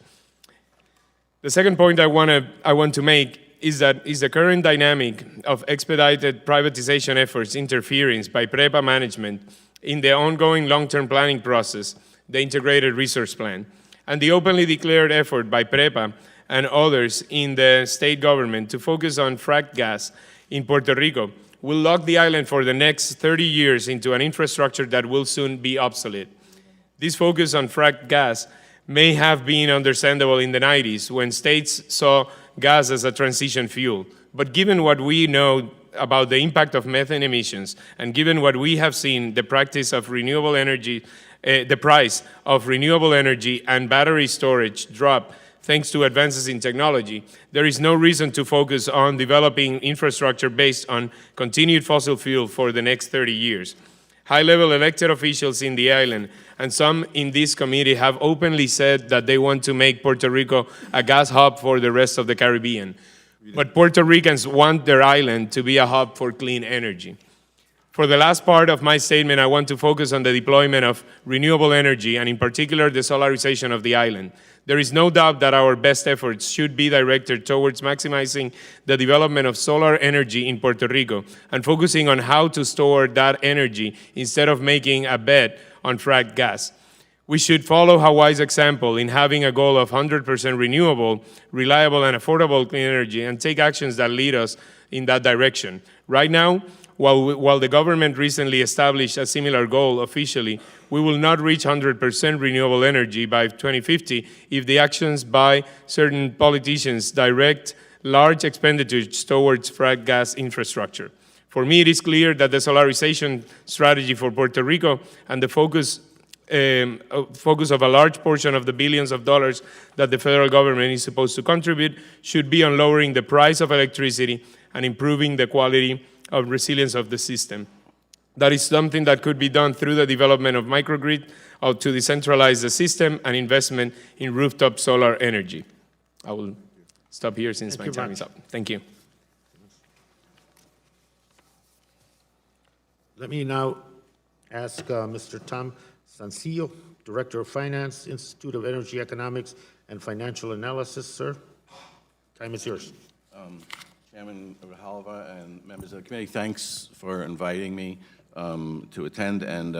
The second point I want to make is that the current dynamic of expedited privatization efforts interference by PREPA management in the ongoing long-term planning process, the Integrated Resource Plan, and the openly declared effort by PREPA and others in the state government to focus on fracked gas in Puerto Rico will lock the island for the next 30 years into an infrastructure that will soon be obsolete. This focus on fracked gas may have been understandable in the 90s when states saw gas as a transition fuel. But given what we know about the impact of methane emissions, and given what we have seen, the practice of renewable energy, the price of renewable energy and battery storage drop thanks to advances in technology, there is no reason to focus on developing infrastructure based on continued fossil fuel for the next 30 years. High-level elected officials in the island and some in this committee have openly said that they want to make Puerto Rico a gas hub for the rest of the Caribbean. But Puerto Ricans want their island to be a hub for clean energy. For the last part of my statement, I want to focus on the deployment of renewable energy, and in particular, the solarization of the island. There is no doubt that our best efforts should be directed towards maximizing the development of solar energy in Puerto Rico and focusing on how to store that energy instead of making a bet on fracked gas. We should follow Hawaii's example in having a goal of 100% renewable, reliable, and affordable clean energy and take actions that lead us in that direction. Right now, while the government recently established a similar goal officially, we will not reach 100% renewable energy by 2050 if the actions by certain politicians direct large expenditures towards fracked gas infrastructure. For me, it is clear that the solarization strategy for Puerto Rico and the focus of a large portion of the billions of dollars that the federal government is supposed to contribute should be on lowering the price of electricity and improving the quality of resilience of the system. That is something that could be done through the development of microgrid or to decentralize the system and investment in rooftop solar energy. I will stop here since my time is up. Thank you. Let me now ask Mr. Tom Sancillo, Director of Finance, Institute of Energy Economics and Financial Analysis. Sir, time is yours. Chairman Grijalva and members of the committee, thanks for inviting me to attend. And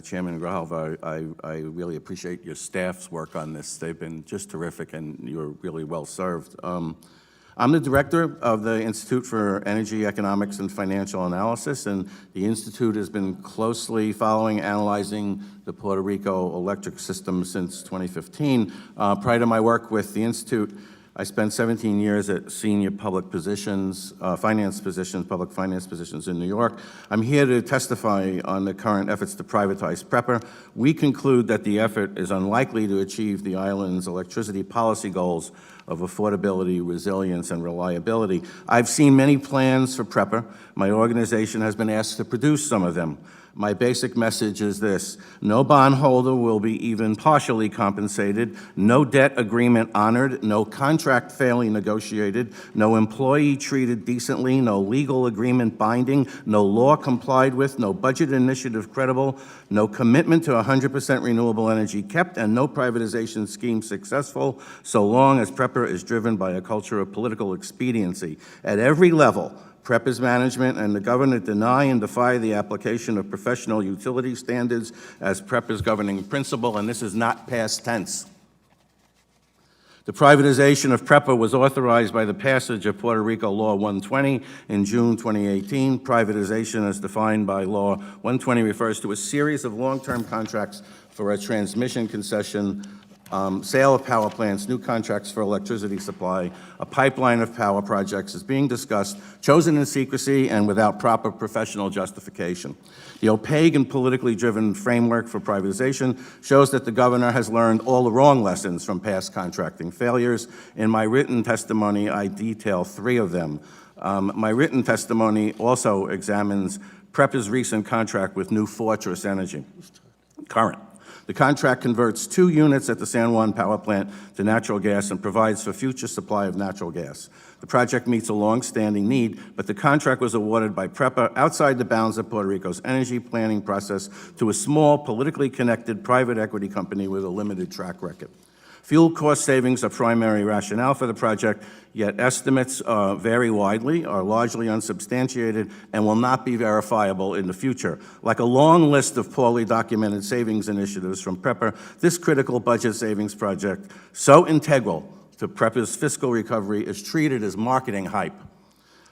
Chairman Grijalva, I really appreciate your staff's work on this. They've been just terrific, and you're really well served. I'm the director of the Institute for Energy Economics and Financial Analysis, and the Institute has been closely following, analyzing the Puerto Rico electric system since 2015. Prior to my work with the Institute, I spent 17 years at senior public positions, public finance positions in New York. I'm here to testify on the current efforts to privatize PREPA. We conclude that the effort is unlikely to achieve the island's electricity policy goals of affordability, resilience, and reliability. I've seen many plans for PREPA. My organization has been asked to produce some of them. My basic message is this: no bondholder will be even partially compensated, no debt agreement honored, no contract fairly negotiated, no employee treated decently, no legal agreement binding, no law complied with, no budget initiative credible, no commitment to 100% renewable energy kept, and no privatization scheme successful, so long as PREPA is driven by a culture of political expediency. At every level, PREPA's management and the government deny and defy the application of professional utility standards as PREPA's governing principle, and this is not past tense. The privatization of PREPA was authorized by the passage of Puerto Rico Law 120 in June 2018. Privatization, as defined by Law 120, refers to a series of long-term contracts for a transmission concession, sale of power plants, new contracts for electricity supply. A pipeline of power projects is being discussed, chosen in secrecy and without proper professional justification. The opaque and politically driven framework for privatization shows that the governor has learned all the wrong lessons from past contracting failures. In my written testimony, I detail 3 of them. My written testimony also examines PREPA's recent contract with New Fortress Energy, current. The contract converts 2 units at the San Juan power plant to natural gas and provides for future supply of natural gas. The project meets a long-standing need, but the contract was awarded by PREPA outside the bounds of Puerto Rico's energy planning process to a small, politically connected private equity company with a limited track record. Fuel cost savings are primary rationale for the project, yet estimates vary widely, are largely unsubstantiated, and will not be verifiable in the future. Like a long list of poorly documented savings initiatives from PREPA, this critical budget savings project, so integral to PREPA's fiscal recovery is treated as marketing hype.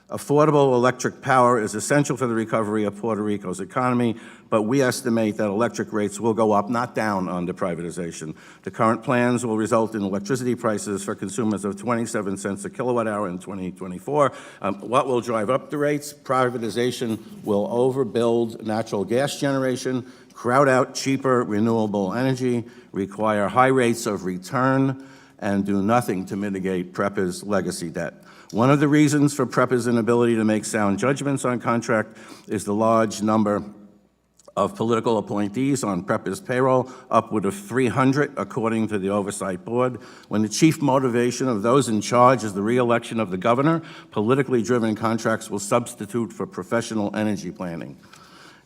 Affordable electric power is essential for the recovery of Puerto Rico's economy, but we estimate that electric rates will go up, not down, under privatization. The current plans will result in electricity prices for consumers of 27 cents a kilowatt hour in 2024. What will drive up the rates? Privatization will overbuild natural gas generation, crowd out cheaper renewable energy, require high rates of return, and do nothing to mitigate PREPA's legacy debt. One of the reasons for PREPA's inability to make sound judgments on contract is the large number of political appointees on PREPA's payroll, upward of 300, according to the Oversight Board. When the chief motivation of those in charge is the re-election of the governor, politically driven contracts will substitute for professional energy planning.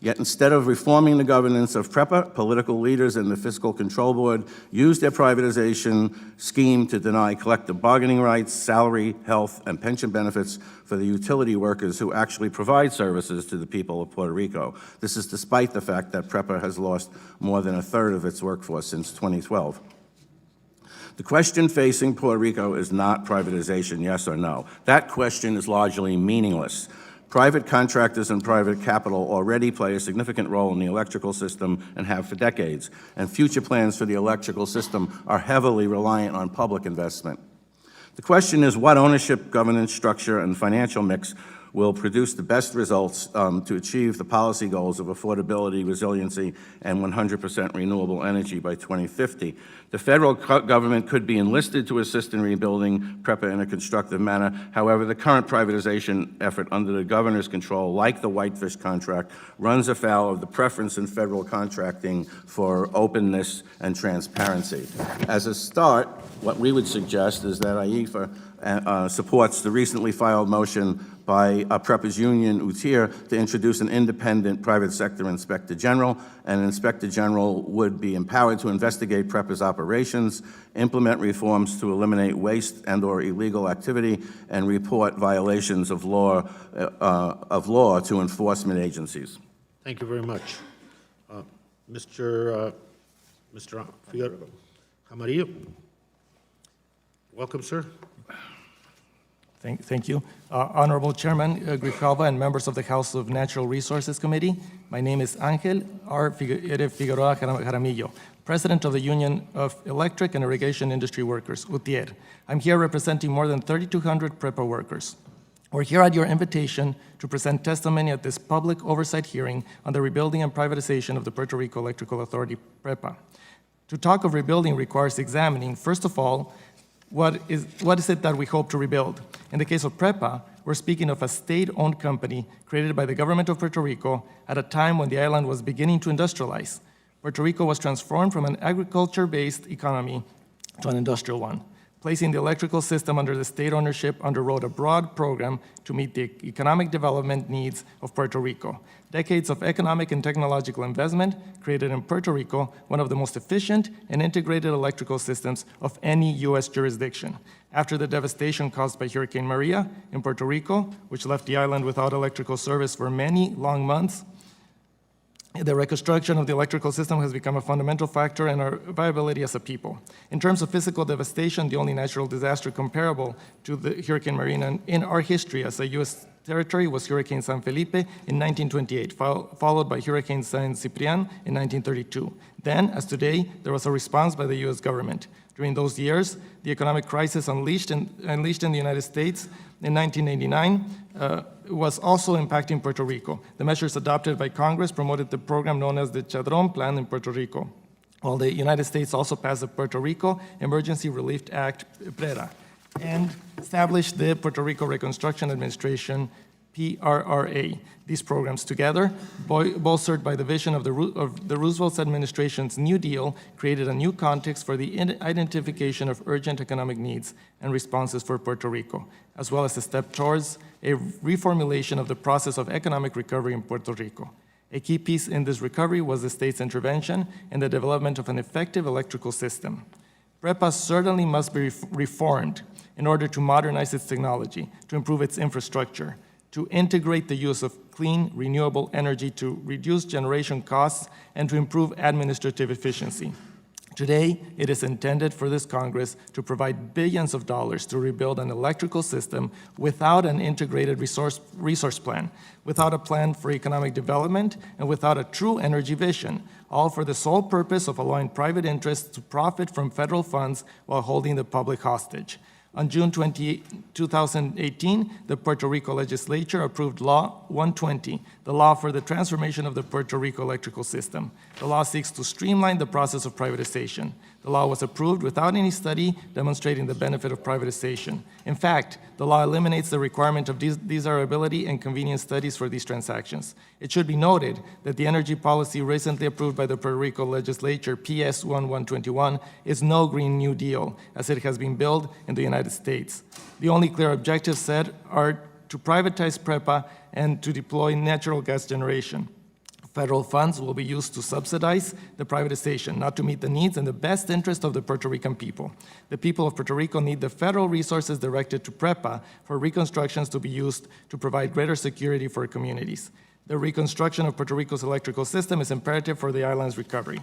Yet instead of reforming the governance of PREPA, political leaders and the Fiscal Control Board used their privatization scheme to deny collective bargaining rights, salary, health, and pension benefits for the utility workers who actually provide services to the people of Puerto Rico. This is despite the fact that PREPA has lost more than a third of its workforce since 2012. The question facing Puerto Rico is not privatization, yes or no. That question is largely meaningless. Private contractors and private capital already play a significant role in the electrical system and have for decades, and future plans for the electrical system are heavily reliant on public investment. The question is what ownership, governance structure, and financial mix will produce the best results to achieve the policy goals of affordability, resiliency, and 100% renewable energy by 2050. The federal government could be enlisted to assist in rebuilding PREPA in a constructive manner. However, the current privatization effort under the governor's control, like the Whitefish contract, runs afoul of the preference in federal contracting for openness and transparency. As a start, what we would suggest is that IEFA supports the recently filed motion by PREPA's union, UTIR, to introduce an independent private sector inspector general. And an inspector general would be empowered to investigate PREPA's operations, implement reforms to eliminate waste and/or illegal activity, and report violations of law to enforcement agencies. Thank you very much. Mr. Figueroa Camarillo. Welcome, sir. Thank you. Honorable Chairman Grijalva and members of the House of Natural Resources Committee, my name is Ángel R. Figueroa Jaramillo, President of the Union of Electric and Irrigation Industry Workers, UTIER. I'm here representing more than 3,200 PREPA workers. We're here at your invitation to present testimony at this public oversight hearing on the rebuilding and privatization of the Puerto Rico Electrical Authority, PREPA. To talk of rebuilding requires examining, first of all, what is it that we hope to rebuild? In the case of PREPA, we're speaking of a state-owned company created by the government of Puerto Rico at a time when the island was beginning to industrialize. Puerto Rico was transformed from an agriculture-based economy to an industrial one. Placing the electrical system under the state ownership underwrote a broad program to meet the economic development needs of Puerto Rico. Decades of economic and technological investment created in Puerto Rico one of the most efficient and integrated electrical systems of any U.S. jurisdiction. After the devastation caused by Hurricane Maria in Puerto Rico, which left the island without electrical service for many long months, the reconstruction of the electrical system has become a fundamental factor in our viability as a people. In terms of physical devastation, the only natural disaster comparable to the Hurricane Maria in our history as a U.S. territory was Hurricane San Felipe in 1928, followed by Hurricane San Ciprián in 1932. Then, as today, there was a response by the U.S. government. During those years, the economic crisis unleashed in the United States in 1989 was also impacting Puerto Rico. The measures adopted by Congress promoted the program known as the Chadron Plan in Puerto Rico, while the United States also passed the Puerto Rico Emergency Relief Act, PREPA, and established the Puerto Rico Reconstruction Administration, PRRA. These programs together, bolstered by the vision of the Roosevelt administration's New Deal, created a new context for the identification of urgent economic needs and responses for Puerto Rico, as well as a step towards a reformulation of the process of economic recovery in Puerto Rico. A key piece in this recovery was the state's intervention in the development of an effective electrical system. PREPA certainly must be reformed in order to modernize its technology, to improve its infrastructure, to integrate the use of clean, renewable energy to reduce generation costs and to improve administrative efficiency. Today, it is intended for this Congress to provide billions of dollars to rebuild an electrical system without an integrated resource plan, without a plan for economic development, and without a true energy vision, all for the sole purpose of allowing private interests to profit from federal funds while holding the public hostage. On June 28, 2018, the Puerto Rico legislature approved Law 120, the law for the transformation of the Puerto Rico electrical system. The law seeks to streamline the process of privatization. The law was approved without any study demonstrating the benefit of privatization. In fact, the law eliminates the requirement of desirability and convenience studies for these transactions. It should be noted that the energy policy recently approved by the Puerto Rico legislature, PS 1121, is no Green New Deal, as it has been billed in the United States. The only clear objectives set are to privatize PREPA and to deploy natural gas generation. Federal funds will be used to subsidize the privatization, not to meet the needs and the best interest of the Puerto Rican people. The people of Puerto Rico need the federal resources directed to PREPA for reconstructions to be used to provide greater security for communities. The reconstruction of Puerto Rico's electrical system is imperative for the island's recovery.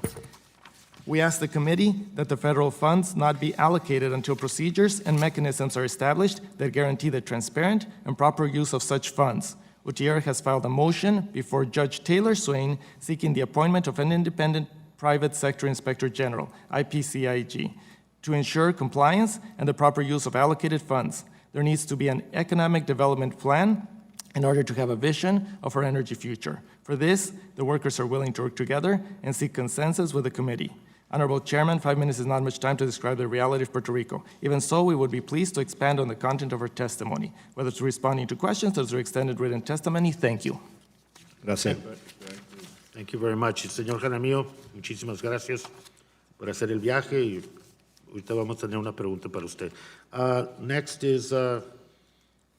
We ask the committee that the federal funds not be allocated until procedures and mechanisms are established that guarantee the transparent and proper use of such funds. UTIER has filed a motion before Judge Taylor Swain seeking the appointment of an independent private sector inspector general, IPCIG, to ensure compliance and the proper use of allocated funds. There needs to be an economic development plan in order to have a vision of our energy future. For this, the workers are willing to work together and seek consensus with the committee. Honorable Chairman, 5 minutes is not much time to describe the reality of Puerto Rico. Even so, we would be pleased to expand on the content of our testimony, whether through responding to questions or through extended written testimony. Thank you. Gracias. Thank you very much. Señor Jaramillo, muchísimas gracias por hacer el viaje y ahorita vamos a tener una pregunta para usted. Next is Mr.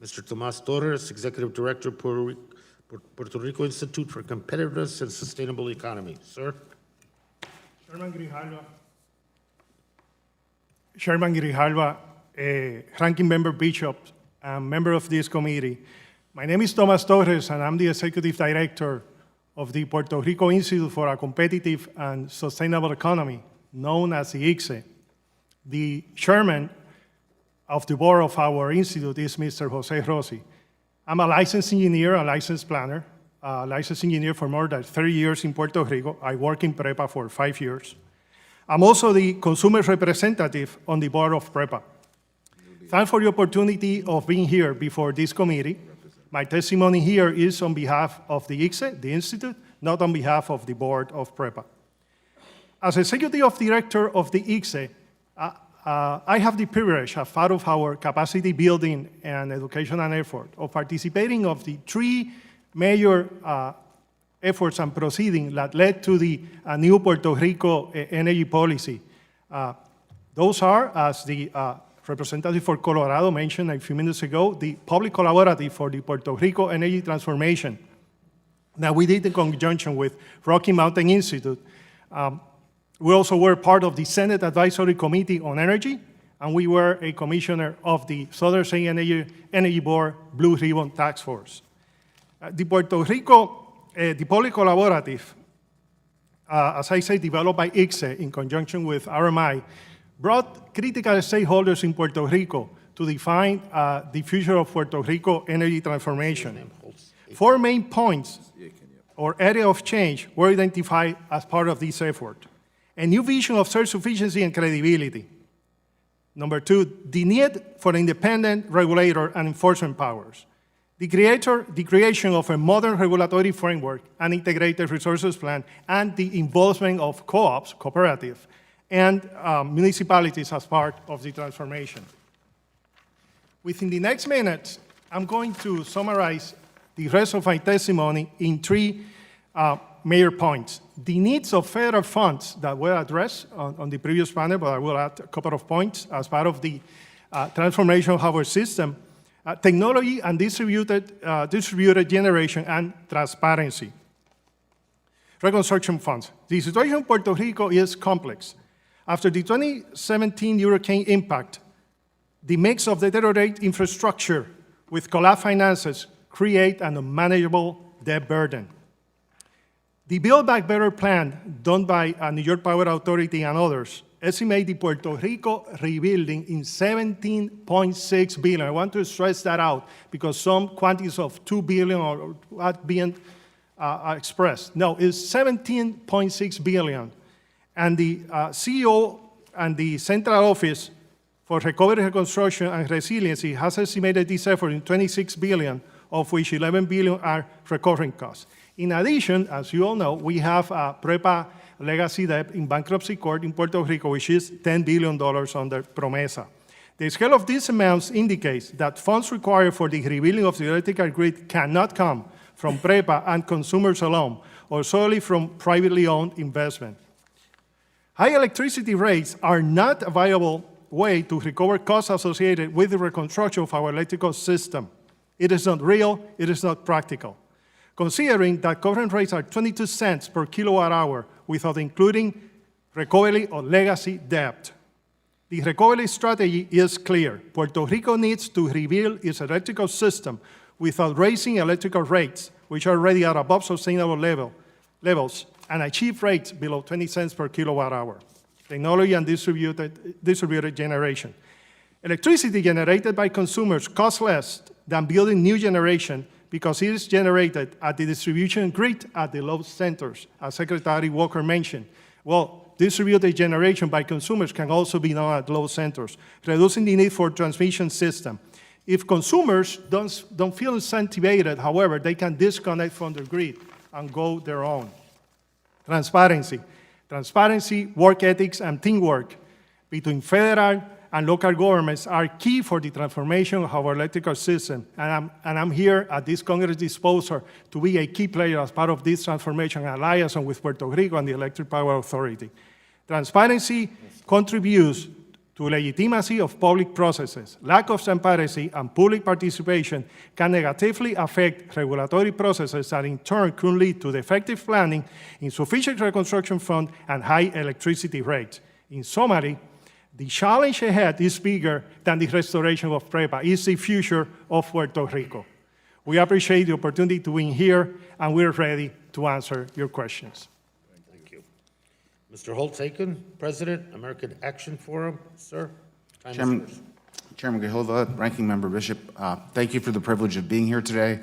Tomás Torres, Executive Director, Puerto Rico Institute for Competitiveness and Sustainable Economy. Sir? Chairman Grijalva, Ranking Member Bishop, and member of this committee. My name is Tomás Torres, and I'm the Executive Director of the Puerto Rico Institute for a Competitive and Sustainable Economy, known as the ICSE. The chairman of the board of our institute is Mr. Jose Rossi. I'm a licensed engineer, a licensed planner, a licensed engineer for more than 30 years in Puerto Rico. I work in PREPA for 5 years. I'm also the consumer representative on the board of PREPA. Thanks for the opportunity of being here before this committee. My testimony here is on behalf of the ICSE, the institute, not on behalf of the board of PREPA. As Executive Director of the ICSE, I have the privilege, as part of our capacity building and educational effort, of participating of the 3 major efforts and proceedings that led to the new Puerto Rico energy policy. Those are, as the representative for Colorado mentioned a few minutes ago, the public collaborative for the Puerto Rico energy transformation that we did in conjunction with Rocky Mountain Institute. We also were part of the Senate Advisory Committee on Energy, and we were a commissioner of the Southern State Energy Board Blue Ribbon Task Force. The Puerto Rico, the public collaborative, as I say, developed by ICSE in conjunction with RMI, brought critical stakeholders in Puerto Rico to define the future of Puerto Rico energy transformation. 4 main points or area of change were identified as part of this effort. A new vision of self-sufficiency and credibility. Number 2, the need for independent regulator and enforcement powers. The creation of a modern regulatory framework, an integrated resources plan, and the involvement of co-ops, cooperatives, and municipalities as part of the transformation. Within the next minutes, I'm going to summarize the rest of my testimony in 3 major points. The needs of federal funds that were addressed on the previous panel, but I will add a couple of points as part of the transformation of our system. Technology and distributed generation and transparency. Reconstruction funds. The situation in Puerto Rico is complex. After the 2017 hurricane impact, the mix of deteriorated infrastructure with collapsed finances create an unmanageable debt burden. The Build Back Better plan done by New York Power Authority and others estimate the Puerto Rico rebuilding in $17.6 billion. I want to stress that out because some quantities of $2 billion are being expressed. No, it's $17.6 billion. And the CEO and the Central Office for Recovery, Reconstruction, and Resiliency has estimated this effort in $26 billion, of which $11 billion are recurring costs. In addition, as you all know, we have a PREPA legacy debt in bankruptcy court in Puerto Rico, which is $10 billion under PROMESA. The scale of these amounts indicates that funds required for the rebuilding of the electrical grid cannot come from PREPA and consumers alone, or solely from privately owned investment. High electricity rates are not a viable way to recover costs associated with the reconstruction of our electrical system. It is not real, it is not practical. Considering that current rates are 22 cents per kilowatt hour without including recovery or legacy debt. The recovery strategy is clear. Puerto Rico needs to rebuild its electrical system without raising electrical rates, which are already at above sustainable levels, and achieve rates below 20 cents per kilowatt hour. Technology and distributed generation. Electricity generated by consumers costs less than building new generation because it is generated at the distribution grid at the load centers, as Secretary Walker mentioned. Well, distributed generation by consumers can also be done at load centers, reducing the need for transmission system. If consumers don't feel incentivized, however, they can disconnect from the grid and go their own. Transparency. Transparency, work ethics, and teamwork between federal and local governments are key for the transformation of our electrical system. And I'm here at this Congress disposal to be a key player as part of this transformation alliance with Puerto Rico and the Electric Power Authority. Transparency contributes to legitimacy of public processes. Lack of transparency and public participation can negatively affect regulatory processes that in turn could lead to the effective planning, insufficient reconstruction fund, and high electricity rates. In summary, the challenge ahead is bigger than the restoration of PREPA. It's the future of Puerto Rico. We appreciate the opportunity to be here, and we're ready to answer your questions. Thank you. Mr. Holtz-Aiken, President, American Action Forum. Sir, time is yours. Chairman Grijalva, Ranking Member Bishop, thank you for the privilege of being here today.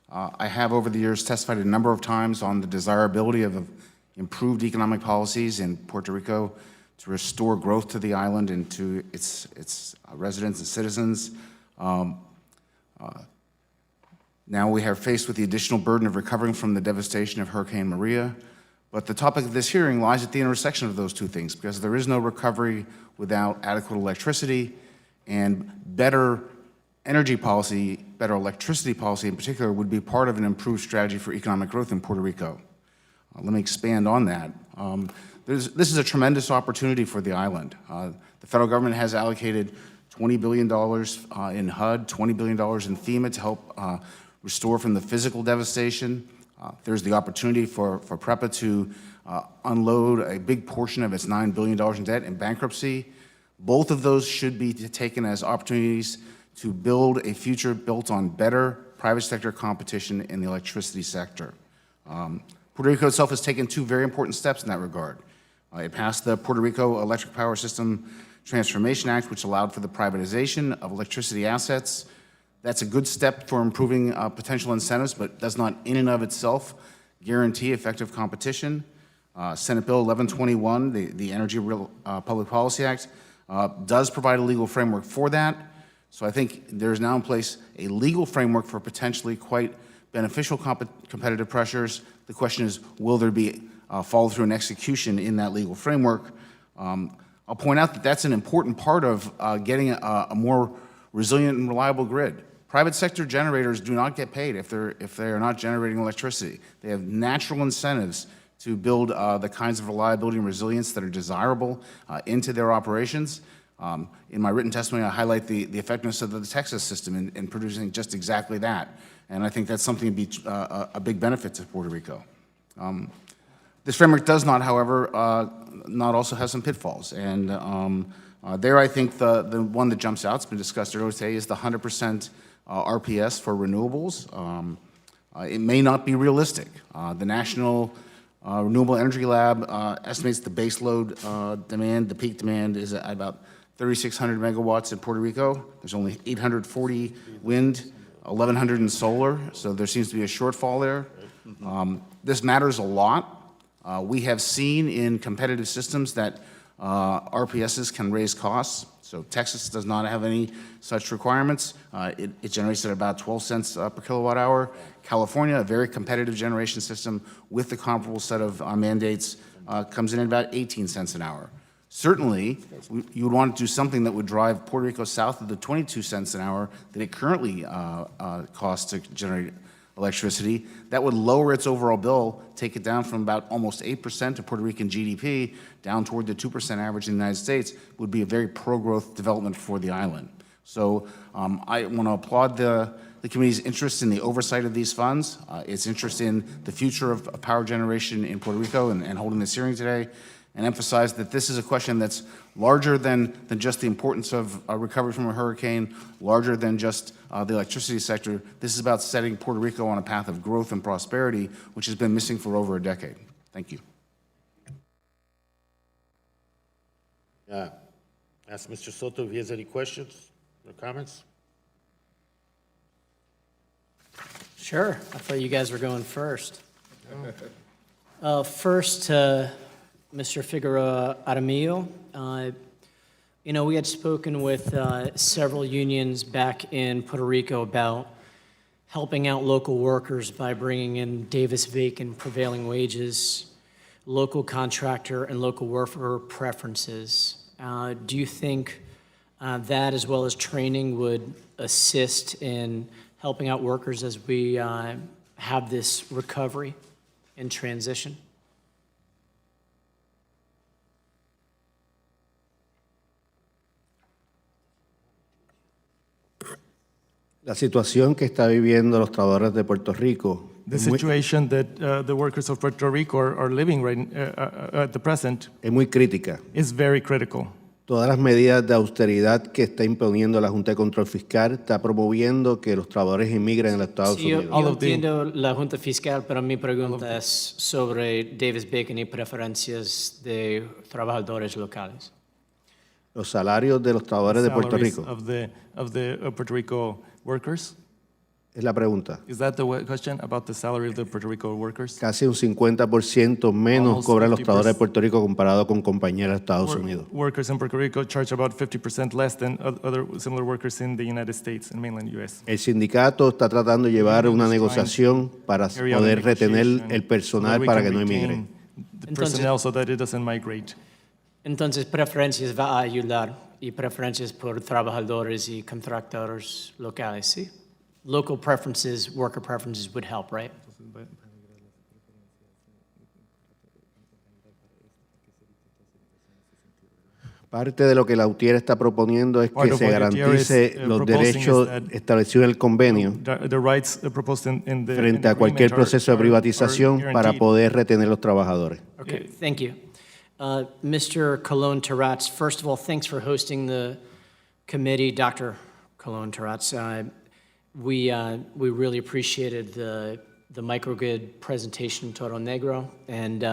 I have over the years testified a number of times on the desirability of improved economic policies in Puerto Rico to restore growth to the island and to its residents and citizens. Now we are faced with the additional burden of recovering from the devastation of Hurricane Maria. But the topic of this hearing lies at the intersection of those two things, because there is no recovery without adequate electricity, and better energy policy, better electricity policy in particular, would be part of an improved strategy for economic growth in Puerto Rico. Let me expand on that. This is a tremendous opportunity for the island. The federal government has allocated $20 billion in HUD, $20 billion in FEMA to help restore from the physical devastation. There's the opportunity for PREPA to unload a big portion of its $9 billion in debt in bankruptcy. Both of those should be taken as opportunities to build a future built on better private sector competition in the electricity sector. Puerto Rico itself has taken two very important steps in that regard. It passed the Puerto Rico Electric Power System Transformation Act, which allowed for the privatization of electricity assets. That's a good step for improving potential incentives, but does not in and of itself guarantee effective competition. Senate Bill 1121, the Energy Public Policy Act, does provide a legal framework for that. So I think there's now in place a legal framework for potentially quite beneficial competitive pressures. The question is, will there be follow through and execution in that legal framework? I'll point out that that's an important part of getting a more resilient and reliable grid. Private sector generators do not get paid if they are not generating electricity. They have natural incentives to build the kinds of reliability and resilience that are desirable into their operations. In my written testimony, I highlight the effectiveness of the Texas system in producing just exactly that. And I think that's something to be a big benefit to Puerto Rico. This framework does not, however, not also have some pitfalls. And there I think the one that jumps out, it's been discussed earlier today, is the 100% RPS for renewables. It may not be realistic. The National Renewable Energy Lab estimates the base load demand, the peak demand is at about 3,600 megawatts in Puerto Rico. There's only 840 wind, 1,100 in solar, so there seems to be a shortfall there. This matters a lot. We have seen in competitive systems that RPSs can raise costs. So Texas does not have any such requirements. It generates at about 12 cents per kilowatt hour. California, a very competitive generation system with the comparable set of mandates, comes in at about 18 cents an hour. Certainly, you would want to do something that would drive Puerto Rico south of the 22 cents an hour that it currently costs to generate electricity. That would lower its overall bill, take it down from about almost 8% of Puerto Rican GDP down toward the 2% average in the United States. Would be a very pro-growth development for the island. So I want to applaud the committee's interest in the oversight of these funds, its interest in the future of power generation in Puerto Rico and holding this hearing today, and emphasize that this is a question that's larger than just the importance of recovery from a hurricane, larger than just the electricity sector. This is about setting Puerto Rico on a path of growth and prosperity, which has been missing for over a decade. Thank you. Ask Mr. Soto if he has any questions or comments. Sure. I thought you guys were going first. First, Mr. Figueroa Aramillo, we had spoken with several unions back in Puerto Rico about helping out local workers by bringing in Davis-Bacon prevailing wages, local contractor, and local worker preferences. Do you think that, as well as training, would assist in helping out workers as we have this recovery and transition? La situación que está viviendo los trabajadores de Puerto Rico The situation that the workers of Puerto Rico are living right at the present es muy crítica. is very critical. Todas las medidas de austeridad que está imponiendo la Junta de Control Fiscal está promoviendo que los trabajadores emigren a los Estados Sí, yo Unidos. entiendo la Junta Fiscal, pero mi pregunta es sobre Davis-Bacon y preferencias de trabajadores locales. Los salarios de los trabajadores de Puerto Salaries Rico. of the Puerto Rico workers. Es la pregunta. Is that the question about the salary of the Puerto Rico workers? Casi un 50% menos Almost cobran los 50%. trabajadores de Puerto Rico comparado con compañeros de Estados Unidos. Workers in Puerto Rico charge about 50% less than other similar workers in the United States and mainland U.S. El sindicato está tratando de llevar una negociación para Carry out a poder retener negotiation el personal so that we para can que no retain emigre. the personnel so that it doesn't migrate. Entonces, preferencias va a ayudar y preferencias por trabajadores y contractores locales, ¿sí? Local preferences, worker preferences would help, right? Parte de lo que la UTIER está proponiendo es Part que of se what the UTIER is, garantice los proposing is derechos that establecidos en el convenio The rights proposed in the frente a cualquier proceso de privatización para guaranteed. poder retener los trabajadores. Okay, thank you. Mr. Colon-Terratz, first of all, thanks for hosting the committee, Dr. Colon-Terratz. We really appreciated the microgrid presentation in Toro Negro. And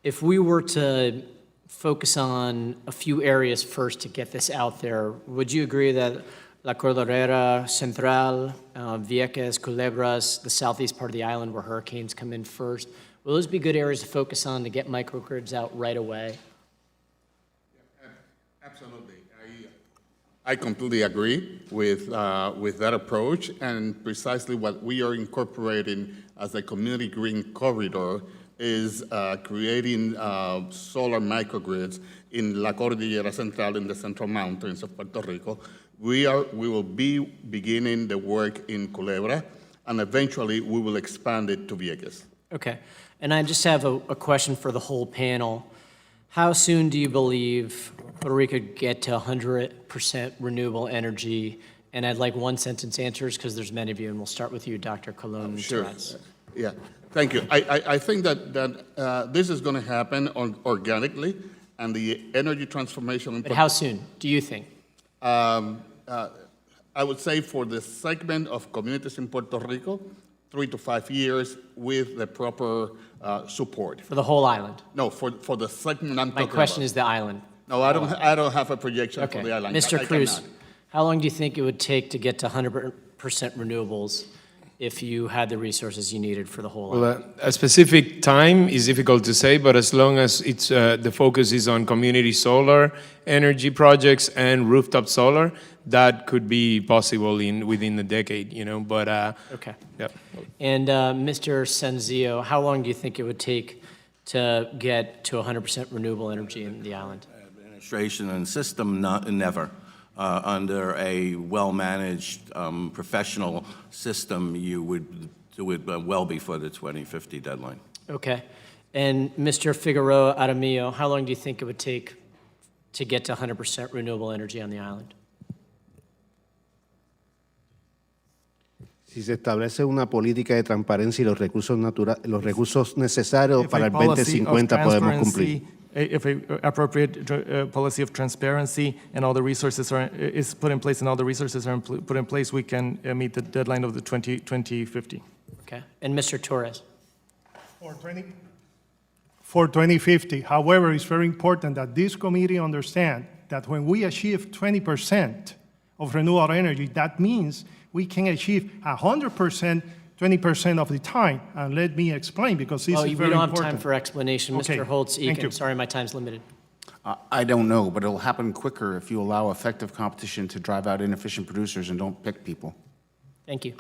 if we were to focus on a few areas first to get this out there, would you agree that La Cordillera Central, Vieques, Culebras, the southeast part of the island where hurricanes come in first, will those be good areas to focus on to get microgrids out right away? Absolutely. I completely agree with that approach, and precisely what we are incorporating as a community green corridor is creating solar microgrids in La Cordillera Central in the Central Mountains of Puerto Rico. We will be beginning the work in Culebra, and eventually we will expand it to Vieques. Okay. And I just have a question for the whole panel. How soon do you believe Puerto Rico could get to 100% renewable energy? And I'd like one sentence answers because there's many of you, and we'll start with you, Dr. Colon. Sure. Yeah. Thank you. I think that this is going to happen organically, and the energy transformation. But how soon do you think? I would say for the segment of communities in Puerto Rico, 3 to 5 years with the proper support. For the whole island? No, for the segment I'm talking My question about. is the island. No, I don't have a projection Okay. for the island. Mr. I Cruz, cannot. how long do you think it would take to get to 100% renewables if you had the resources you needed for the whole Well, island? a specific time is difficult to say, but as long as it's the focus is on community solar energy projects and rooftop solar, that could be possible within a decade, you know. But Okay. yeah. And Mr. Senzio, how long do you think it would take to get to 100% renewable energy in the island? Administration and system, never. Under a well-managed professional system, you would do it well before the 2050 deadline. Okay. And Mr. Figueroa Aramillo, how long do you think it would take to get to 100% renewable energy on the island? Si se establece una política de transparencia y los recursos necesarios para el 2050 podemos cumplir. If an appropriate policy of transparency and all the resources is put in place and all the resources are put in place, we can meet the deadline of the 2050. Okay. And Mr. Torres? For 2050. However, it's very important that this committee understand that when we achieve 20% of renewable energy, that means we can achieve 100% 20% of the time. And let me explain, because this is very important. We don't have time for explanation. Okay, Mr. Holtz, thank you. Sorry, my time's limited. I don't know, but it'll happen quicker if you allow effective competition to drive out inefficient producers and don't pick people. Thank you.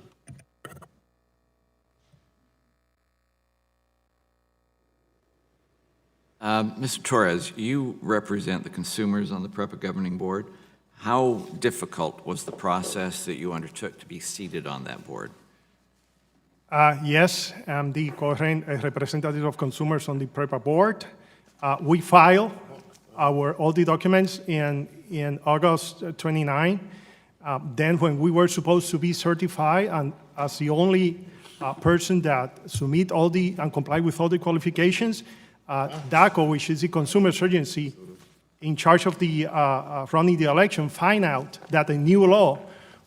Mr. Torres, you represent the consumers on the PREPA governing board. How difficult was the process that you undertook to be seated on that board? Yes, I'm the current representative of consumers on the PREPA board. We filed all the documents in August 29. Then when we were supposed to be certified, and as the only person that submit all the and comply with all the qualifications, DACO, which is the consumer's agency in charge of the running the election, find out that a new law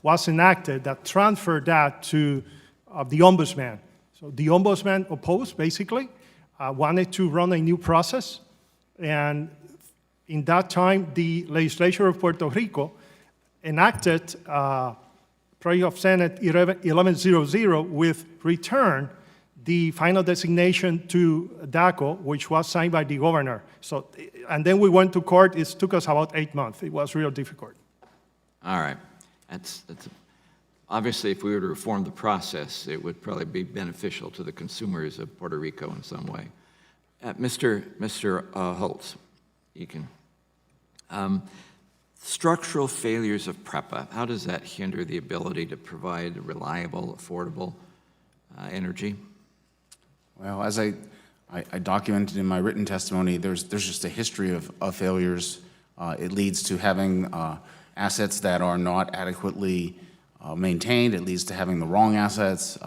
was enacted that transferred that to the ombudsman. So the ombudsman opposed, basically, wanted to run a new process. And in that time, the legislature of Puerto Rico enacted Project of Senate 1100 with return the final designation to DACO, which was signed by the governor. So, and then we went to court. It took us about 8 months. It was real difficult. All right. That's obviously, if we were to reform the process, it would probably be beneficial to the consumers of Puerto Rico in some way. Mr. Holtz, you can. Structural failures of PREPA, how does that hinder the ability to provide reliable, affordable energy? Well, as I documented in my written testimony, there's just a history of failures. It leads to having assets that are not adequately maintained. It leads to having the wrong assets.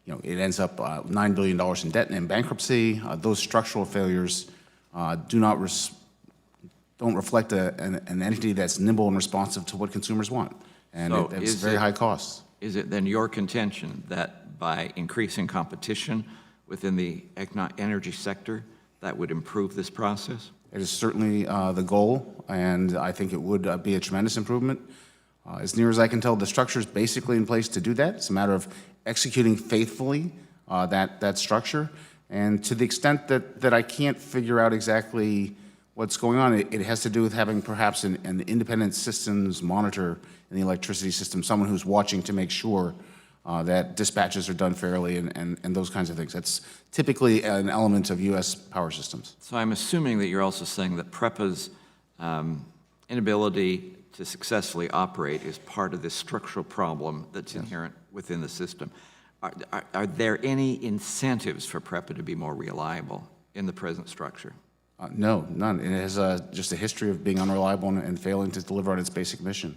It ends up $9 billion in debt and in bankruptcy. Those structural failures don't reflect an entity that's nimble and responsive to what consumers want, and So it's very high costs. Is it then your contention that by increasing competition within the energy sector, that would improve this process? It is certainly the goal, and I think it would be a tremendous improvement. As near as I can tell, the structure is basically in place to do that. It's a matter of executing faithfully that structure. And to the extent that I can't figure out exactly what's going on, it has to do with having perhaps an independent systems monitor in the electricity system, someone who's watching to make sure that dispatches are done fairly and those kinds of things. That's typically an element of U.S. power systems. So I'm assuming that you're also saying that PREPA's inability to successfully operate is part of this structural problem that's inherent within the system. Are there any incentives for PREPA to be more reliable in the present structure? No, none. It has just a history of being unreliable and failing to deliver on its basic mission.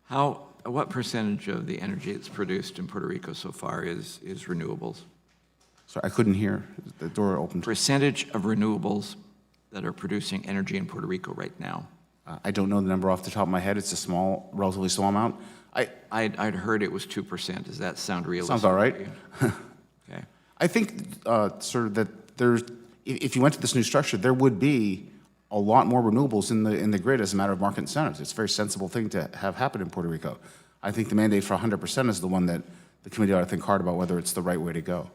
What percentage of the energy that's produced in Puerto Rico so far is renewables? Sorry, I couldn't hear. The door opened. Percentage of renewables that are producing energy in Puerto Rico right now? I don't know the number off the top of my head. It's a small, relatively small amount. I'd heard it was 2%. Does that sound realistic? Sounds all right. to you? Okay. I think, sir, that there's, if you went to this new structure, there would be a lot more renewables in the grid as a matter of market incentives. It's a very sensible thing to have happen in Puerto Rico. I think the mandate for 100% is the one that the committee ought to think hard about whether it's the right way to go.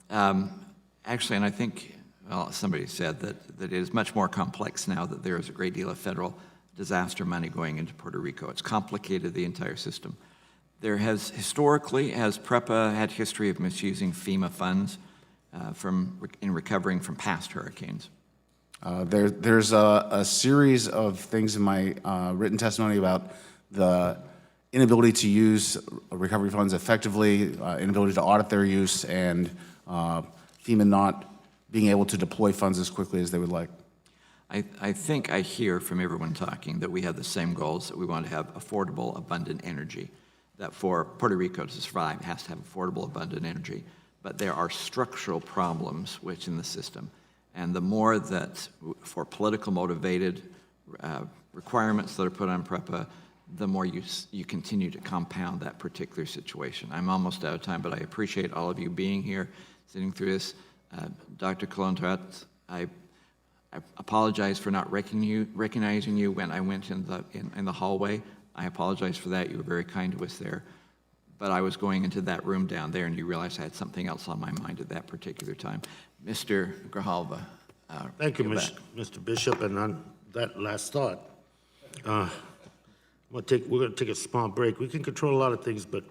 Actually, and I think, well, somebody said that it is much more complex now that there is a great deal of federal disaster money going into Puerto Rico. It's complicated the entire system. There has historically, has PREPA had history of misusing FEMA funds in recovering from past hurricanes? There's a series of things in my written testimony about the inability to use recovery funds effectively, inability to audit their use, and FEMA not being able to deploy funds as quickly as they would like. I think I hear from everyone talking that we have the same goals, that we want to have affordable, abundant energy, that for Puerto Rico to survive, it has to have affordable, abundant energy. But there are structural problems which in the system. And the more that for political motivated requirements that are put on PREPA, the more you continue to compound that particular situation. I'm almost out of time, but I appreciate all of you being here, sitting through this. Dr. Colon-Trat, I apologize for not recognizing you when I went in the hallway. I apologize for that. You were very kind to us there. But I was going into that room down there, and you realized I had something else on my mind at that particular time. Mr. Grijalva. Thank you, Mr. Bishop. And on that last thought, we're going to take a small break. We can control a lot of things, but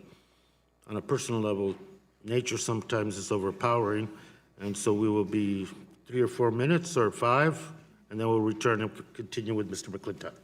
on a personal level, nature sometimes is overpowering. And so we will be 3 or 4 minutes or 5, and then we'll return and continue with Mr. McClintock.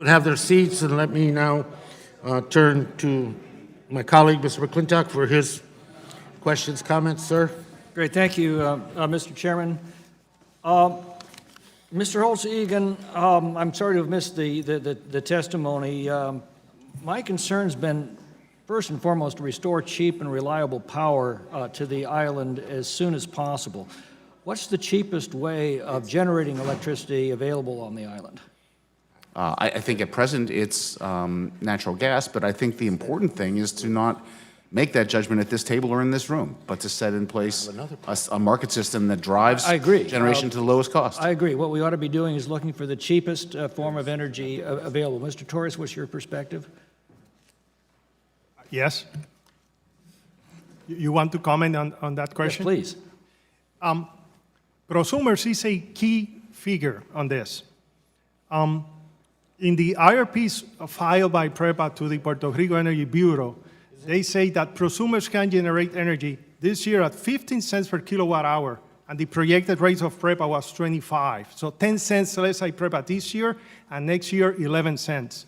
have their seats, and let me now turn to my colleague, Mr. McClintock, for his questions, comments, sir. Great, thank you, Mr. Chairman. Mr. Holtz-Egan, I'm sorry to have missed the testimony. My concern's been, first and foremost, to restore cheap and reliable power to the island as soon as possible. What's the cheapest way of generating electricity available on the island? I think at present it's natural gas, but I think the important thing is to not make that judgment at this table or in this room, but to set in place a market system that drives generation to the lowest cost. I agree. What we ought to be doing is looking for the cheapest form of energy available. Mr. Torres, what's your perspective? Yes? You want to comment on that question? Yes, please. Prosumers is a key figure on this. In the IRPs filed by PREPA to the Puerto Rico Energy Bureau, they say that prosumers can generate energy this year at 15 cents per kilowatt hour, and the projected rate of PREPA was 25. So 10 cents less by PREPA this year, and next year 11 cents.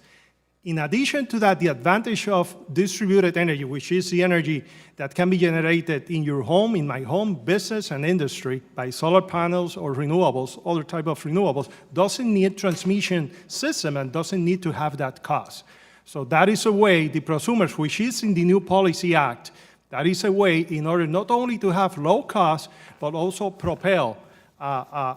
In addition to that, the advantage of distributed energy, which is the energy that can be generated in your home, in my home, business, and industry by solar panels or renewables, other type of renewables, doesn't need transmission system and doesn't need to have that cost. So that is a way, the prosumers, which is in the new Policy Act, that is a way in order not only to have low cost, but also propel a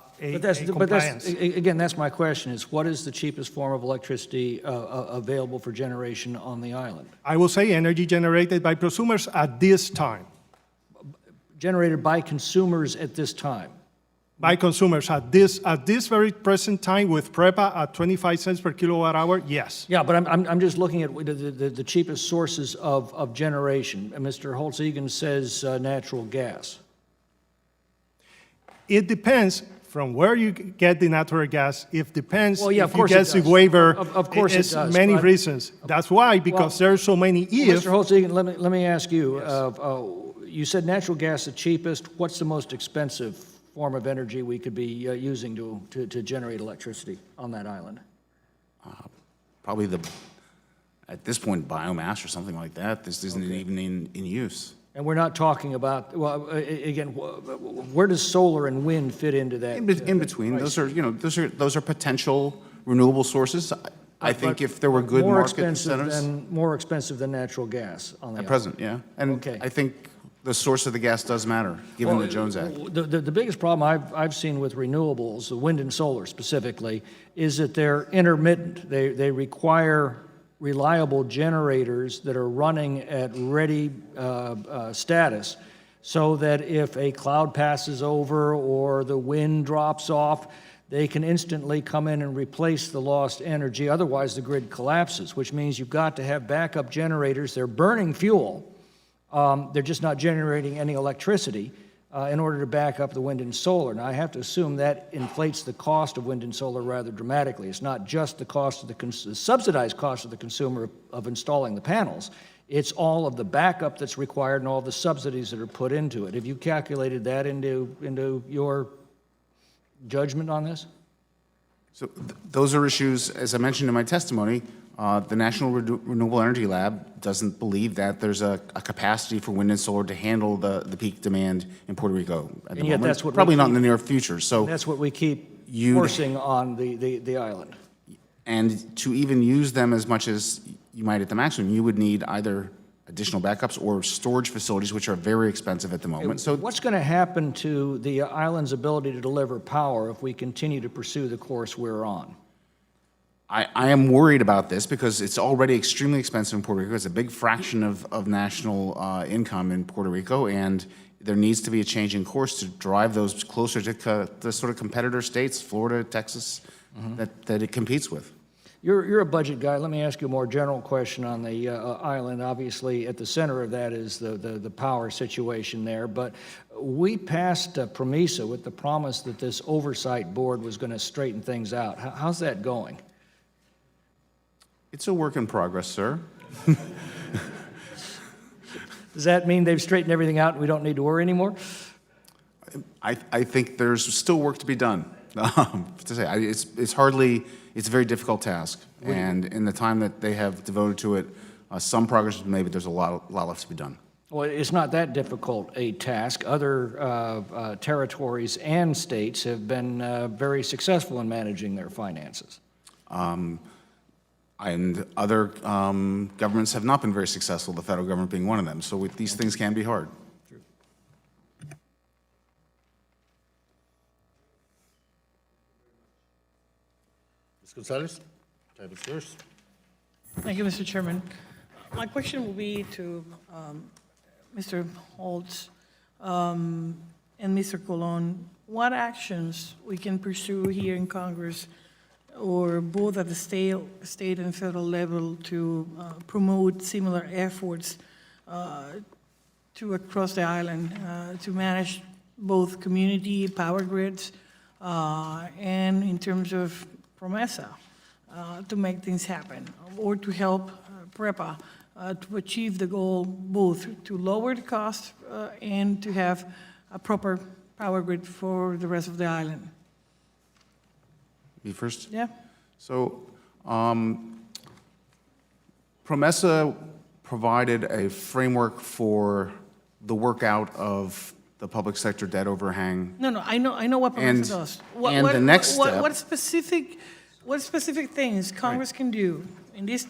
compliance. Again, that's my question, is what is the cheapest form of electricity available for generation on the island? I will say energy generated by prosumers at this time. Generated by consumers at this time? By consumers at this very present time with PREPA at 25 cents per kilowatt hour, yes. Yeah, but I'm just looking at the cheapest sources of generation. And Mr. Holtz-Egan says natural gas. It depends from where you get the natural gas. It depends well, yeah, if you get the waiver. Of course it does. Many reasons. That's why, because there are so many ifs. Mr. Holtz-Egan, let me ask you. Yes. You said natural gas the cheapest. What's the most expensive form of energy we could be using to generate electricity on that island? Probably at this point, biomass or something like that. This isn't even in use. And we're not talking about, well, again, where does solar and wind fit into that? In between, those are potential renewable sources. I think if there were good market incentives. More expensive than natural gas on the at present, yeah. And I think the source of the gas does matter, given the Jones Act. The biggest problem I've seen with renewables, wind and solar specifically, is that they're intermittent. They require reliable generators that are running at ready status, so that if a cloud passes over or the wind drops off, they can instantly come in and replace the lost energy. Otherwise, the grid collapses, which means you've got to have backup generators. They're burning fuel. They're just not generating any electricity in order to back up the wind and solar. Now, I have to assume that inflates the cost of wind and solar rather dramatically. It's not just the cost of the subsidized cost of the consumer of installing the panels. It's all of the backup that's required and all the subsidies that are put into it. Have you calculated that into your judgment on this? So those are issues, as I mentioned in my testimony, the National Renewable Energy Lab doesn't believe that there's a capacity for wind and solar to handle the peak demand in Puerto Rico at the moment. That's what probably not in the near future. So that's what we keep forcing on the island. And to even use them as much as you might at the maximum, you would need either additional backups or storage facilities, which are very expensive at the moment. So what's going to happen to the island's ability to deliver power if we continue to pursue the course we're on? I am worried about this because it's already extremely expensive in Puerto Rico. It's a big fraction of national income in Puerto Rico, and there needs to be a change in course to drive those closer to the sort of competitor states, Florida, Texas, that it competes with. You're a budget guy. Let me ask you a more general question on the island. Obviously, at the center of that is the power situation there. But we passed PREMISA with the promise that this Oversight board was going to straighten things out. How's that going? It's a work in progress, sir. Does that mean they've straightened everything out and we don't need to worry anymore? I think there's still work to be done. to say. It's a very difficult task, and in the time that they have devoted to it, some progress was made, but there's a lot left to be done. Well, it's not that difficult a task. Other territories and states have been very successful in managing their finances. And other governments have not been very successful, the federal government being one of them. So these things can be hard. Ms. Gonzalez, time is yours. Thank you, Mr. Chairman. My question will be to Mr. Holtz and Mr. Colon. What actions we can pursue here in Congress or both at the state and federal level to promote similar efforts to across the island to manage both community power grids and in terms of PREPA to make things happen, or to help PREPA to achieve the goal both to lower the cost and to have a proper power grid for the rest of the island. Me first? Yeah. So, PROMESA provided a framework for the workout of the public sector debt overhang. No, I know what PREPA does. What, the next step. What specific things Congress can do in this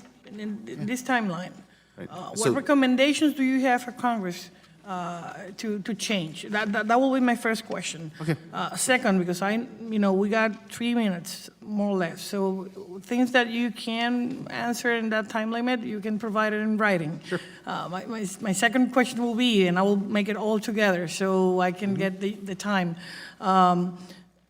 timeline? Right. What recommendations do you have for Congress to change? That will be my first question. Okay. Second, because we got 3 minutes more or less, so things that you can answer in that time limit, you can provide it in writing. Sure. My second question will be, and I will make it all together so I can get the time.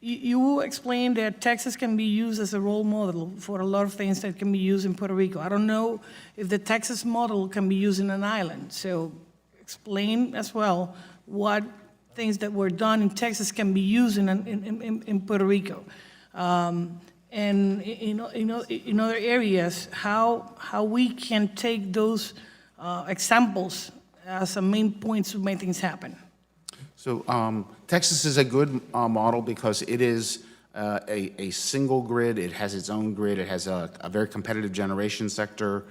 You explained that Texas can be used as a role model for a lot of things that can be used in Puerto Rico. I don't know if the Texas model can be used in an island, so explain as well what things that were done in Texas can be used in Puerto Rico. And in other areas, how we can take those examples as a main points to make things happen. So Texas is a good model because it is a single grid. It has its own grid. It has a very competitive generation sector.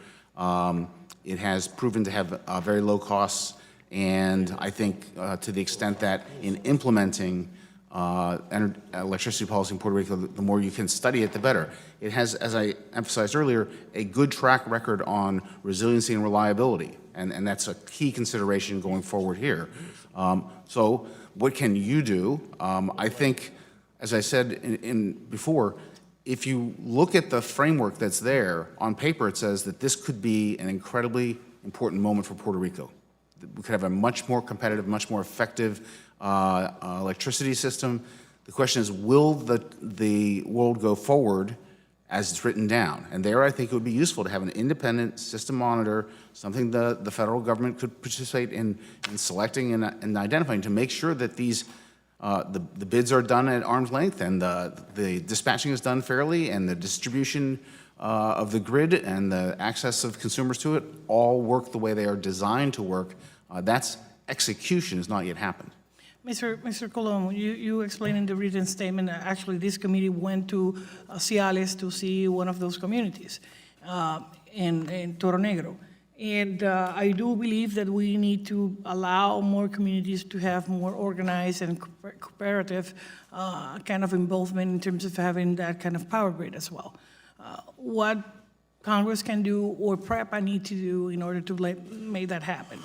It has proven to have very low costs. And I think to the extent that in implementing electricity policy in Puerto Rico, the more you can study it, the better. It has, as I emphasized earlier, a good track record on resiliency and reliability. And that's a key consideration going forward here. So what can you do? I think, as I said before, if you look at the framework that's there, on paper it says that this could be an incredibly important moment for Puerto Rico. We could have a much more competitive, much more effective electricity system. The question is, will the world go forward as it's written down? And there I think it would be useful to have an independent system monitor, something the federal government could participate in selecting and identifying to make sure that these the bids are done at arm's length and the dispatching is done fairly and the distribution of the grid and the access of consumers to it all work the way they are designed to work. That's execution has not yet happened. Mr. Colon, you explained in the written statement that actually this committee went to Ciales to see one of those communities in Toro Negro. And I do believe that we need to allow more communities to have more organized and cooperative kind of involvement in terms of having that kind of power grid as well. What Congress can do or PREPA need to do in order to make that happen?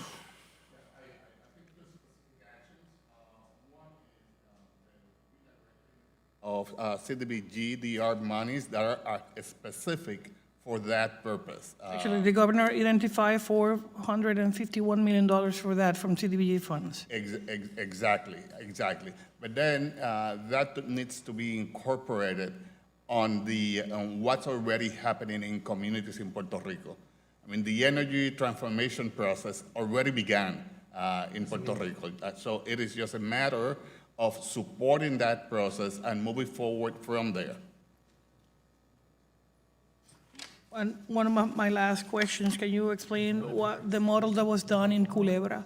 Of CDBG DR monies that are specific for that purpose. Actually, the governor identified $451 million for that from CDBG funds. Exactly. But then that needs to be incorporated on what's already happening in communities in Puerto Rico. I mean, the energy transformation process already began in Puerto Rico. So it is just a matter of supporting that process and moving forward from there. And one of my last questions, can you explain what the model that was done in Culebra?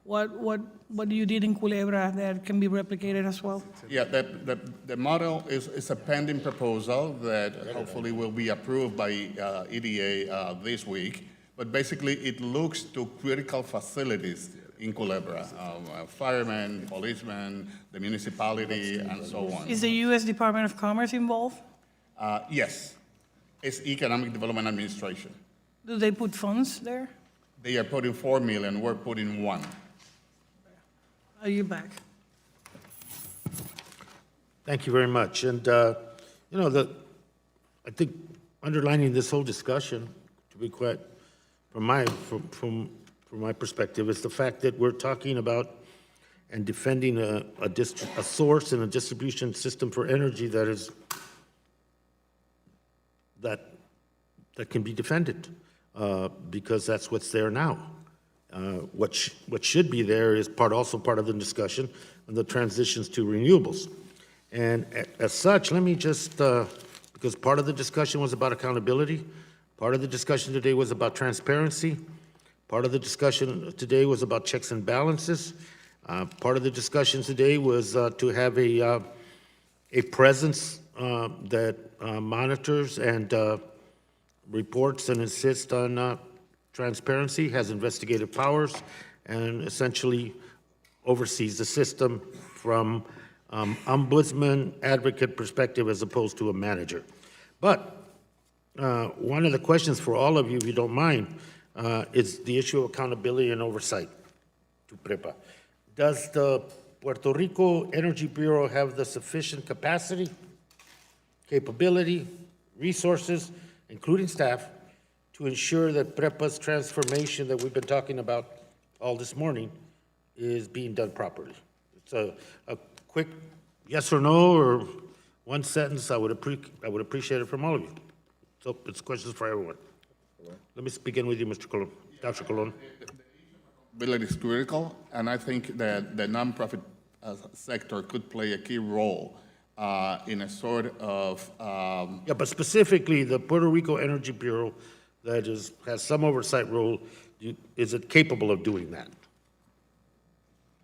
what you did in Culebra that can be replicated as well? Yeah, the model is a pending proposal that hopefully will be approved by EDA this week. But basically, it looks to critical facilities in Culebra, firemen, policemen, the municipality, and so on. Is the U.S. Department of Commerce involved? Yes, it's Economic Development Administration. Do they put funds there? They are putting 4 million, we're putting 1. Are you back? Thank you very much. And, I think underlining this whole discussion, to be quite, from my perspective, is the fact that we're talking about and defending a source and a distribution system for energy that can be defended, because that's what's there now. What should be there is also part of the discussion on the transitions to renewables. And as such, let me just, because part of the discussion was about accountability, part of the discussion today was about transparency, part of the discussion today was about checks and balances, part of the discussion today was to have a presence that monitors and reports and insists on transparency, has investigative powers, and essentially oversees the system from ombudsman advocate perspective as opposed to a manager. But one of the questions for all of you, if you don't mind, is the issue of accountability and oversight to PREPA. Does the Puerto Rico Energy Bureau have the sufficient capacity, capability, resources, including staff, to ensure that PREPA's transformation that we've been talking about all this morning is being done properly? It's a quick yes or no, or one sentence. I would appreciate it from all of you. So it's questions for everyone. Let me begin with you, Mr. Colon. Dr. Colon. Accountability is critical, and I think that the nonprofit sector could play a key role in a sort of... Yeah, but specifically the Puerto Rico Energy Bureau that has some oversight role, is it capable of doing that?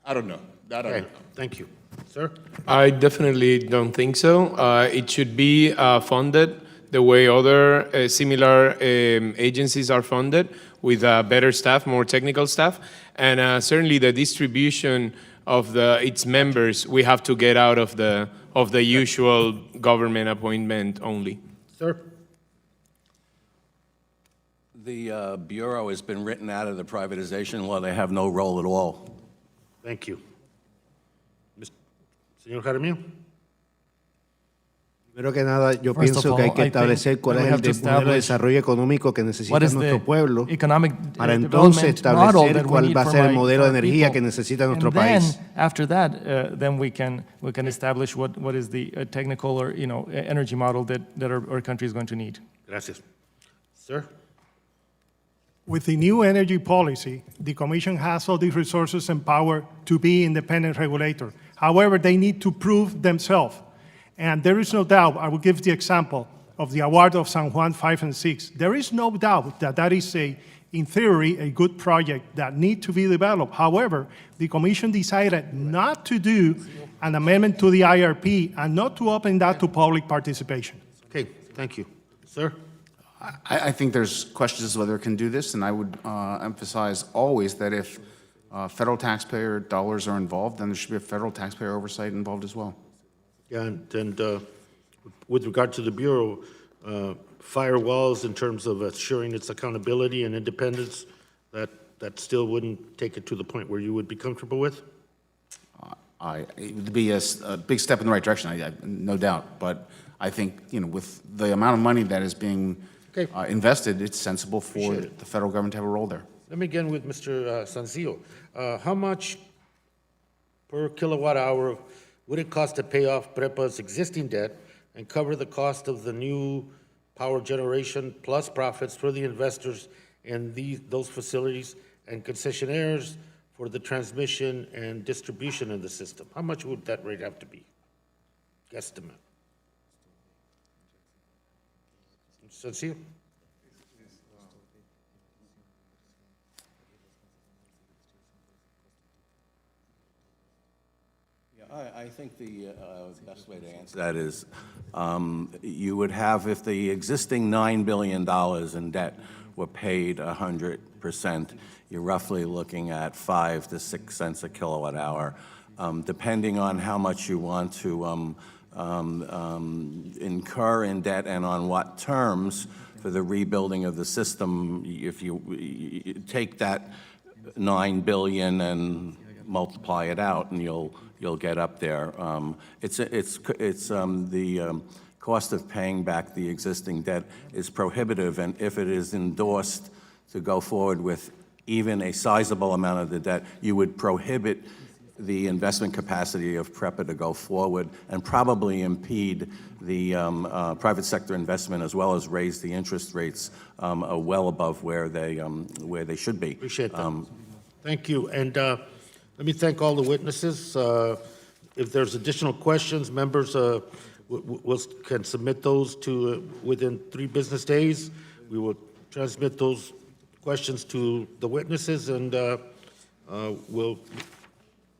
I don't know. That I don't know. Thank you. Sir? I definitely don't think so. It should be funded the way other similar agencies are funded, with better staff, more technical staff, and certainly the distribution of its members we have to get out of the usual government appointment only. Sir? The Bureau has been written out of the privatization law. They have no role at all. Thank you. Señor Jaramillo? Primero que nada, yo First pienso of que hay all, que I think establecer cuál that we es have to el modelo de establish desarrollo económico que necesita what is nuestro the pueblo, economic para entonces development model establecer that we cuál need va a for ser el my- modelo de for energía people. que necesita nuestro And then, país. after that, then we can establish what is the technical or energy model that our country is going to need. Gracias. Sir? With the new energy policy, the Commission has all these resources and power to be independent regulator. However, they need to prove themselves. And there is no doubt, I will give the example of the award of San Juan 5 and 6. There is no doubt that that is in theory, a good project that need to be developed. However, the Commission decided not to do an amendment to the IRP and not to open that to public participation. Okay, thank you. Sir? I think there's questions whether it can do this, and I would emphasize always that if federal taxpayer dollars are involved, then there should be a federal taxpayer oversight involved as well. Yeah, and with regard to the Bureau, firewalls in terms of assuring its accountability and independence, that still wouldn't take it to the point where you would be comfortable with? It would be a big step in the right direction, no doubt. But I think, with the amount of money that is being invested, it's sensible for the federal government to have a role there. Let me begin with Mr. Sanzillo. How much per kilowatt hour would it cost to pay off PREPA's existing debt and cover the cost of the new power generation plus profits for the investors in those facilities and concessionaires for the transmission and distribution in the system? How much would that rate have to be? Guesstimate. Sanzillo? I think the best way to answer that is you would have, if the existing $9 billion in debt were paid 100%, you're roughly looking at 5 to 6 cents a kilowatt hour, depending on how much you want to incur in debt and on what terms for the rebuilding of the system. If you take that $9 billion and multiply it out, and you'll get up there. It's the cost of paying back the existing debt is prohibitive, and if it is endorsed to go forward with even a sizable amount of the debt, you would prohibit the investment capacity of PREPA to go forward and probably impede the private sector investment, as well as raise the interest rates well above where they should be. Appreciate that. Thank you. And let me thank all the witnesses. If there's additional questions, members can submit those to within 3 business days. We will transmit those questions to the witnesses, and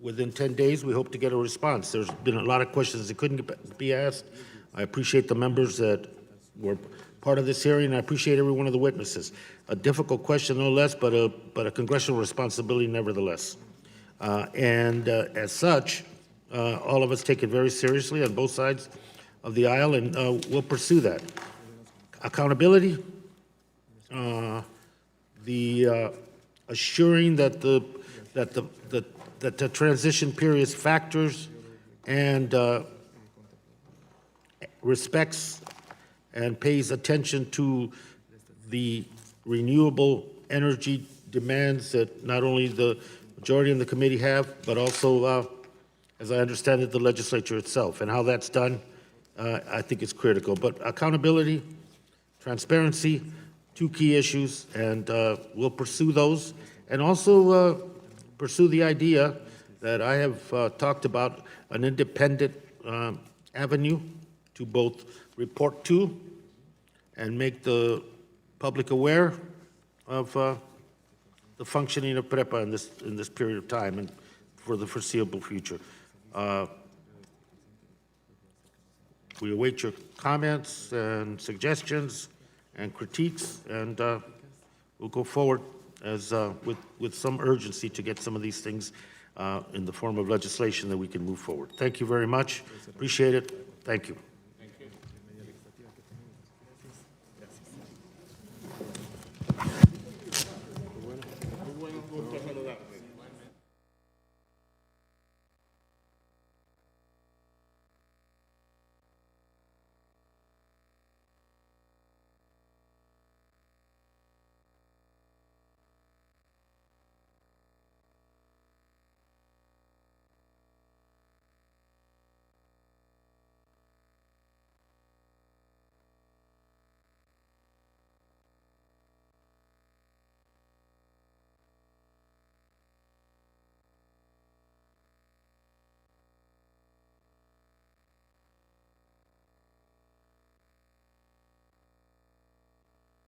within 10 days, we hope to get a response. There's been a lot of questions that couldn't be asked. I appreciate the members that were part of this hearing, and I appreciate every one of the witnesses. A difficult question, no less, but a congressional responsibility nevertheless. As such, all of us take it very seriously on both sides of the aisle, and we'll pursue that. Accountability, the assuring that the transition period's factors and respects and pays attention to the renewable energy demands that not only the majority in the committee have, but also, as I understand it, the legislature itself. And how that's done, I think is critical. But accountability, transparency, 2 key issues, and we'll pursue those. And also pursue the idea that I have talked about, an independent avenue to both report to and make the public aware of the functioning of PREPA in this period of time and for the foreseeable future. We await your comments and suggestions and critiques, and we'll go forward as with some urgency to get some of these things in the form of legislation that we can move forward. Thank you very much. Appreciate it. Thank you.